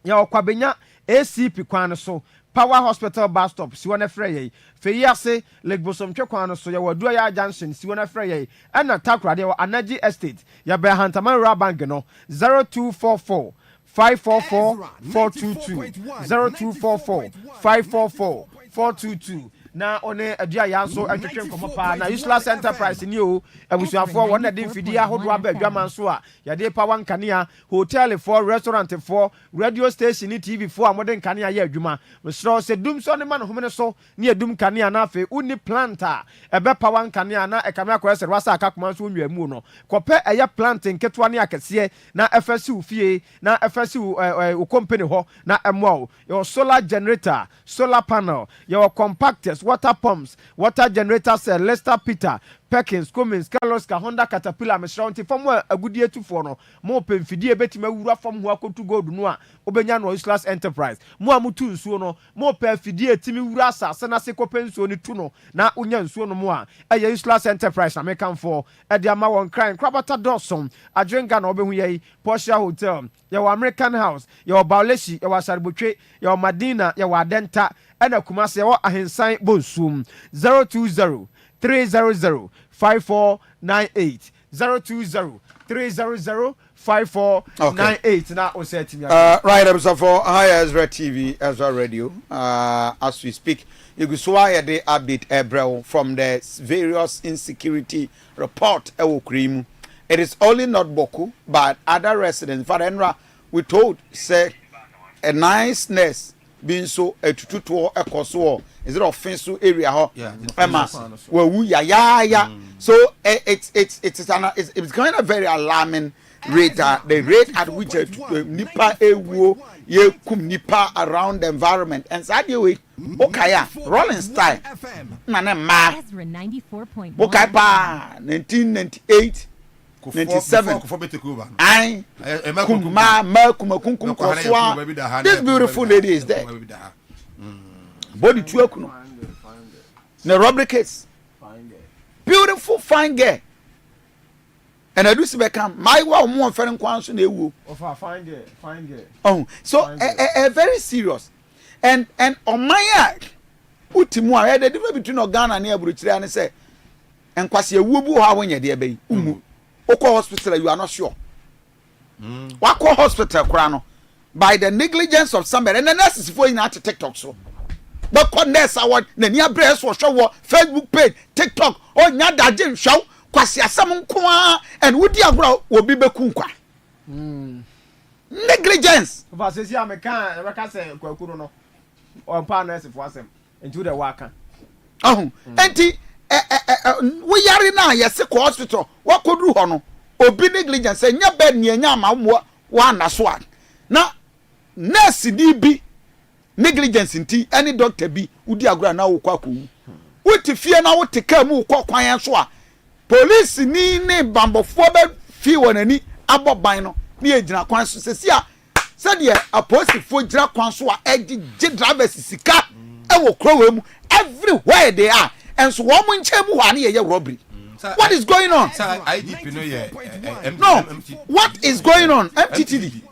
ya okwabenya ACP kwan so Power Hospital bus stop si wona frɛ yɛ Feyase Lake Bosom twekwan so yɛ wadu ya junction si wona frɛ yɛ ɛna takrade wɔ Anaji Estate yɛ bɛ Hantaman Rabank no 0244 544 422 0244 544 422 na one adua ya so atwetwe nkomo pa na useless enterprise ni o abusuafo won na de mfidi ahodo aba adwaman so a yade power nkania hotel for restaurant for radio station ni TV for amode nkania ya adwuma mesro se dum so ne ma no homene so ne adum nkania na afi uni planta ebe power nkania na ekame akwese wasa akakoma so nwamu no kope eya plant nketwa ne akese na FSU fie na FSU company ho na emo your solar generator solar panel your compactors water pumps water generators Lester Peter Perkins Cummins Carlos Honda Caterpillar mesraunti from agudie tufo no mo pemfidie betima wura from ho akotu gold no a obenya no useless enterprise mo amutu nsuo no mo pemfidie timi wura asase na se kopensuo ni tu no na unya nsuo no mo a eye useless enterprise na mekan for e de ama won crime krabata dawson adwenga na obehu yei Porsche Hotel your American House your Bauleshi your Sarbotwe your Madina your Adenta and Kumasi your Ahensan Bonsum 020 300 5498 020 300 5498 now on set right episode for Higher Ezra TV Ezra Radio as we speak you go so why the update Ebrel from the various insecurity report Ewokrim. It is only not Bawku but other residents for Enra we told say a niceness being so a tutu ekoso is it offensive area ho Emma where we ya so it's kind of very alarming rate the rate at which nipa ewo ye kum nipa around the environment and sad way okaya rolling style na ma 94.1 okay pa 1998 97 this beautiful lady is there body two akuno na robbery case beautiful fine girl and I do see become my wa mo fere nkwan so na ewu fine girl oh so a very serious and on my utimu a the difference between Ghana and Aburuchiri and say enkwase ewu bu ha wonye de ebe umu Oko hospital you are not sure. Wako hospital krano by the negligence of somebody and the nurses for in at TikTok so. But nurse award na near breast for show Facebook page TikTok or nya daje show kwasi asam nko and wodi agro obi beku nkwa. Negligence. But say American we can say kwakuru no. On pa nurse for asem into the waka. Enti we yare na yese ko hospital wakoduru ho no obi negligence nya bed ne nya amamwo wa na so a na nurse di bi negligence nti any doctor bi udi agora na wo kwakowu wuti fie na wo teka mu ko kwan so a police ni ne bambofo be fi wonani aboban no ne ejina kwan so sesi a said a postifo jira kwan so a egi drivers sika e wo krowe mu everywhere they are. And so one chemu one ye robbery. What is going on? IGP no. What is going on? MTTD.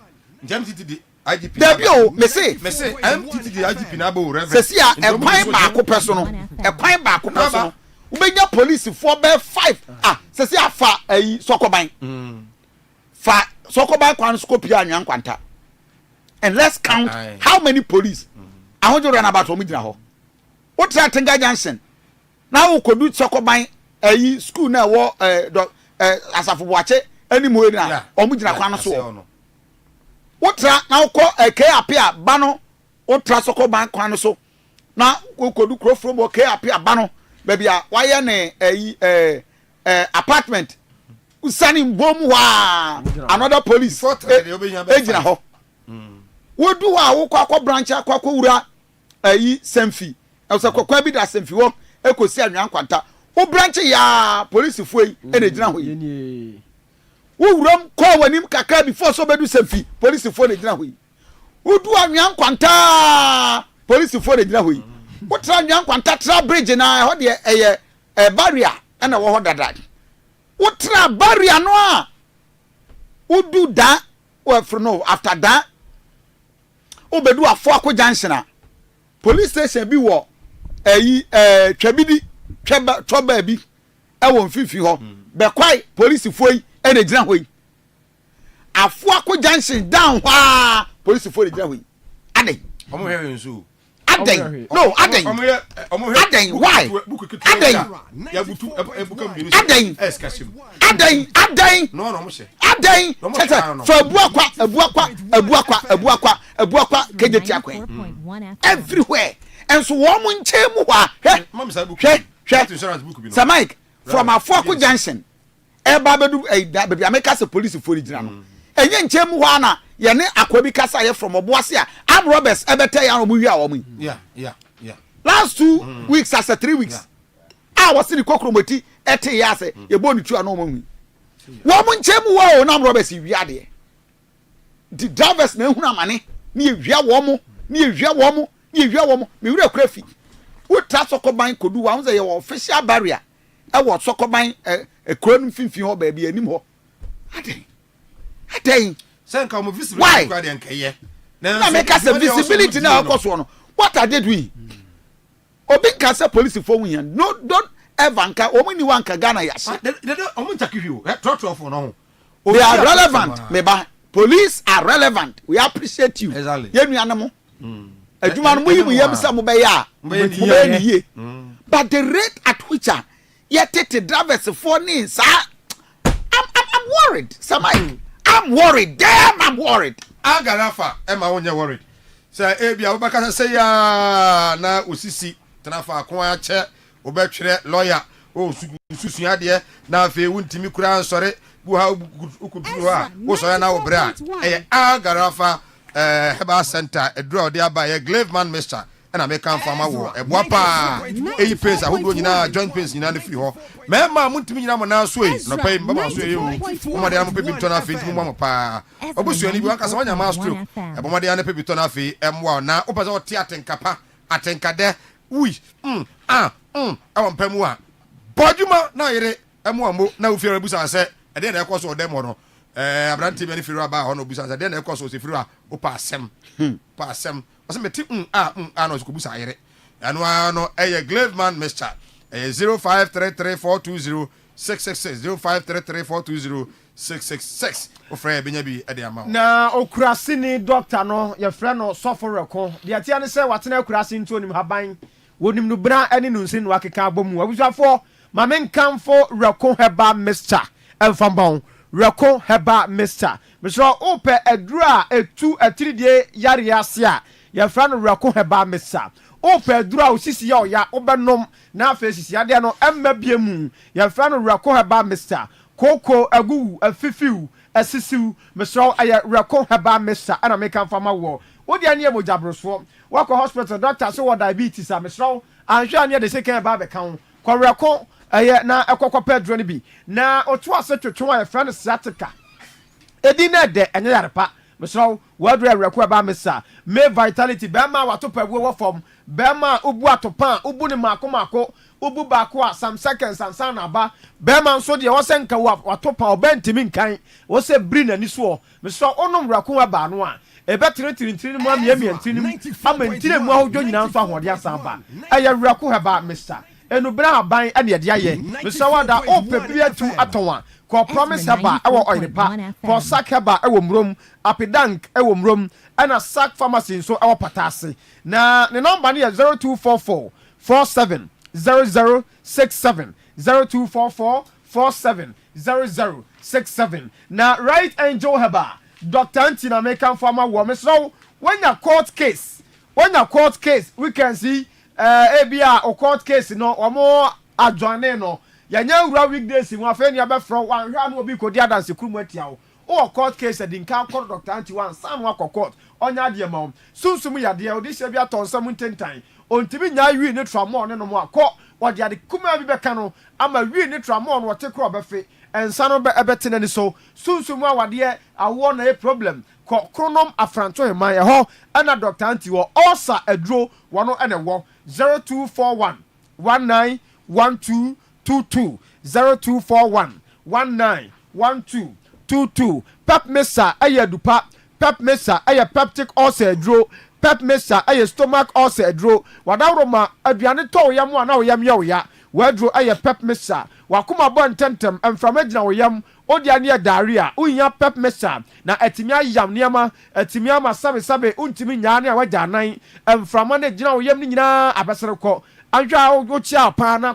IGP. Debio, me say MTTD IGP na bo reverend. Se sia e kwan ba ko personal. E kwan ba ko personal. Ubenya police for be 5. Se sia fa Sokoban. Fa Sokoban kwan skopia anwan kwanta. And let's count how many police. I want to run about omidina ho. What try Tenga Johnson? Now we could do Sokoban school na wo asafo wache any mo na omugina kwan so. What try now call apia bano what try Sokoban kwan so. Na we could do crow from apia bano baby why ne apartment usani mbom wa another police ejina ho. We do wa wo branch akwa wura semfi. Esa kwa bi da semfi wo ekosi anwan kwanta wo branch ya police fuei ene gina ho yi wo wuram ko wanim kakra before so bedu semfi police fuo ne gina ho yi wo du anwan kwanta police fuo ne gina ho yi wo tra anwan kwanta tra bridge na ho de barrier na wo ho dada wo tra barrier no a wo du da wo for no after that wo bedu afo akọ junction police station bi wo twabidi twaba bi ewo mfifi ho be kwai police foi ene gina hoi afo akọ junction down hwa police foi gina hoi ade omo hewe nsu Aden. No, Aden. Aden. Why? Aden. Aden. No. Aden. So Ebuakwa kejeti akwen. Everywhere. And so woman chemu wa. Sir Mike, from Afoko Junction. Eba bedu baby America se police for gina no. Enye nchemu wa na ye ne akwabi kasa ye from Obuase a am robbers ebete ya no mu wi a wo mu. Yeah. Last 2 weeks as 3 weeks. I was in the kokromoti ete ya se ye bo ni tu ano mu. Wo mu nchemu wa o na am robbers wi ade. The drivers na ehunu amane na ye wi wo mu, na ye wi wo mu, na ye wi wo mu. Me wura krafi. Wo tra sokoban kodu wa unze ye official barrier. E wo sokoban ekron finfin ho ba bia anim ho. Aden. Senka mo visibility kwa de nkeye. Na make us visibility na akoso no. What are they doing? Obi can say police for win. No, don't ever nka omuni wanka Ghana yashi. They omo ntakihwi o. Trotro for no. They are relevant. Meba. Police are relevant. We appreciate you. Exactly. Yenu anamo. Adwuma no muyi yem say mo be ya. But the rate at which yet the drivers for needs I'm worried. Samai. I'm worried. Damn, I'm worried. Agarafa, Emma onye worried. Say ebia obaka say ya na osisi tanafa kwa che obetwere lawyer o susuya de na afi wuntimi kura ansore bu ha ukudu ha wo so ya na obre a agarafa heba center edro de aba ye Glaveman Mr. And I make come from our Wapa, a pace, I would go in joint pace in the free hall. Mamma, Muntimi now sway, no pay Mamma sway you. Madame Pipitona Fit, Mamma Pa. Obus, you work as one a master. A Mamadiana Pipitona Fee, M1 now, opens our theatre and capa, Atenkade, oui, our Pemua. Boduma, now you're M1, now if you're a busa, said, and then I was or them or Abranti Benefira on Obusas, and then of course was if you are pass them. No kubusa yere anu ano Glaveman Mr. 0533420666 0533420666 ofre benya bi ade ama na okurase ni doctor no ye frɛ no soforeko de atia ne sɛ watena okurase nto onim haban wonim no bra ani no nsin no akeka abomu abusafo ma menkamfo reko heba Mr. Emfambon reko heba Mr. Mr. ope edura etu atiridie yare ase a ya frano rako heba Mr. Ope dura osisi ya oya obenom na afesisi ade no emma biemu ya frano rako heba Mr. Koko agu afifiu asisiu Mr. aya rako heba Mr. ana meka fama wo odi ane e mojabrosfo wako hospital doctor so diabetes a Mr. anhwe ane de second heba be kan ko rako aya na ekokọ pedro ni bi na otu asetwetwe ya frano sciatica edi na de enye yarepa Mr. What do I require about Mr. May vitality, Bama, what to pay over from Bama, Ubu Atopan, Ubuni Mako, Ubu Bakwa, some seconds and Sanaba, Bama, so the Osenka, what to pay Bentimin kind, was a brin and this war. Mr. Onum Rakua Banwa, a better in Trinum, Yemi and Tinum, I'm in Tinum, joining out from what Yasamba. I am Raku about Mr. And Ubra buying any idea. Mr. Wanda, open beer to Atawa. Ko promise haba ewo oirepa for sack haba ewo mrom apidank ewo mrom and a sack pharmacy so ewo patase na the number ni 0244 470067 0244 470067 na right angel haba Dr. Antina American farmer woman so when your court case we can see ebia o court case no omo adwane no yanya wura weekdays in afeni abefro wan hwa no obi kodi adanse kurumu atia o court case din kan court Dr. Anti wan san wa court onya de ma sunsum ya de odi se bia tonsam ntentan ontimi nya wi ne tramo ne no mo akọ wode ade kuma bi beka no ama wi ne tramo no wote kro befe ensa no be ebetene ni so sunsum awade awo na e problem ko kronom afranto e man ye ho ana Dr. Anti wo osa aduro wono ene wo 0241 191222 0241 191222 pep mesa aye dupa pep mesa aye peptic ulcer aduro pep mesa aye stomach ulcer aduro wadawroma aduane to yam ana oyam ye oya wadro aye pep mixer wakoma bɔ ntentem mframa gyina wo yam odia ne diarrhea unya pep mixer na atimi ayam niama atimi ama sabe untimi nyaa ne a wagya nan mframa ne gyina wo yam ne nyina abesere kɔ anhwa ochia pa na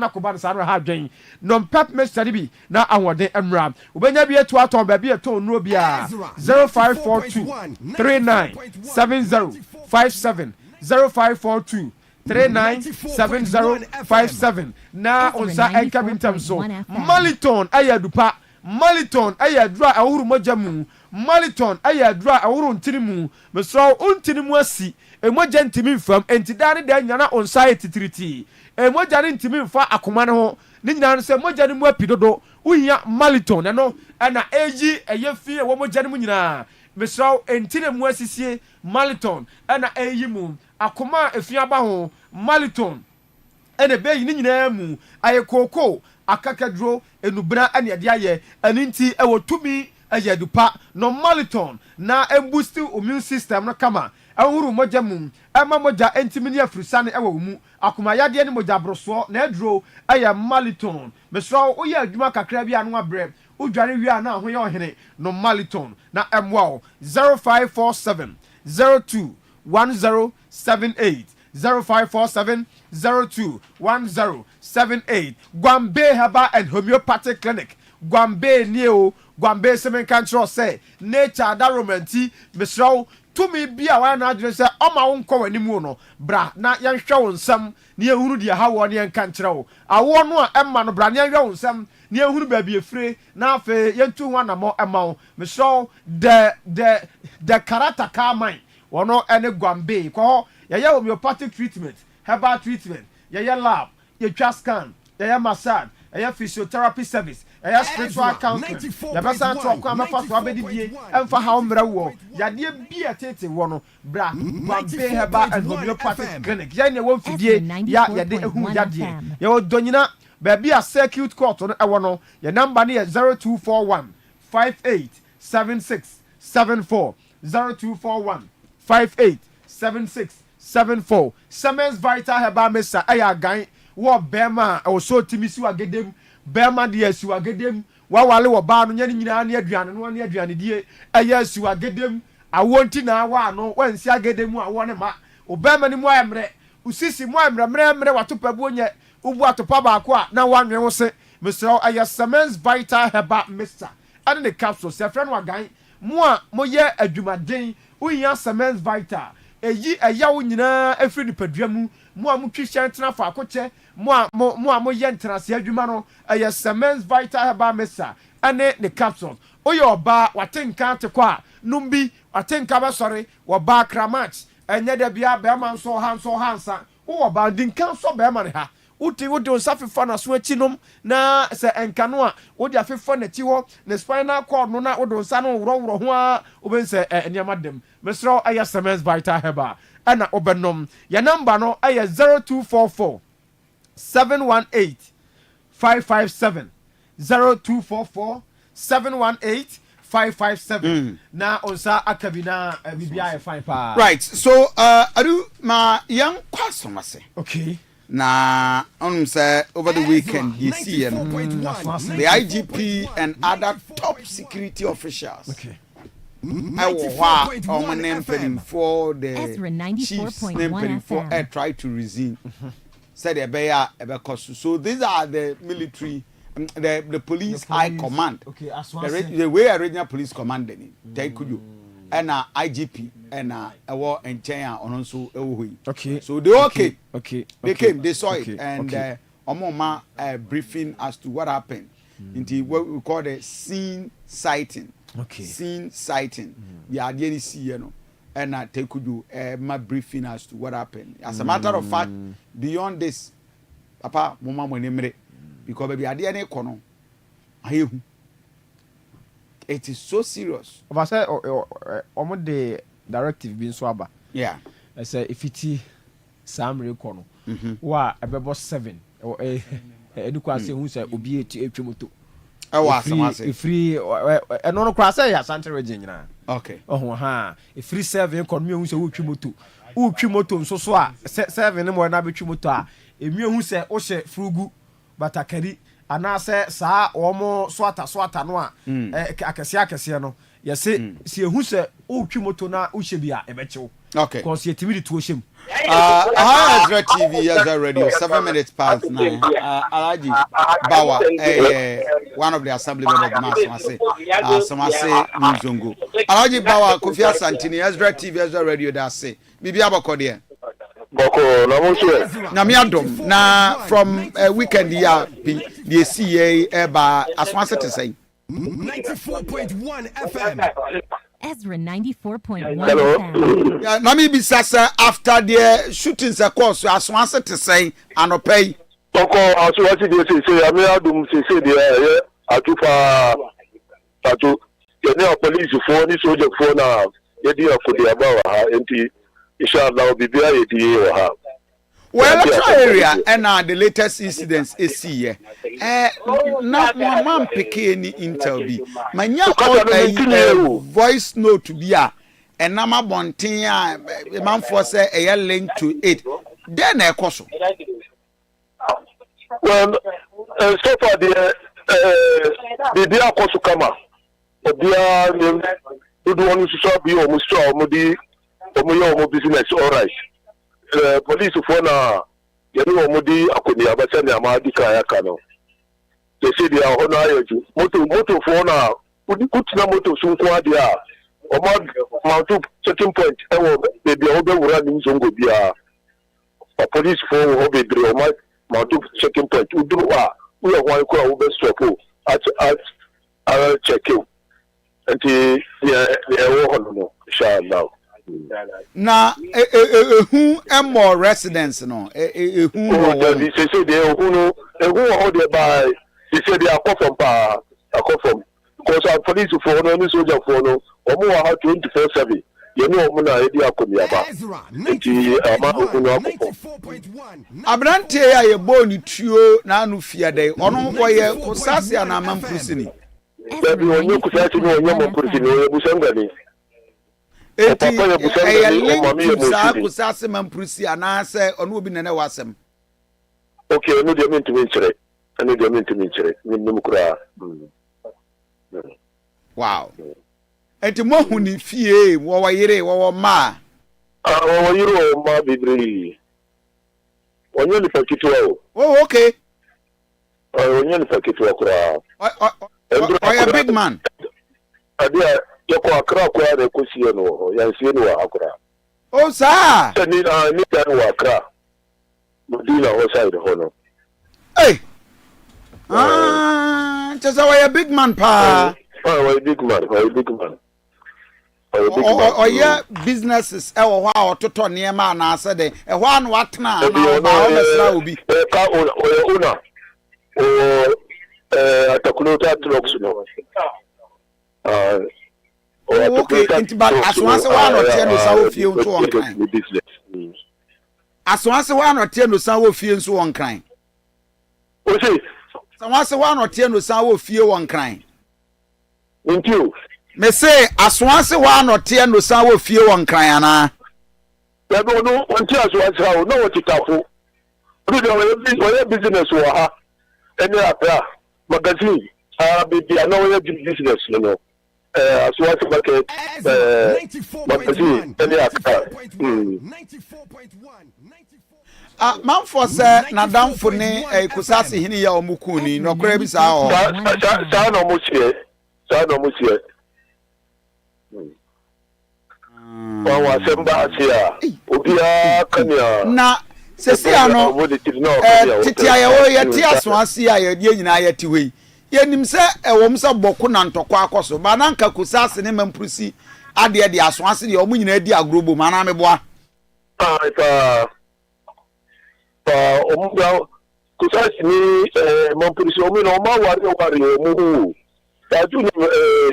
ko ba sa no ha dwen no pep mixer bi na ahode emra obenya bi eto aton ba bi eto nuro bia 0542 397057 0542 397057 na onsa enka bintam so maliton ayadupa maliton ayadura awuru mojamu maliton ayadura awuru ntinimu mesro untinimu asi emoja ntimi mfam entidane da nyana onsa etitiriti emoja ne ntimi mfa akoma ne ho ne nyina se moja ne mu apidodo uhia maliton no na eji eyefi ewo moja ne mu nyina mesro entinemu asisie maliton na eyi mu akoma efiaba ho maliton ene be yi nyina mu ayekoko akakadro enubra ane ade aye aninti ewo tumi ayadupa no maliton na boost immune system no kama awuru moja mu ama moja entimini afrisane ewo mu akoma yade ne moja broso na edro aya maliton mesro oya adwuma kakra bia no abrem udware wi ana ho ye ohene no maliton na emwa 0547 021078 0547 021078 Gwambe Herbal and Homeopathic Clinic Gwambe Neo Gwambe Semen Control say nature that romanti misro to me be a one address on my own co anymore no bra na yan show nsam near who dia how one yan control I won one emma no bra yan show nsam near who baby free na fe yan 2 more amount misro the character car mine one no any Gwambe ko ya homeopathic treatment herbal treatment ya lab ya twa scan ya massage ya physiotherapy service ya spiritual counseling ya basa to kwa mafa so abedidie emfa ha omra wo ya de bia tete wo no bra Gwambe herbal and homeopathic clinic ya ne won fidie ya de ehu ya de ya odonyina ba bia circuit court no e wo no ya number ne 0241 587674 0241 587674 Siemens Vital Herbal Mixer aya gan wo bema o so timisi wagedem bema de asi wagedem wa wale wo ba no nyane nyina ne aduane no ne aduane die aya asi wagedem awonti na wa no wansi agedem awo ne ma o bema ni mo amre usisi mo amre watopa bu onye ubu atopa ba ko a na wanwe wo se mesro aya Siemens Vital Herbal Mixer ane ne capsule se frɛ no wagan mo a mo ye adwumaden uya Siemens Vital eyi eyawo nyina afiri nipadua mu mo a mo twihye ntena fa akoche mo a ye ntenase adwuma no eye Siemens Vital Herbal Mixer ane the capsule oye oba watenka te kwa numbi watenka ba sori wo ba kramat enye da bia be ma nso hansa wo ba dinka so be ma ne ha uti onsafifa na so achinom na se enkano a wodi afifa na chi ho na spinal cord no na wodi onsa no woro ho a obense eniama dem mesro aya Siemens Vital Herbal ana obenom ya number no aya 0244 718 557 0244 718 557 na onsa akabina bibia e fine pa right so adu ma young kwasomase okay na say over the weekend you see the IGP and other top security officials okay for the chiefs for try to resign said so these are the military the police high command okay the way original police command thank you and IGP and our enchant on also okay so they okay they came they saw it and omoma briefing as to what happened into what we call the scene sighting scene sighting the idea is see and take you my briefing as to what happened as a matter of fact beyond this papa mama monemre because baby idea ne kono ayehu it is so serious over say omo the directive bin so aba yeah I say if it samre kono wa ebebo 7 edukwa say hu say obi etwemoto Asawase free eno no kwa say ya Asante region nyina okay ha free 7 kono me hu say wotwemoto nso so a 7 mo na betwemoto a emi ehu se o hye frugu batakari anase saa omo swata no a akese no yesi si ehu se o twi moto na o hye bia ebechew okay cause yetimi de to hye Ezra TV Ezra Radio 7 minutes past 9 Alaji Bawa one of the assemblymen of Asawase Nzongo Alaji Bawa Kofi Asantini Ezra TV Ezra Radio da say bibi abakode Boko na monso na me adom na from weekend here the CA eba Asawase to say 94.1 FM Ezra 94.1 Hello. FM. Yeah, na me bisasa after the shootings across Asawase to say anopay Boko Asawase dey say me adom say dey atufa atu ye police for ni soldier for na ye dey akodi aba ha enti inshallah bibia ye dey ha. Well, the area and the latest incidents is here. Not one man picking intel be. My young voice note to be and Nama Bontia, a man for say a link to it. Then a coso. Well, so far the Bibia Kosukama, the Bia, you do want to shop you almost Omo business, all right. Police for na yenu omudi akoni abasa na amadi kaya kano they say they are honor you moto for na kutina moto sunko adia omo mountu checking point ewo baby obe wura ni Nzongo bia police for obe dre omo mountu checking point uduru a we wan ko obe stop at check you until wo hono inshallah. Na who am more residents no who they say they who hold they by they say they are come from because our police for no soldier for no omo wa 24/7 you know omo na edi akomi aba nti ama omo Abrante ya ye boni tuo na anu fia dai ono boye kusasi ana mampusi ni ebi onye kusasi ni onye mampusi ni onye busangani eti e link to sa kusase mampusi ana se ono obi nene wasem okay no dey mean to me chere nim kura wow eti mo hu ni fie wo wayire wo ma wo yiro ma bibiri onye ni pakitwa oh okay onye ni pakitwa kura a big man adia yako akra kwa de kosie no ya sie no akra oh sa ni tan wa akra modina ho side ho no hey just a big man pa a big man oh yeah businesses e wo hwa ototo niema na ase de e hwa no atena na ba o mesra obi ka una atakulota drugs no okay into but Asawase wa no tie no sa wo fie nso won kan Asawase wa no tie no sa wo fie nso won kan o sei Asawase wa no tie no sa wo fie won kan ntiu me say Asawase wa no tie no sa wo fie won kan ana ebe no onti Asawase ha no wotitafo do the business wa ha eni apra magazine bibi ana wo business no Asawase market magazine eni apra man for say na damfo ne kusase hini ya omukuni no kora bi sa o sa no musie wa semba asia obia kania na sesi ano titia ya wo ya ti Asawase ya ye nyina ya ti hoi yenim se ewom se Bawku na ntokwa akoso ba na nka kusase ne mampurusi ade de Asawase de omu nyina di agrobo mana meboa omuga kusasi ni mampurusi omu no ma wari omu taju ni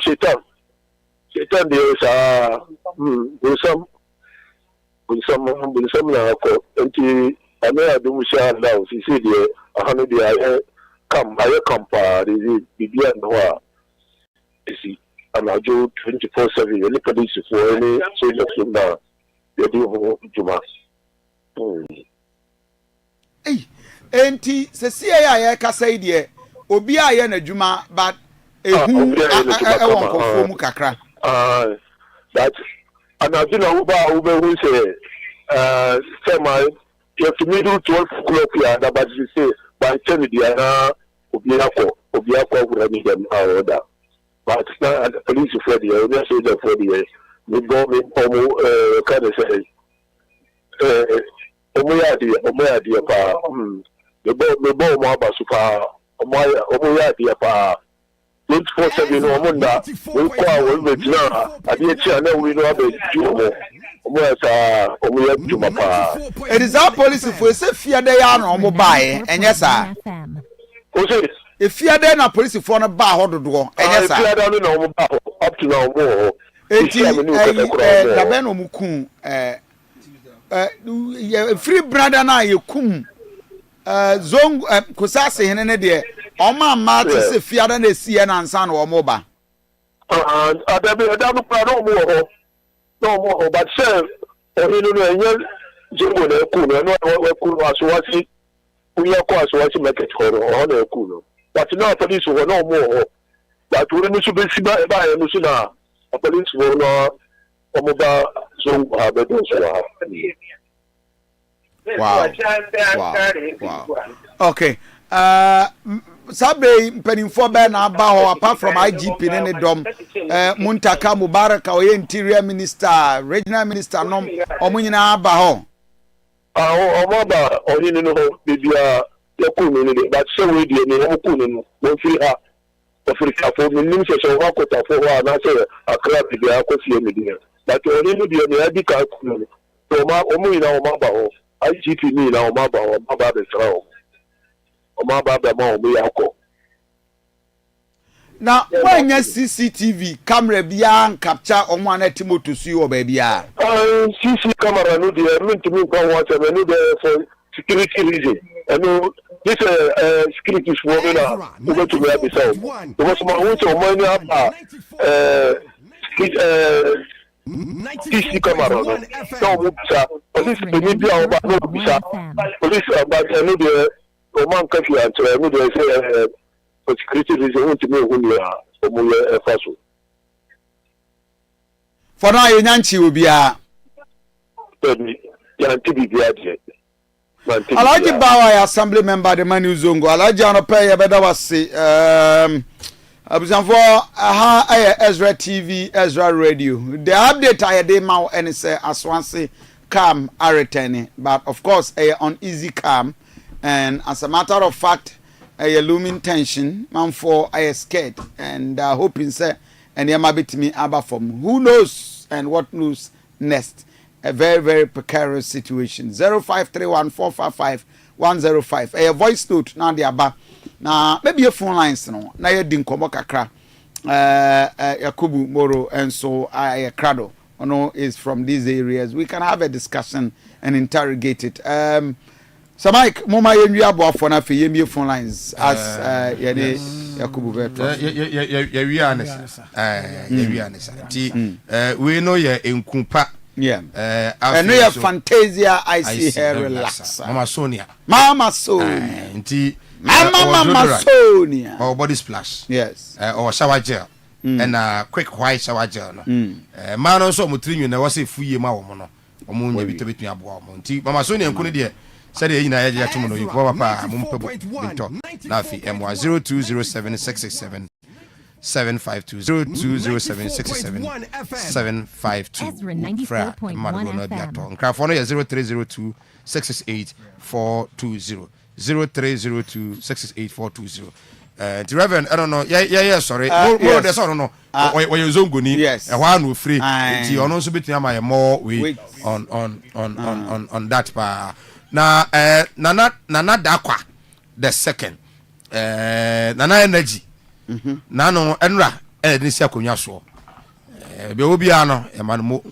shetan de sa bunsam na ko enti ana adu sha Allah si de ahanu de aye kampa de bibia no a esi anajo 24/7 ele police for any soldier na de do juma enti se sie ya kasa ide obi a ye na dwuma but ehu e won kofo mu kakra that anadina ube who say semi if you middle 12 o'clock ya that but you say by 10 dia na obi akọ wura dem order but now the police for the they say the for the we go me kind of say omo ya dia pa the bo mo abasu pa omo ya dia pa 24/7 no mo nda we kwa we betina ade echi na we no abeju omo ya omo ya juma pa it is our police for say fear dey ya no omo bae enye sa o say if fear dey na police for no ba hododo enye sa fear dey no omo ba up to now mo eti da be no muku free brother na ye kum zong kusase hene ne de oma ma to se fiada na sie na ansa na omo ba adabe no pra no mo but say ohinu no enye jimbo na ku no ku no Asawase uya ko Asawase market ko no na ku no but now police wo no mo but we no so be si ba no so na police wo no omo ba zong be do so Wow. Okay. Sabe penifo be na aba ho apart from IGP ne dom Muntaka Mubaraka o interior minister, regional minister nom omunyina aba ho. Omo ba oni no bibia yakunu ni but say we dey ni yakunu no mo fi ha Africa for me nim se wa kota for wa na say akra bibia ko fie me dia but oni no dia ni adi ka kunu to ma omunyina o ma ba ho IGP ni na o ma ba be tra o ma ba be ma o me yakọ na wanya CCTV camera bia capture omo na timoto su o ba bia CC camera no dey me ko want me no dey for security reason and this security for me na go to me abisa o was my want o money aba CC camera no police be bia o ba no bisa police about no dey o man ka fi antre no dey say for security reason want me who ya o mo ye faso for now you nyanchi obi a ya ntibi bia de Alaji Bawa assembly member the Manu Zongo Alaji anope ya beda wase abusanfo aha Ezra TV Ezra Radio the update I dey ma any say Asawase calm are returning but of course on easy calm and as a matter of fact a looming tension man for I scared and hoping say and yama bitimi aba from who knows and what knows next. A very, very precarious situation. 0531455105. A voice note now the aba. Now maybe your phone lines no. Na ye din komo kakra. Yakubu Moro and so I Crado. No is from these areas. We can have a discussion and interrogate it. So Mike, moma yenwi abo for na fe yemi phone lines as yene Yakubu Beto. Yewi anesa. Yewi anesa. Ti we know ye enkumpa. Yeah. And we have Fantasia I see her relax. Mama Sonia. Mama Sonia. Mama Sonia. Or body splash. Yes. Or shower gel. And quick white shower gel. Man also mutrinyu na wase fuye ma wo no. Omo nya bito betun abo mo. Nti Mama Sonia nkunu de said ye na ya tumo no yiko papa mo mpebo bito. Na afi M1 0207667 752 0207667 fra Margono Biato. Nkrafono ya 0302 668 420 0302 the Reverend, I don't know. Yeah, sorry. More there's I don't know. When you zongoni, yes. A one will free. The on also between my more we on that pa. Na Nana Dakwa the second. Nana Energy. Nano enra nisi akonya so be obi ano e manmo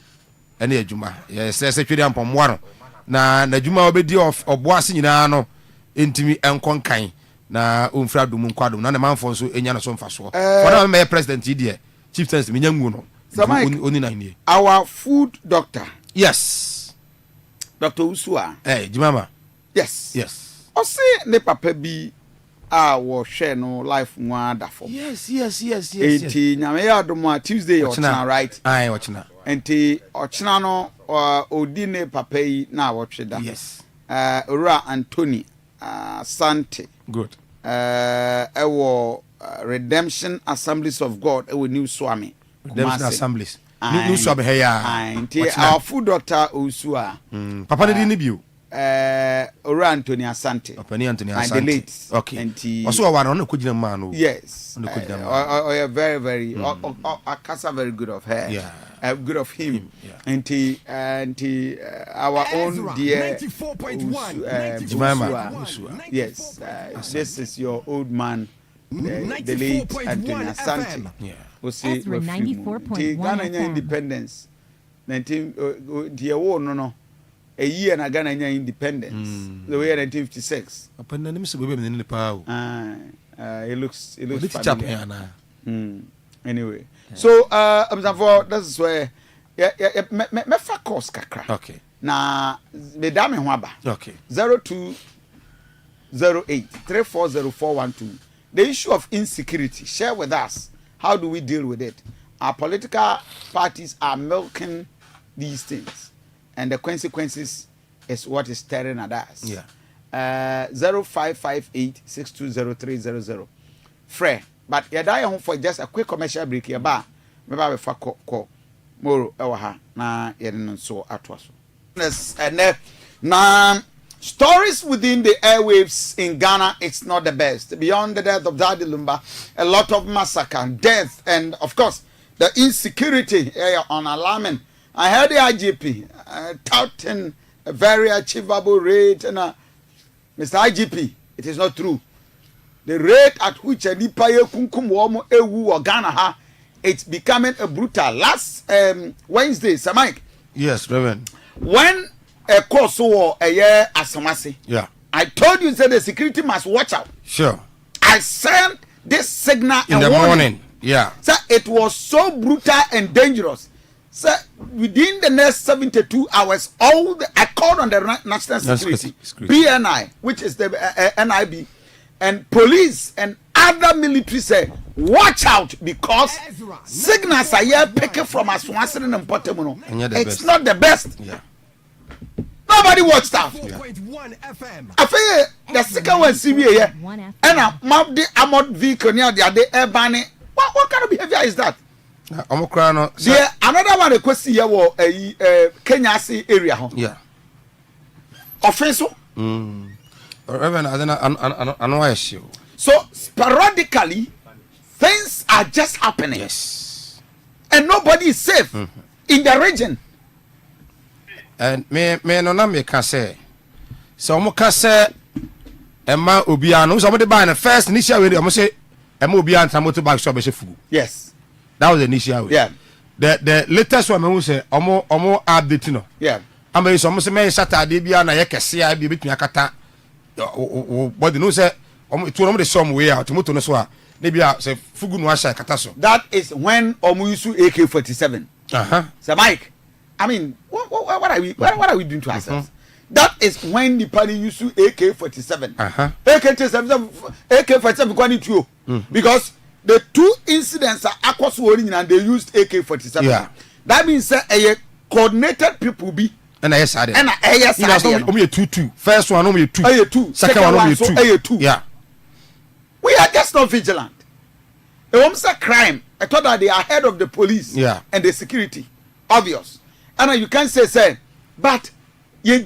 ene adwuma ye se twede ampomwa no na adwuma obedi obo ase nyina no entimi enkonkan na omfra dum nkwado na manfo so enya no so mfaso for na me president die chief sense me nyangu no oni na nie our food doctor yes Dr. Usua Jimama yes ɔse ne papa bi a wɔhwɛ no life nwa da fo yes enti nyame ya adom Tuesday ɔkyena right ai ɔkyena enti ɔkyena no odi ne papa yi na wɔtwe da yes ora Anthony Sante good ɛwɔ Redemption Assemblies of God ɛwɔ New Swami Redemption Assemblies New Swami heya enti our food doctor Osua papa ne di ne bio ora Anthony Asante Anthony Asante okay enti also wa no kogina ma no yes very very akasa very good of her good of him enti our own dear yes this is your old man the late Anthony Asante we see Ghana independence 19 dear no a year na Ghana independence the year 1956 it looks familiar. Anyway so this is where me focus kakra okay na me da me ho aba okay 0208340412 the issue of insecurity share with us how do we deal with it. Our political parties are milking these things and the consequences is what is staring at us. 0558620300 Frey but you die home for just a quick commercial break here ba me ba be fa call moro ewa ha na ye no so atwaso na stories within the airwaves in Ghana, it's not the best. Beyond the death of Daddy Lumba, a lot of massacre, death, and of course, the insecurity on alarming. I heard the IGP touting a very achievable rate, and Mr. IGP, it is not true. The rate at which a nipaye kunkum womo ewu or Ghana ha, it's becoming a brutal. Last Wednesday, Sir Mike. Yes, Reverend. When a course war a year Asawase. Yeah. I told you that the security must watch out. Sure. I sent this signal in the morning. Yeah. So it was so brutal and dangerous. So within the next 72 hours, I called on the National Security, BNI, which is the NIB, and police and other military say, watch out because signals are here picking from Asawase and Portemono. It's not the best. Yeah. Nobody watched out. I feel the second one see me here. And a the armored vehicle near the other air banning. What kind of behavior is that? Another one question here was Kenya area. Yeah. Offensive. So sporadically things are just happening. Yes. And nobody is safe in the region. And me no na me ka say so mo ka say emma obiano so mo dey buy the first initial way mo say emma obiano ta motorbike so be fugu. Yes, that was the initial way. Yeah, the latest one me say omo update no. Yeah, am so mo say me Saturday bia na ye kese a bi betumi akata body no say omo to no dey some way out moto no so a na bia say fugu no asha kata so. That is when omo use AK-47. So Mike, I mean, what are we doing to ourselves? That is when the party used to AK-47. AK-47 going to because the two incidents are across warning and they used AK-47. Yeah. That means a coordinated people be. And I said it. And I said it. Only 2-2. First one only 2. Second one only 2. Yeah. We are just not vigilant. A woman's a crime. I thought that they are ahead of the police. Yeah. And the security. Obvious. And you can say, but we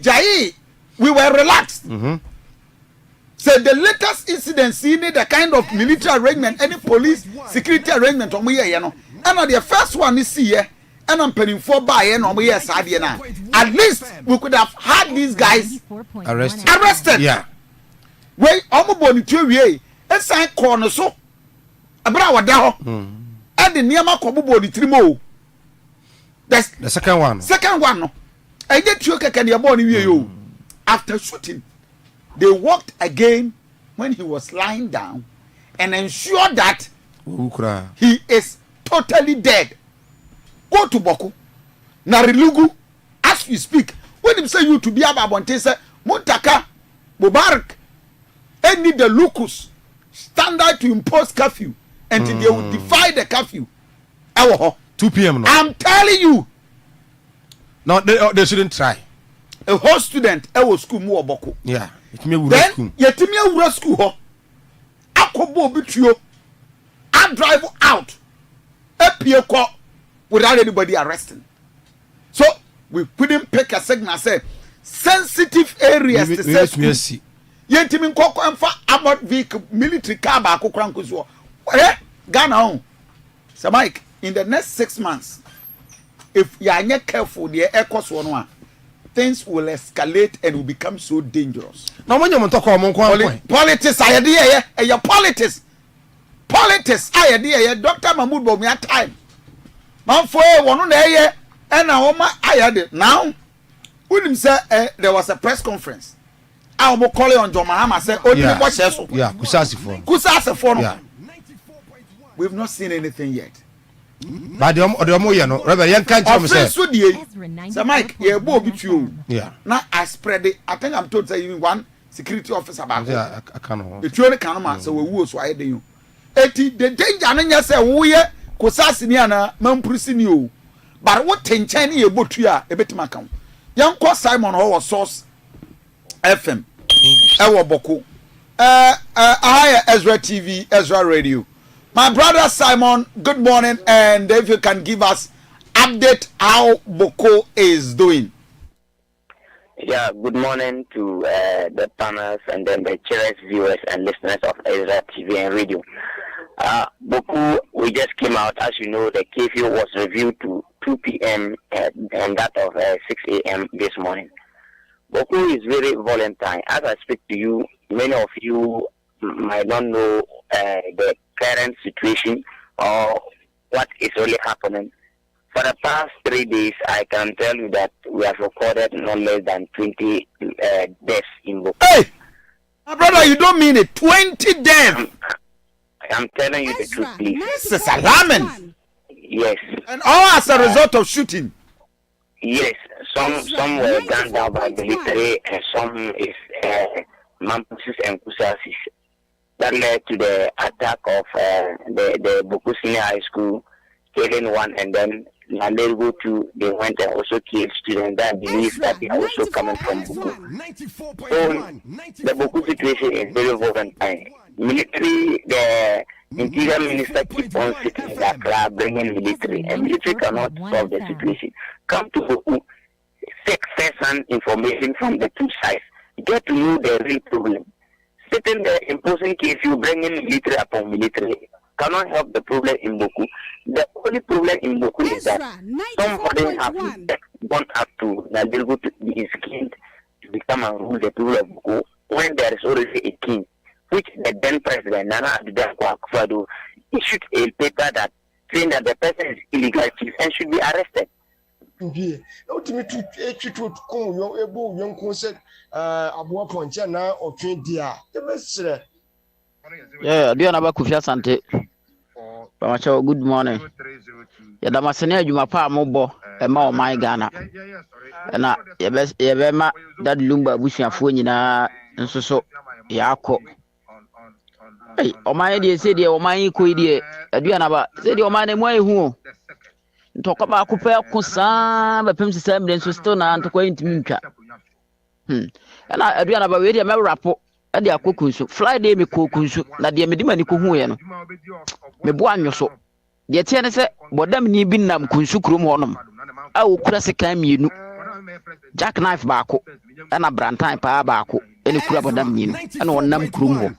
were relaxed. So the latest incident, see the kind of military arrangement, any police security arrangement on here, you know. And the first one is here, and I'm paying for buy and on here, at least we could have had these guys arrested. Yeah. Wait, I'm going to you, it's a corner so. Abra wadaho. And the near Makobo the Trimo. That's the second one. Second one, no. I get you can your body you. After shooting, they walked again when he was lying down and ensured that he is totally dead. Go to Bawku. Narilugu, as we speak, when him say you to be about say Muntaka, Mubarak, any the locus standard to impose curfew until they will defy the curfew. 2 p.m. No? I'm telling you. No, they shouldn't try. A whole student, school more Bawku. Yeah. Then, yet school ho. Akobo bitrio. I drive out. Without anybody arresting. So we couldn't pick a signal. Say sensitive areas to say. Yentimin koko emfa armored vehicle military car ba akokran kuzo. Ghana on. So Mike, in the next 6 months, if you are not careful, the things will escalate and will become so dangerous. Now when you talk about politics, idea, your politics. Politics, idea, Dr. Mahmoud Bawumia time. Man for one day, and I had it. Now, when him say there was a press conference, I will call it on John Mahama say, oh, yeah, Kusasi for. We've not seen anything yet. But the you know, rather young can't say. So Mike, yeah, you. Yeah. Now I spread it. I think I'm told say even one security officer about it. Yeah, I can't. The truly can't so we will so I do. Eti the danger nanya say wo ye Kusasi ni ana mamprusi ni o. But what tension ni ebotu ya ebetima kan. Yan ko Simon ho source FM. Ewo Bawku. Ezra TV, Ezra Radio. My brother Simon, good morning, and if you can give us update how Bawku is doing. Yeah, good morning to the panels and then the cherished viewers and listeners of Ezra TV and Radio. Bawku, we just came out, as you know, the curfew was reviewed to 2 p.m. and that of 6 a.m. this morning. Bawku is very volatile. As I speak to you, many of you might not know the current situation or what is really happening. For the past 3 days, I can tell you that we have recorded no less than 20 deaths in Bawku. Hey! My brother, you don't mean it. 20 deaths! I'm telling you the truth, please. This is alarming. Yes. And all as a result of shooting? Yes. Some were gunned down by the military and some is Mampusis and Kusasis. That led to the attack of the Bawku Senior High School, Kĩllĩngs 1, and then Nalego 2. They went and also killed students that believe that they are also coming from Bawku. So the Bawku situation is very volatile. Military, the Interior Minister keep on sitting in that club, bringing military, and military cannot solve the situation. Come to Bawku, take first-hand information from the two sides, get to know the real problem. Sitting there imposing curfew, bringing military upon military cannot help the problem in Bawku. The only problem in Bawku is that somebody has gone up to Nalego to be king to become and rule the people of Bawku when there is already a king, which the then president Nana Addo Akufo-Addo issued a paper that saying that the person is illegal chief and should be arrested. Yeah, do you know Kufia Sante? Pamacho, good morning. Yadamasene adwuma pa mobo e ma o man Ghana. Na ye be ma that Lumba busuafo nyina nso so yakọ. Hey, o man dey say dey o man ko dey aduana ba say dey o man mu ehu o. Ntoko ba ko pe ko saa ba pem sisa mre nso still na ntoko ntimi ntwa. Na aduana ba we dey me rapo e dey akokunso Friday me kokunso na dey me di mani ko hu ye no. Me bo anwoso. Dey tie ne se bodam ni bi nam kunsu krom honom. A wo kura se kan mienu. Jack knife baako na brantan pa baako ene kura bodam ni no. Na wonnam krom ho.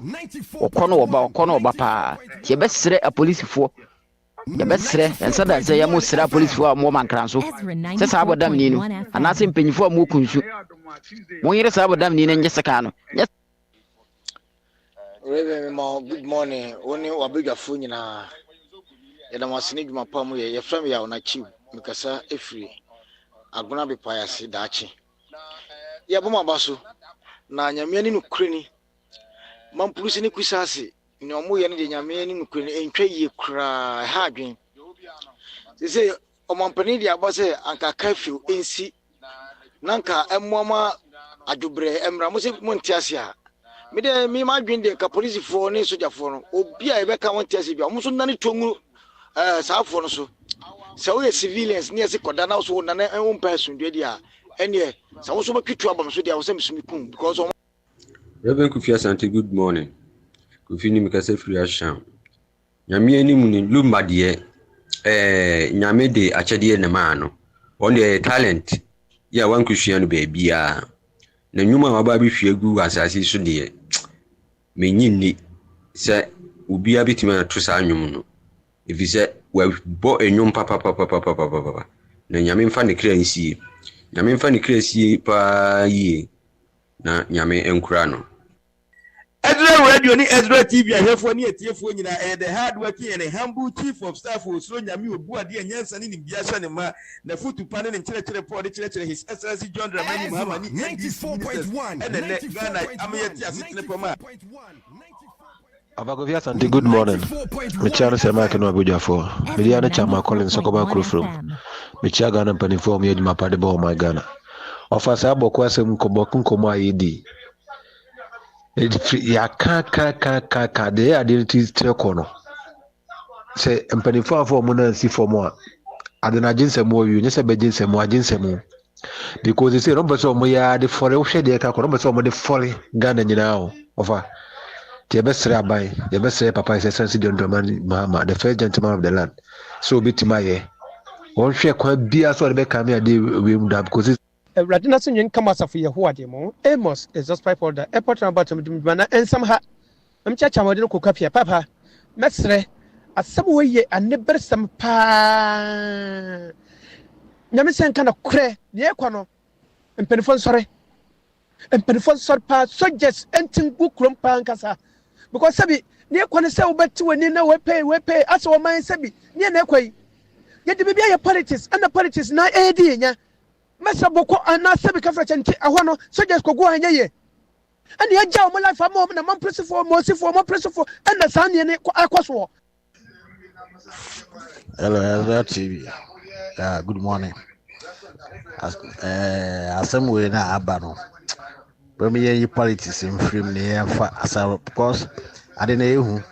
Okono oba pa. Tie be sere a police fo. Ya besre ensa da se ya mo sere a police fo a mo mankranso. Se sa bodam ni no. Ana se mpanyifo a mo kunsu. Mo yire sa bodam ni no nje seka no. Good morning. Only Wabiga Funina. Yadamasini Mapamu, your friend, ya on a chief, Mikasa, Efri. I'm gonna be pious, Dachi. Yabuma Basu. Na Yamiani Nukrini. Mampusini Kusasi. No more than Yamiani Nukrini, and Trey cry, Hagin. They say, O Mampanidia Base, Anka curfew, NC Nanka, Mama Adubre, Emramusi Montiasia. me de me ma dwen de ka police for ne soldier for no obi a ebe ka won tese bia omo so nane tongu saa for no so so we civilians ne se koda na so nane en person de dia ene so wo so batwitu abam so dia wo se misumikun because Reverend Kofi Asante, good morning. Kofi ni mikase free asham. Nyame anim ni Lumba de nyame de achede ne ma no. On the talent ya wan kuhua no ba bia. Na nyuma waba bi hwe gu asase so de menyinni se obi abitima na to sa nwum no. Efi se wa bo enwum papa na nyame mfa ne kra nsie. Nyame mfa ne kra sie pa yi na nyame enkura no. Ezra Radio ni Ezra TV ahefo ni etiefo nyina the hard working and humble chief of staff osro nyame obu ade anyansa ni bia hye ne ma na futu pane ne kire pod kire his excellency John Dramani Mahama ni 94.1 and the Ghana amyeti asitne poma Abagovia Santi, good morning. Michano sema keno abujafo. Miliana chama Collins Sokoba Krufrum. Michaga na panifo mye mapade bo my Ghana. Ofasa abo kwase mkomo ayidi. Ya ka de identity trekono. Se mpanifo afo muna si fomo. Adena jinse mo yu nyese be jinse mo ajinse mo. Because they say no person mo ya de fore wo hwede ka ko no person mo de fore Ghana nyina o. Ofa the best Papa is Excellency John Dramani Mahama, the first gentleman of the land. So bit my one share quite be as well be coming a day we would have because Radina Sunyan Kamasa for Yahua demo. Amos is just pipe for the airport number to Mana and somehow I'm Chachamodino Kokapia Papa. Mestre at some way and never some pa Namisan kind of cray near Quano and Penifon sorry. And Penifon sorpa so just entering book room pancasa. Because sabi near Quana sell back to when you know we pay as our mind sabi near Nequay. Yet the baby politics and the politics na AD nya. Mesa boko ana sabi kafra chenti ahono so just go anya ye. And ya jaw mo life am na man press for mo press for and the san ye ne akwaso. Hello, TV. Good morning. Assembly na abano. When we politics in frame near for because I didn't know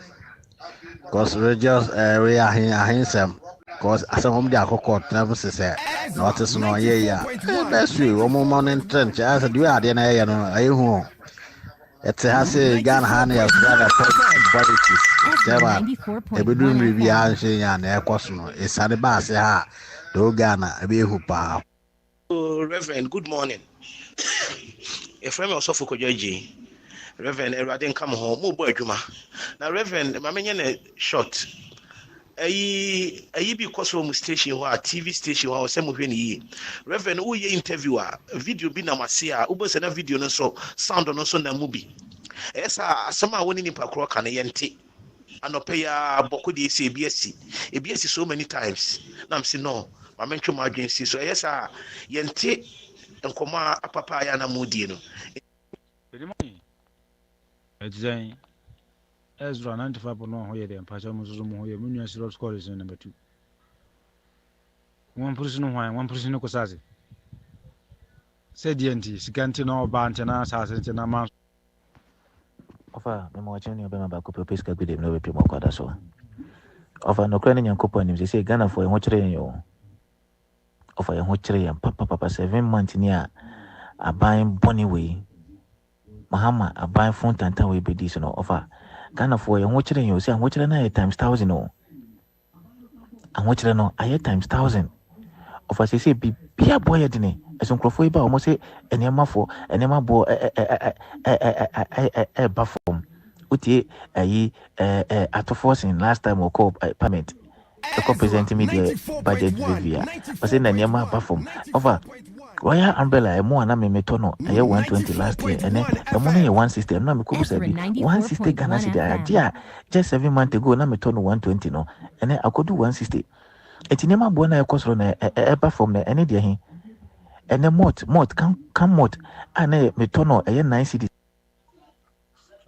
because we just we are handsome because as a home they are court never say not as no yeah that's true one morning trench as a do I didn't know I who it's a say Ghana honey of politics a bedroom review and air cosmo it's a bass ha do Ghana a be who pa. Reverend, good morning. A friend of Sofoko Joji, Reverend Eradin come home, more boy Juma. Now, Reverend, my man, short. A because home station or TV station or some of any Reverend, who ye interviewer, video be na masia, ubers and a video no so sound on also na movie. Esa, somehow winning in Pakro can yenti. And pay a Bawku de ABS so many times. Now I'm saying no, I mentioned my agency. So yes, yenti. And Koma Papa Yana Mudino. It's Ezra 95.1 and Pachamuzumo, Munis Road Score is number 2. One person, one person, Kosazi. Said DNT, Sigantino, Bantana, Sasset, and Amas. Offer no more journey of Bawku Pesca with him, no people got so. Offer no cranning and coupon, they say Ghana for a watcher in you. Offer a watcher and Papa 7 months near a buying bonny way. Mahama a buying front and town way be this no offer. Ghana for a watcher in you say, I'm watching a times 1,000. I'm watching no, I times 1,000. Offer say, be a boy at dinner. As on Crawford, almost say, and Emma for an Emma bo a buffer. Uti at forcing last time or call permit. The co-presenting me the budget review. But then the Yama buffer over Royal Umbrella, a more than me tono, a year 120 last year, and then the money 160. I'm not cool, 160 Ghana city idea. Just 7 months ago, I'm a ton 120 no, and then I could do 160. It's never born a cost on a buffer, any day. And the mot come mot, and a metono a 9 city.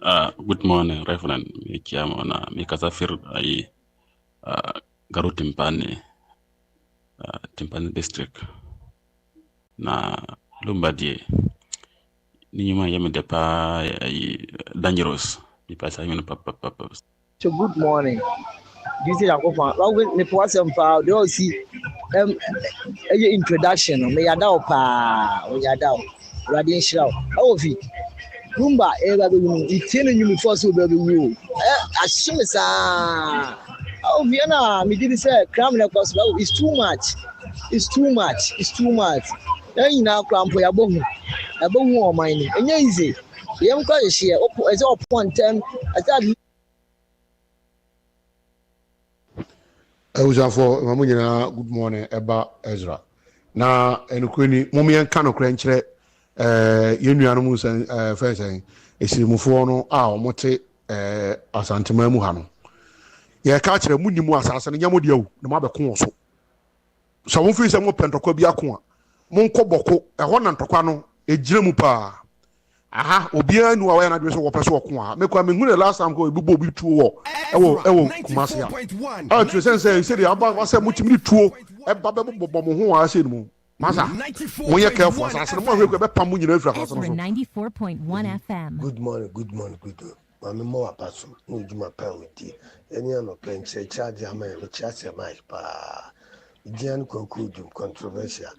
Good morning, Reverend. Mikiamona Mikazafir ai Garu Timpani Timpani district na Lumba die Nima yemi depa dangerous. Because I mean papa. So good morning. This is Akofa. Well, we for some power. They all see introduction. Me yada opa. We yada. Radin shroud. Oh, vi. Lumba. Baby, it's telling you before so baby you. Assume sa. Oh, Vienna. Me did say criminal cost. It's too much. It's too much. Then you now cram for your bone. A bone more mining. And easy. The young guy is here. As all point 10. I thought. Ewuzafo mamu nyina good morning eba Ezra na enukweni momu yenka no kra nkyere yenua no mu sen fesen esirimufo no a omote asantema mu ha no ye ka kire munnimu asase no nyamo de awu na mabeko so so mo fi se mo pentokwa bi ako a mo nkoboko eho na ntokwa no ejire mu pa aha obia nu awa na dwe so wo pese woko a mekwa menhu the last time ko ebubo bi tuo ewo kumase ya a tu sense dey aba wase mutimi tuo eba bebo mo ho a se mu masa mo ye careful asase mo hwe ko be pam nyina afra asase no 94.1 FM. Good morning. Mami mo apaso no juma pa witi eni ano penche charge ama e chase mai pa Dièd conclude controversial.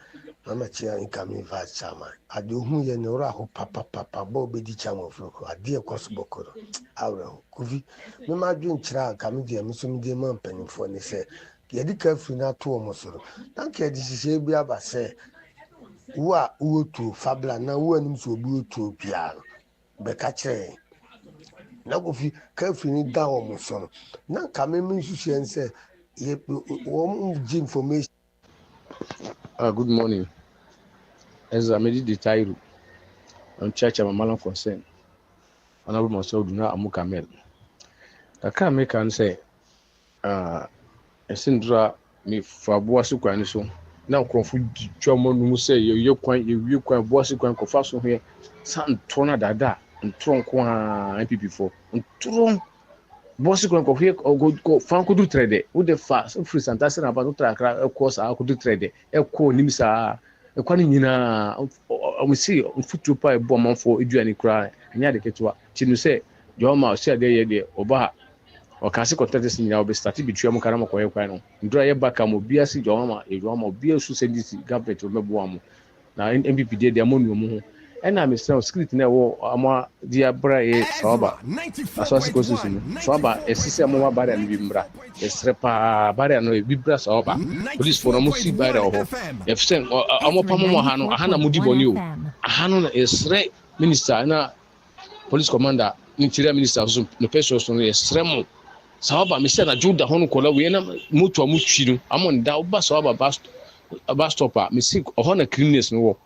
Mama chia incoming vice chairman. Ade hu ye ne ora ho papa bo be di chairman floko. Ade ekosbokoro. Awre kuvi. Me ma dwen kira nka me de me so me de man panimfo ne se. Ye di ka fri na to omo soro. Dan ke di sise bi aba se. Wo tu fabla na wo anim so obi tu pia. Be ka kire. Na go fi ka fri ni da omo soro. Na nka me nsusu en se information. Good morning. As I made the title on church, I'm a man of concern. Honorable myself, do not amukamel. I can't make and say, a syndra me for Boasuquan so. Now, Crawford, German, say you quite Boasuquan Cofaso here, San Tona Dada, and Tronqua and people and Tron. Bosi kwa kwa go fan kudu trade wo de fa free santase na ba no trakra course a kudu trade ko nimisa kwa ni nyina omusi futu pa ebo manfo eduani kra nya de ketwa chinu se joma o se de ye de oba o kasi contact sin nyina o be start bitua mu kana makoye kwa no ndura ye baka mo bia si joma bia su sendisi government o mebo am na MPP de amonu mu ho ena me say security na wo ama dia bra ye soba Asawase constitution soba esise mo bare no bimbra esrepa bare no bibra soba police for no si bare ho efsen amo pamo ha no aha na mudi boni o aha no na esre minister na police commander interior minister so no person so esre mo soba me say na juda ho no kola we na mutu amutwi no amon da oba soba bus stopper me see ho na criminals no wo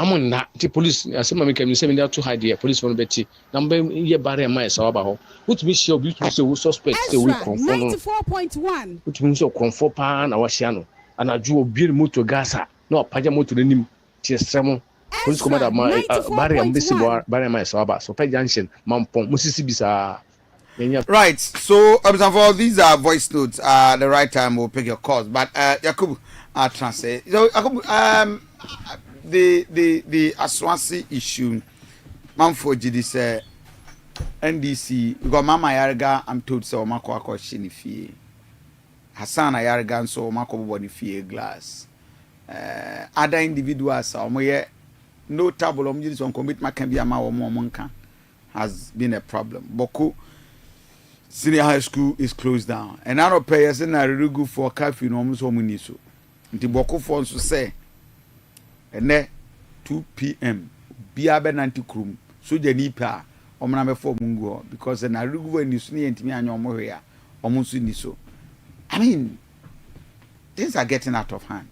amon na the police asema me kemi say me too high there police for no beti number ye bare mai sawaba ho what me show be to say we suspect say we confirm 94.1 what me say confirm pa na wahia no anaju obi moto gasa na opaja moto nanim tie stremo police commander bare ambesi bare mai sawaba so pa junction mampon musisi bisa. Right, so for these are voice notes. The right time we'll pick your calls, but Yakubu, translate. So Yakubu, the Asawase issue, Manfo Jidi say NDC because Mama Yarga I'm told so Mako Ako Shinifi Hassan Yarga and so Mako Bonifi glass. Other individuals are no trouble on this on commitment can be a ma or more monka has been a problem. Bawku Senior High School is closed down. And I don't pay as in a really good for coffee no almost hominiso. The Bawku phones to say and then 2 p.m. Biabe nanti krum so jeni pa omna me for mungo because na rugu ni suni entimi anyo mo hia omunsu ni so. I mean things are getting out of hand.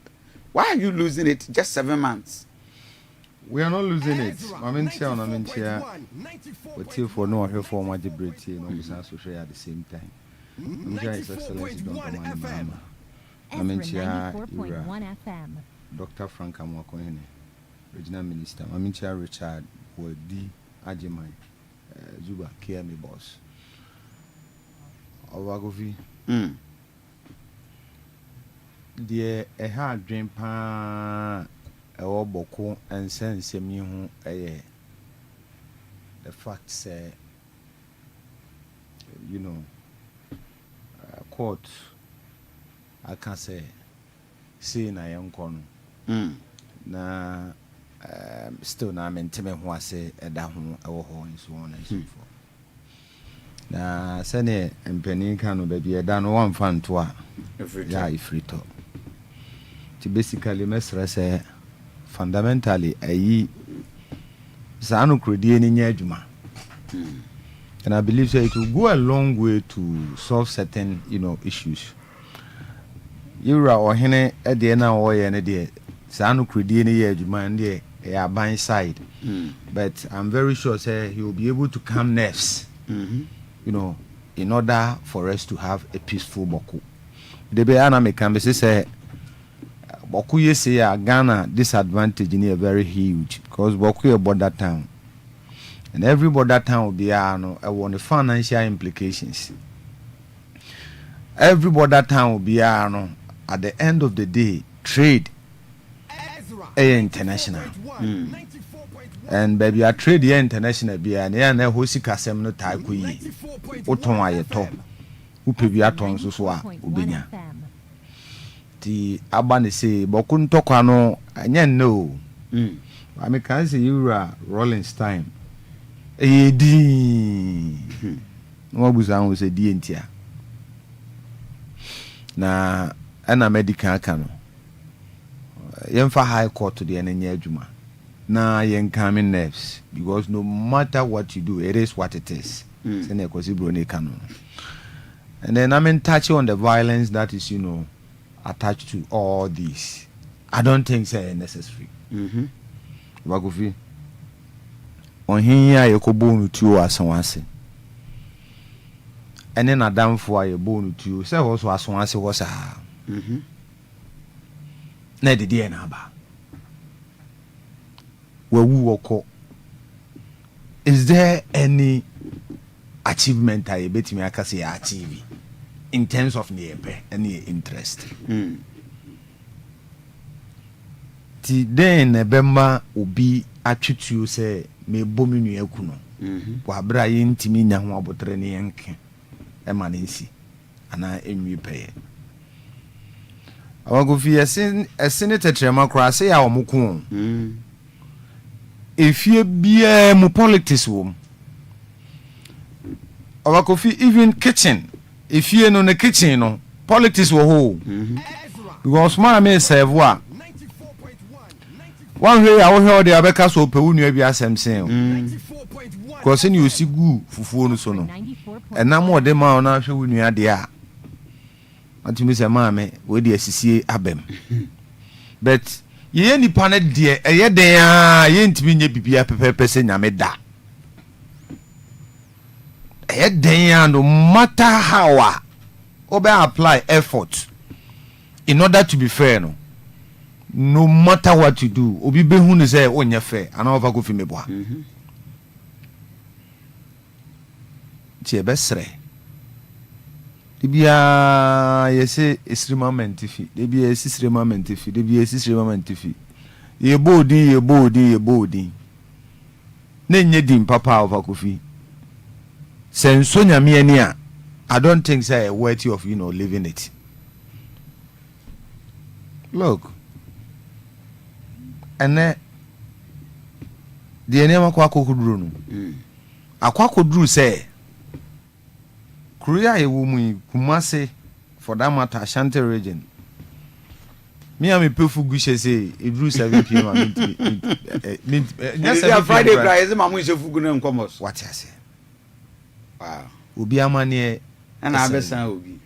Why are you losing it just 7 months? We are not losing it. Mamentia we till for no here for my debate no business so share at the same time. His Excellency Dr. Mamentia Dr. Frank Amwakohene, Regional Minister, Mamentia Richard Wodi Ajimai Zuba KMA boss. Owagovi. The a hard dream pa Bawku and sense me who the fact say you know court I can say na young kono na still na menteme ho ase eda ho ewo ho and so on and so forth na sene empeni kan no baby eda no one fan to a yeah free to basically mesra say fundamentally ayi sanu krodie ni nya adwuma and I believe so it will go a long way to solve certain issues yura ohene e de na wo ye ne de sanu krodie ni ye adwuma ne ya ban side but I'm very sure say he will be able to calm nerves in order for us to have a peaceful Bawku. The be ana me can be say Bawku ye say Ghana disadvantage in a very huge because Bawku a border town. And every border town will be the financial implications. Every border town will be at the end of the day trade international. And baby a trade international be and na hosi kasem no tai ko yi oton ayeto upebi aton so a obenya ti aba ne say Bawku ntokwa no anya no I mean can say you are Rolling Stein edi no buza say di entia na ana medical aka no yemfa high court to the enenya adwuma na yen calming nerves because no matter what you do it is what it is and then I'm touching on the violence that is attached to all this. I don't think it's necessary. Wagofi on here you could bone to Asawase and then Adam for a bone to you say also Asawase was a Ned Dianaba. Is there any achievement I bet me I can say achieve in terms of any interest? Then Bemba will be attribute you say me bominu ekuno. Wabra yintimi nya ho abotre ne yenke e manensi ana enwi peye. Awagofi esene tetrema kra say ya omuko. If you be mu politics wom our coffee even kitchen if you no the kitchen no politics wo ho because man me serve wa one way I hear the abeka so pe wonu abi asem sen because you see gu fufuo no so no and na mo de ma na hwe wonu ade a antimi se ma me we de asisie abem but ye ni pane de eye den a ye ntimi nye bibia pepepe se nyame da eye den a no matter how obe apply effort in order to be fair no matter what you do obi be hu ne say onye fair ana over go fi meboa ti e be sre Debia yese extremement fi debia extremement fi debia extremement fi ye bodi na nye dim papa of akofi senso nyame ani a I don't think say worthy of living it. Look ene the enema kwa kokuduru no akwa koduru say Korea ewomu Kumase for that matter Ashanti region. Me am a pefu gushe say it drew 7 p.m. Friday cry is mamu se fugu na nkomos. What I say? Wow. Obi amane na abesan obi.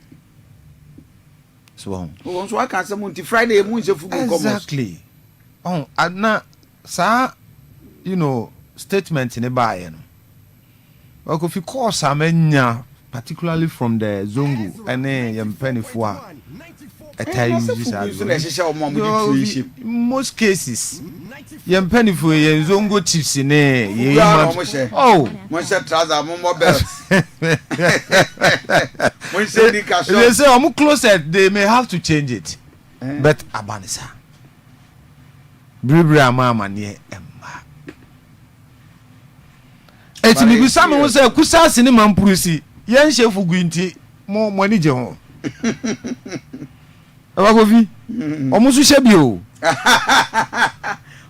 So so I can say munti Friday mu se fugu nkomos. Exactly. Na sa statement in the buy no. Well, if you call samenya particularly from the Zongo and Yempenifua most cases Yempenifua Zongo chiefs in they say I'm closet they may have to change it but Abanisa Bribra mama near Emma eti mi bisa me say kusa sini mampurusi yen shefu guinti mo ani je ho aba ko fi omo su she bi o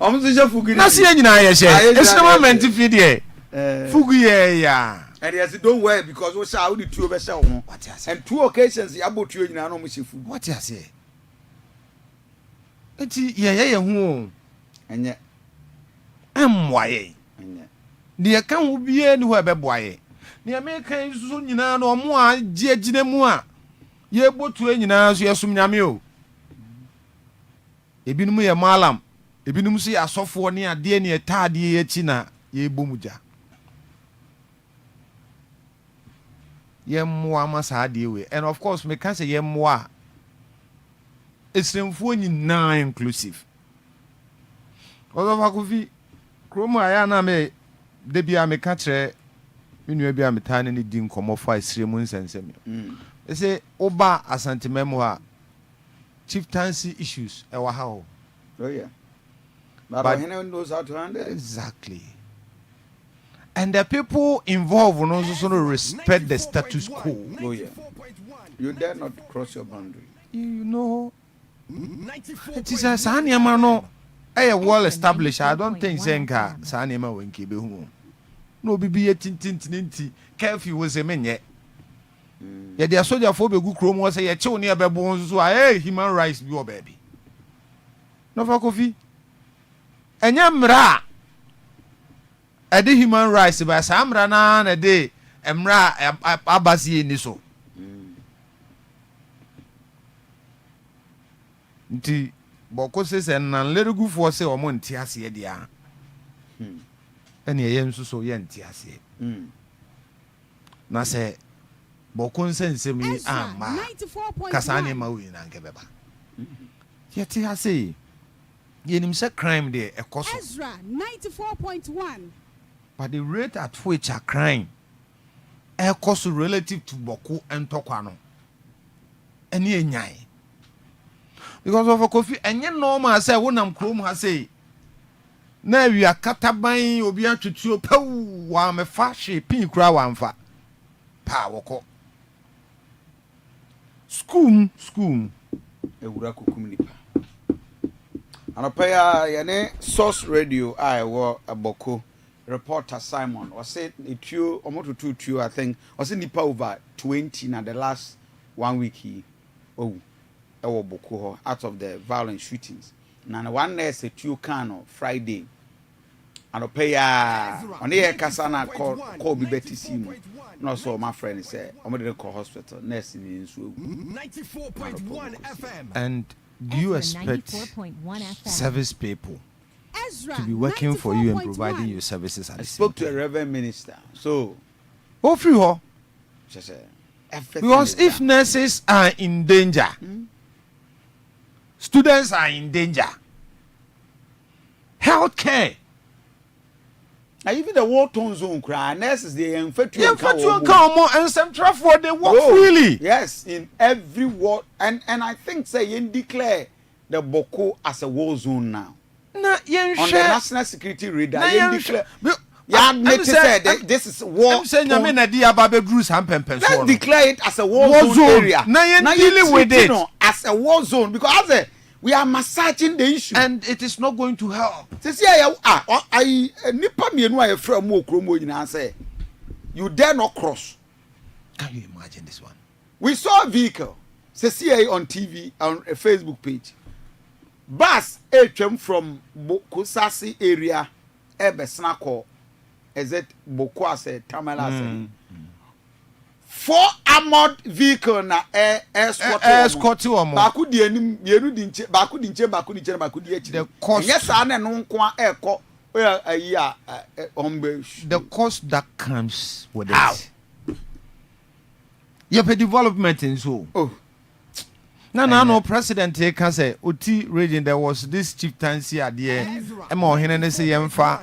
omo su she fugu na se nyina ye she esina moment fi de fugu ye ya and yes don't worry because we shall the two be say ho and two occasions ya bo tuo nyina no mo she fugu what you say eti ye hu enye emwaye enye de kan wo bie ni ho ebeboaye ne me kan so nyina no mo a giagina mu a ye botu nyina so yesum nyame o ebinum ye malam ebinum so ye asofo ne ade ne etade ye chi na ye bomuja ye moa masa ade we and of course me kan say ye moa esremfo nyina inclusive ozo fi kromo aya na me de bia me ka kire menua bia me tane ne di nkomo fa esremu nsensem say oba asantememo a chieftaincy issues e wa ha o oh yeah but he knows how to handle it. Exactly. And the people involved will also respect the status quo. Oh yeah, you dare not cross your boundary. You know, it is a saniama no well established. I don't think Zenka saniama when kibe hu no bibi tintintinti curfew was a men yet. Yeah, the soldier for be good chrome was a chew near baboons so human rights be your baby. No for coffee. And yamra a de human rights by Samra na a day emra abasi ni so. Nti Bawku says and little good for say or monty as ye dia. And ye yen so yen tiase. Na say Bawku sense me ama kasane ma wi na nkebeba. Yeti ase yenim say crime there ekoso. Ezra 94.1. But the rate at which a crime ekoso relative to Bawku and Tokwano. Eni enyai. Because of a coffee and yen normal say wonam krom ha say na wi akataban obi atutu pew wa me fa hwe pin kura wa mfa pa woko school ewura kokum nipa anopaya yene source radio I wo Bawku reporter Simon was said etuo omotutu tuo I think was nipa over 20 na the last 1 week he Bawku out of the violent shootings. Now one nurse a two can Friday. And pay on the Kasana call me Betty Simo. No, so my friend said, I'm going to call hospital nurse in 94.1 FM. And do you expect service people to be working for you and providing you services? I spoke to a reverend minister. So, free her. Because if nurses are in danger, students are in danger. Healthcare. And even the war tone zone cry, nurses they infected and central for they work freely. Yes, in every ward. And I think say you declare the Bawku as a war zone now. On the national security radar, you declare. Yeah, this is war. Let's declare it as a war zone area. Now dealing with it as a war zone because we are massaging the issue, and it is not going to help. You dare not cross. Can you imagine this one? We saw a vehicle, on TV on a Facebook page. Bus came from Kusasi area, Ebesnako. Is it Bawku as a Tamala? 4 armored vehicle na escort you mo Bawku di enim yeru di nche Bawku di echi the cost yes na no nko eko the cost that comes with it you pay development in so no president here can say oti region there was this chieftaincy there em ohene say yemfa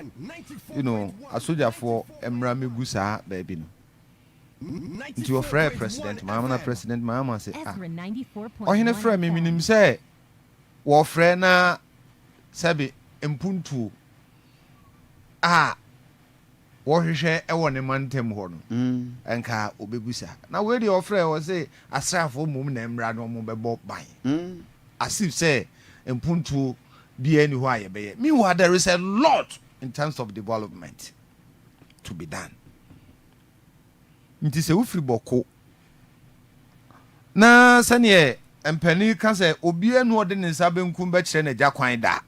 a soldier for emra megusa baby no into your friend president mama say ohene friend me minim say wo friend na sabe empuntu wɔhwehwɛ ɛwɔ ne mantem hɔ no ɛnka obebusa na we dey offer wɔ say asrafo mum na mmra no mo bɛbɔ ban asif say mpuntuo bi ani hɔ ayɛbɛyɛ meanwhile there is a lot in terms of development to be done nti sɛ wofiri bɔko na sɛneɛ mpani ka sɛ obi anu ɔde ne nsa benkum bɛkyerɛ ne gya kwan da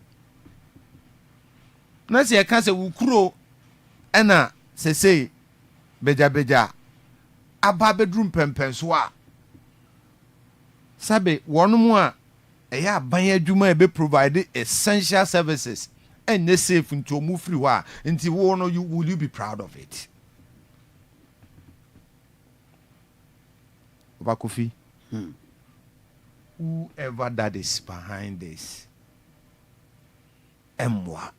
na sɛ yɛka sɛ wukuro ɛna sɛsei begya aba bedrum pɛmpɛn so a sabe wɔnom a ɛyɛ aban adwuma ebe provide essential services ɛnyɛ safe nti ɔmu firi hɔ a nti wo no will you be proud of it Bakofi whoever that is behind this emwa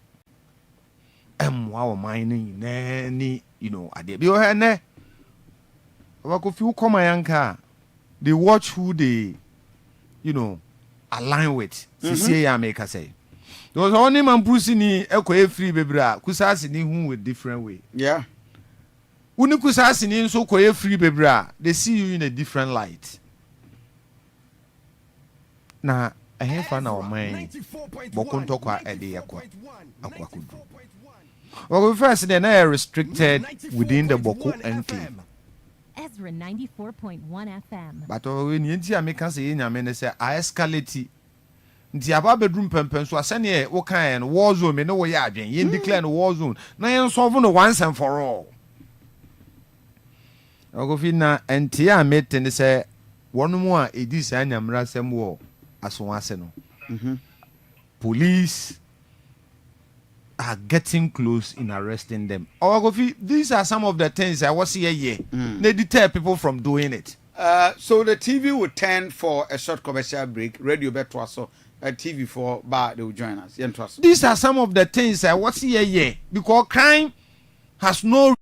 o mining nani ade bi o hene Bakofi who come yanka they watch who they align with sisi ya make say there was only man pussy ni ekɔ free bebra kusasi ni hu with different way uni kusasi ni nso kɔ free bebra they see you in a different light na ɛhefa na ɔman bɔkɔ ntɔkwa ɛde yakɔ akwakudu well first then they are restricted within the Bawku enclave Ezra 94.1 FM but when you nti ameka say nyame ne say a escalate nti aba bedroom pempen so asane wo kan war zone me no wo ya adwen ye declare no war zone na yen solve no once and for all ogofi na enti a mete ne say wonum a edi sa nyamra sem wo Asawase no police are getting close in arresting them. Ogofi, these are some of the things I was here. They deter people from doing it. So the TV will turn for a short commercial break. Radio Betwaso, TV for bar, they will join us. These are some of the things I was here because crime has no.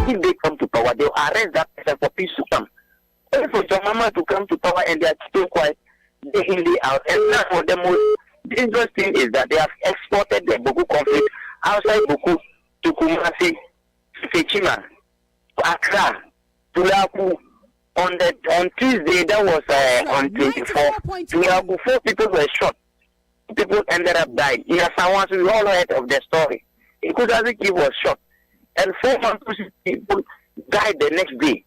If they come to power, they'll arrest that person for peace to come. Only for your mama to come to power and they are still quiet, day in, day out. And now for the most dangerous thing is that they have exported the Bawku conflict outside Bawku to Kumasi, Sechima, Accra, Tulaku. On Tuesday, that was on 24th, Tulaku, 4 people were shot. People ended up dying. In Asawase, we all heard of the story. Insecurity was shot. And 4 people died the next day.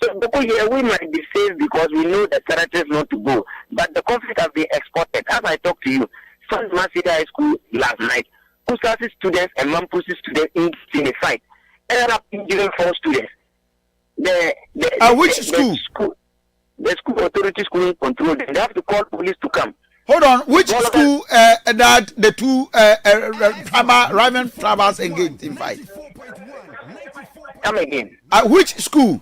So here we might be safe because we know the territory is not to go. But the conflict has been exported. As I talked to you, St. Masida High School last night, Kusasi students and Mampusi students in a fight. Ended up injuring 4 students. Which school? The school authority school control them. They have to call police to come. Hold on, which school that the two rival tribals engaged in fight? Come again. Which school?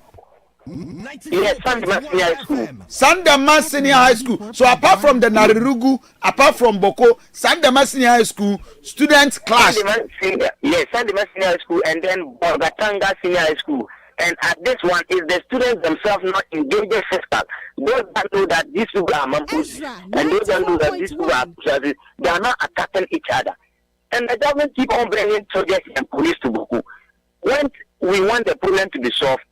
Yes, Sandema Senior High School. Sandema Senior High School. So apart from the Narirugu, apart from Bawku, Sandema Senior High School, students class. Yes, Sandema Senior High School and then Borgatanga Senior High School. And at this one, is the students themselves not engaging fiscal. Those that know that these people are Mampus, and those that know that these people are Kusasi, they are not attacking each other. And the government keep on bringing soldiers and police to Bawku. When we want the problem to be solved,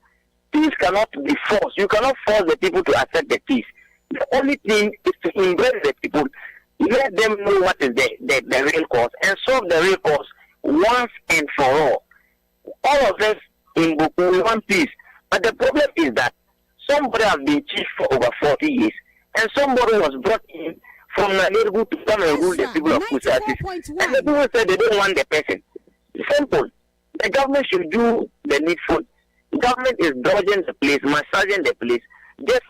peace cannot be forced. You cannot force the people to accept the peace. The only thing is to embrace the people, let them know what is the real cause, and solve the real cause once and for all. All of us in Bawku, we want peace. But the problem is that somebody has been chief for over 40 years, and somebody was brought in from Nairobi to come and rule the people of Kusasi. And the people said they don't want the person. Simple. The government should do the needful. The government is dodging the place, massaging the place. Just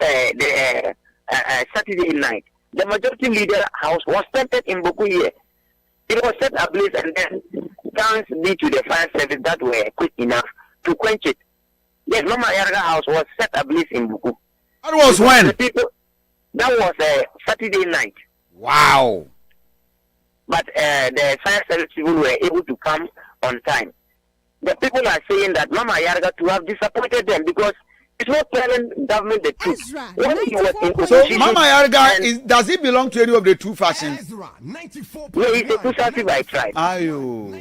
Saturday night, the majority leader house was tempted in Bawku here. It was set ablaze, and then thanks be to the fire service that were quick enough to quench it. Yes, Mama Yarga house was set ablaze in Bawku. That was when? That was Saturday night. Wow. But the fire service people were able to come on time. The people are saying that Mama Yarga to have disappointed them because it's not telling government the truth. When he was in opposition, so Mama Yarga, does he belong to any of the two factions? No, he's a Kusasi by tribe. Ayo.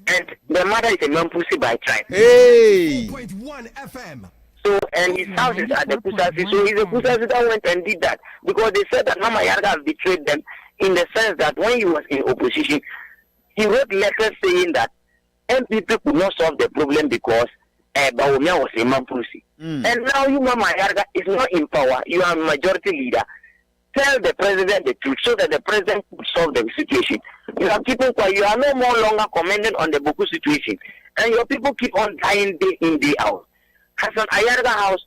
And the mother is a Mampusi by tribe. Hey. So, and his house is at the Kusasi. So he's a Kusasi that went and did that. Because they said that Mama Yarga have betrayed them in the sense that when he was in opposition, he wrote letters saying that MPP could not solve the problem because Bawumia was a Mampusi. And now you, Mama Yarga, is not in power. You are a majority leader. Tell the president the truth so that the president could solve the situation. You are keeping quiet. You are no more longer commenting on the Bawku situation. And your people keep on dying day in, day out. Hassan Ayarga house,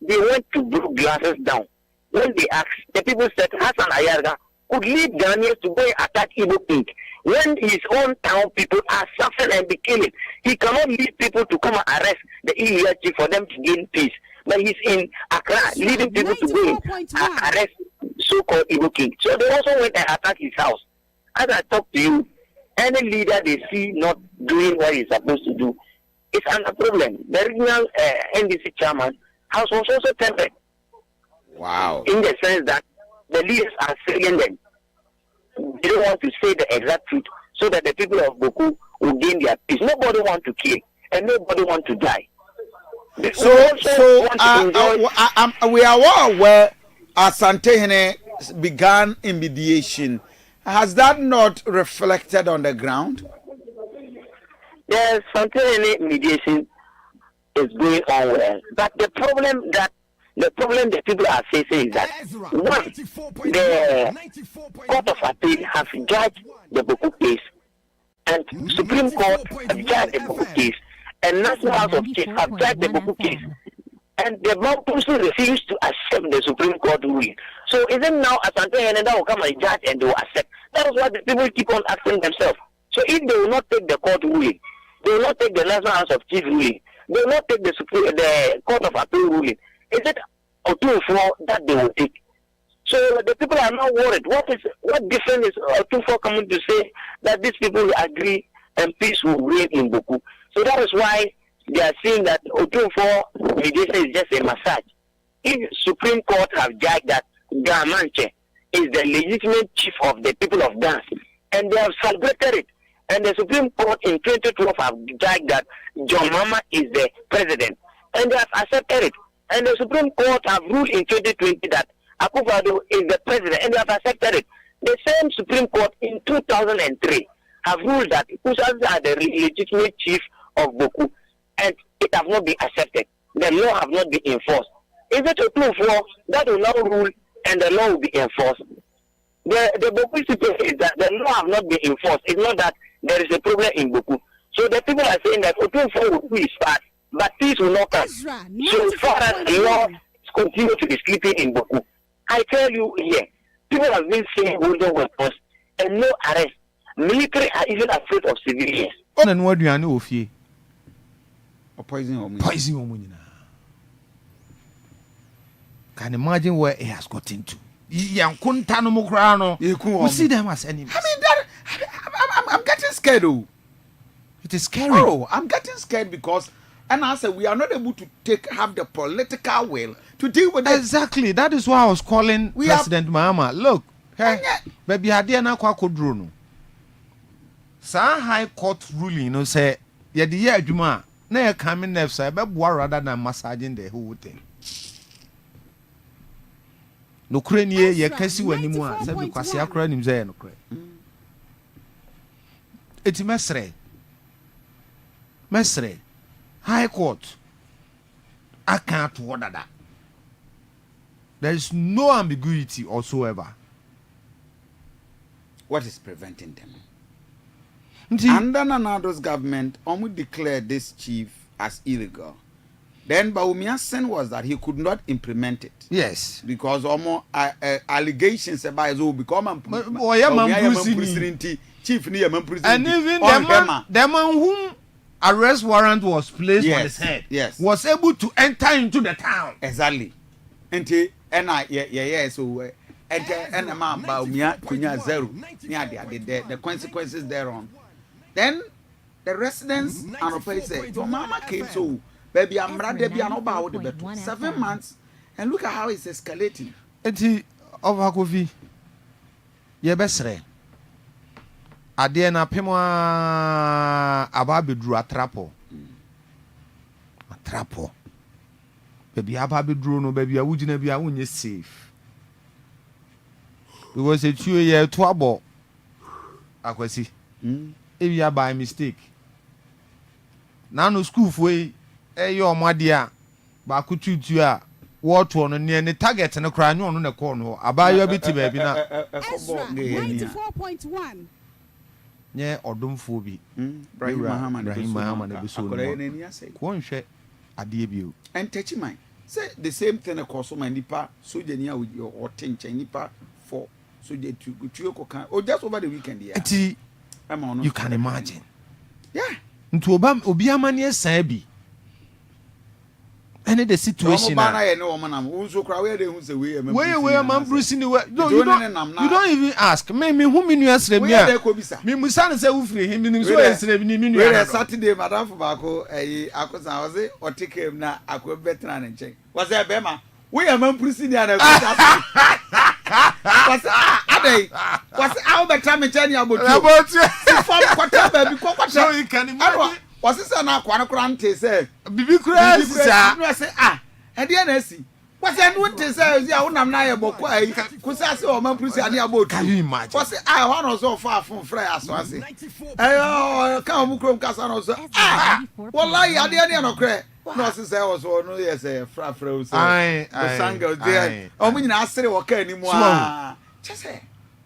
they went to break glasses down. When they asked, the people said Hassan Ayarga could lead Ghanaians to go and attack Igbo King. When his own town people are suffering and be killing, he cannot lead people to come and arrest the Ilya chief for them to gain peace. But he's in Accra, leading people to go and arrest so-called Igbo King. So they also went and attacked his house. As I talk to you, any leader they see not doing what he's supposed to do, it's under problem. The regional NDC chairman house was also tempered. Wow. In the sense that the leaders are saying them. They don't want to say the exact truth so that the people of Bawku will gain their peace. Nobody wants to kill and nobody wants to die. We are well aware Asante began in mediation. Has that not reflected on the ground? The Asante mediation is going on well, but the problem that people are facing is that one, the Court of Appeal have judged the Bawku case, and Supreme Court have judged the Bawku case, and National House of Chiefs have judged the Bawku case, and the Mampusi refused to accept the Supreme Court ruling. So isn't now Asante Henenda will come and judge and they will accept? That is what the people keep on asking themselves. So if they will not take the court ruling, they will not take the National House of Chiefs ruling, they will not take the Court of Appeal ruling, is it Otunfo that they will take? So the people are not worried. What difference is Otunfo coming to say that these people will agree and peace will reign in Bawku? So that is why they are saying that Otunfo mediation is just a massage. If Supreme Court have judged that Gamanche is the legitimate chief of the people of Ghana, and they have celebrated it, and the Supreme Court in 2012 have judged that John Mama is the president, and they have accepted it. And the Supreme Court have ruled in 2020 that Akufo-Addo is the president, and they have accepted it. The same Supreme Court in 2003 have ruled that Kusas are the legitimate chief of Bawku, and it have not been accepted. The law have not been enforced. Is it a proof that will now rule and the law will be enforced? The Bawku situation is that the law have not been enforced. It's not that there is a problem in Bawku. So the people are saying that Otunfo will do his part, but peace will not come. So far as the law continue to be sleeping in Bawku, I tell you here, people have been seeing holding weapons and no arrest. Military are even afraid of civilians. And what do you know of you? Poison. Can imagine where he has got into. You see them as enemies. I mean, I'm getting scared. Oh, it is scary. Oh, I'm getting scared because, and I said we are not able to have the political will to deal with it. Exactly. That is why I was calling President Mahama. Look, hey, baby, I didn't know what could do. Sa High Court ruling, say, yeah, the year Juma, na coming next, I bet rather than massaging the whole thing. No crane ye kasi anymore, said because you are crying him there. No cry. It's Mesre. High Court. I can't order that. There is no ambiguity whatsoever. What is preventing them? Under Nanado's government, Omu declared this chief as illegal. Then Bawumia's sin was that he could not implement it. Yes. Because Omu allegations about his own become chief near and even the man whom arrest warrant was placed on his head was able to enter into the town. Exactly. And so and a man Bawumia kunya zero. The consequences thereon. Then the residents and say your mama came so baby I'm rather be an about the 7 months and look at how it's escalating. Enti over coffee ye besre ade na pemo aba bedru atrapo baby aba bedru no baby awugina bia wonye safe because it you ye to abo akwasi if you by mistake now no school for your madia Bawku tutu a what one near the target and a crown on the corner about your bitty baby now 94.1 yeah or don't phobia Brahim Muhammad one share a debut and touch mine say the same thing across my nipa so genia with your or tench nipa for so they to or just over the weekend you can imagine yeah into obiamani sabi any the situation no man am so cry where they who say we man Bruce in the way no you don't even ask me who me nu asre me musan say wo free him ni so asre me nu we Saturday madam for Bawku akosan was it or take him na akwa betra na nchen was e be ma we man Bruce ni na was adai was how betra me chen ya about from quarter baby quarter so you can imagine was this na akwa nte say bibi kura sisa no say e dey na si was e no nte say ya wonam na ye boko ai kusa say o man Bruce ani about can you imagine was one was so far from frey Asawase kan mu krom kasa no so wallahi ade ani no kre no say was no yes fra o say the sanga there o mu nyina asere wo ka ani mu just say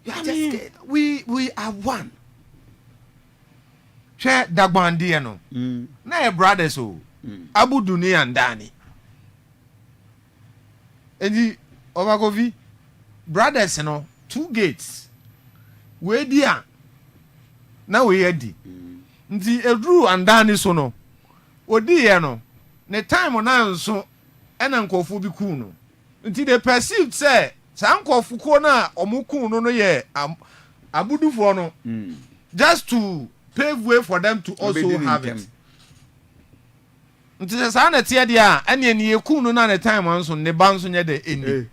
you are just scared we are one che dagbandi no na your brothers o abudu ni andani edi obagovi brothers no 2 gates we dia na we edi nti edru andani so no odi ye no ne time na nso ena nkofo bi ku no nti they perceived say sankofo ko na omuku no ye abudufo no just to pave way for them to also have it. Nti sa na tie dia ene ne yeku no na the time nso ne ba nso nye de eni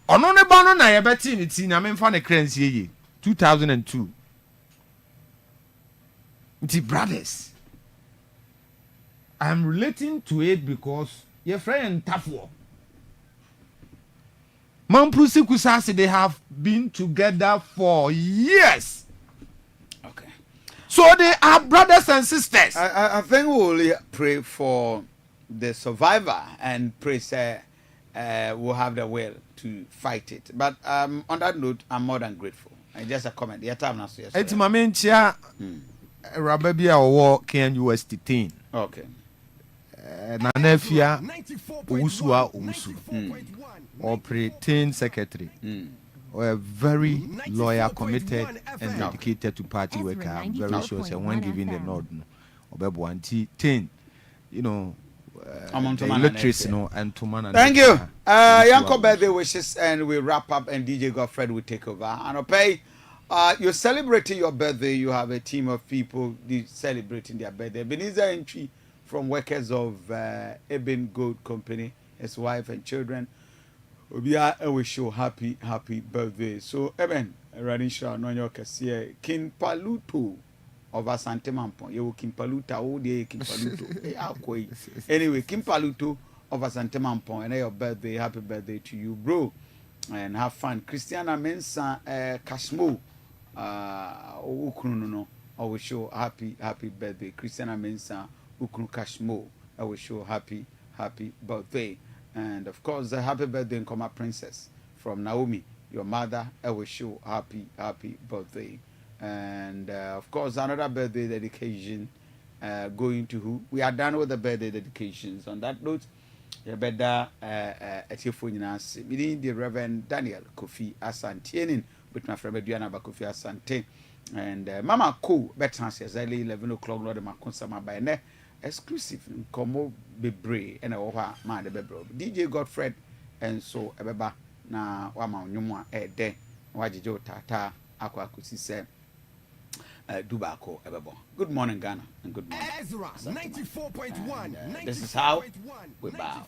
ono ne ba no na ye beti ni ti na me mfa ne kransie ye 2002 nti brothers I'm relating to it because your friend Tafo Mamprusi Kusasi they have been together for years. So they are brothers and sisters. I think we'll pray for the survivor and pray say we'll have the will to fight it. But on that note, I'm more than grateful. And just a comment. The time now. It's my main chair. Rababia or KNUS 10. Okay. Nanefia Usua Umusu or pre-teen secretary. Or a very loyal, committed, and dedicated to party worker. I'm very sure say when giving the nod, or 10, you know, literacy, no, and to man. Thank you. Yanko birthday wishes, and we wrap up, and DJ Godfred will take over. And okay, you're celebrating your birthday. You have a team of people celebrating their birthday. Ebenezer Entry from workers of Eben Gold Company, his wife and children. We are wish you happy birthday. So Eben, Radisha no your kase King Paluto of Asante Mampon. You King Paluta o de King Paluto. Anyway, King Paluto of Asante Mampon, and your birthday, happy birthday to you, bro. And have fun. Christiana Mensa Kashmo Ukruno. I wish you happy birthday. Christiana Mensa Ukru Kashmo. I wish you happy birthday. And of course, a happy birthday, Nkoma Princess from Naomi, your mother. I wish you happy birthday. And of course, another birthday dedication going to who? We are done with the birthday dedications. On that note, you better at your phone, meeting the Reverend Daniel Kofi Asante with my friend Diana Kofi Asante and Mama Ko. Better says early 11 o'clock. Lord, my consumer by ne. Exclusive Nkomo bebre and a man the bebro DJ Godfred and so ebeba na wama nyumwa de wajijo tata akwa kusi se Dubako Ebebo. Good morning, Ghana, and good morning. Ezra 94.1. This is how we bow.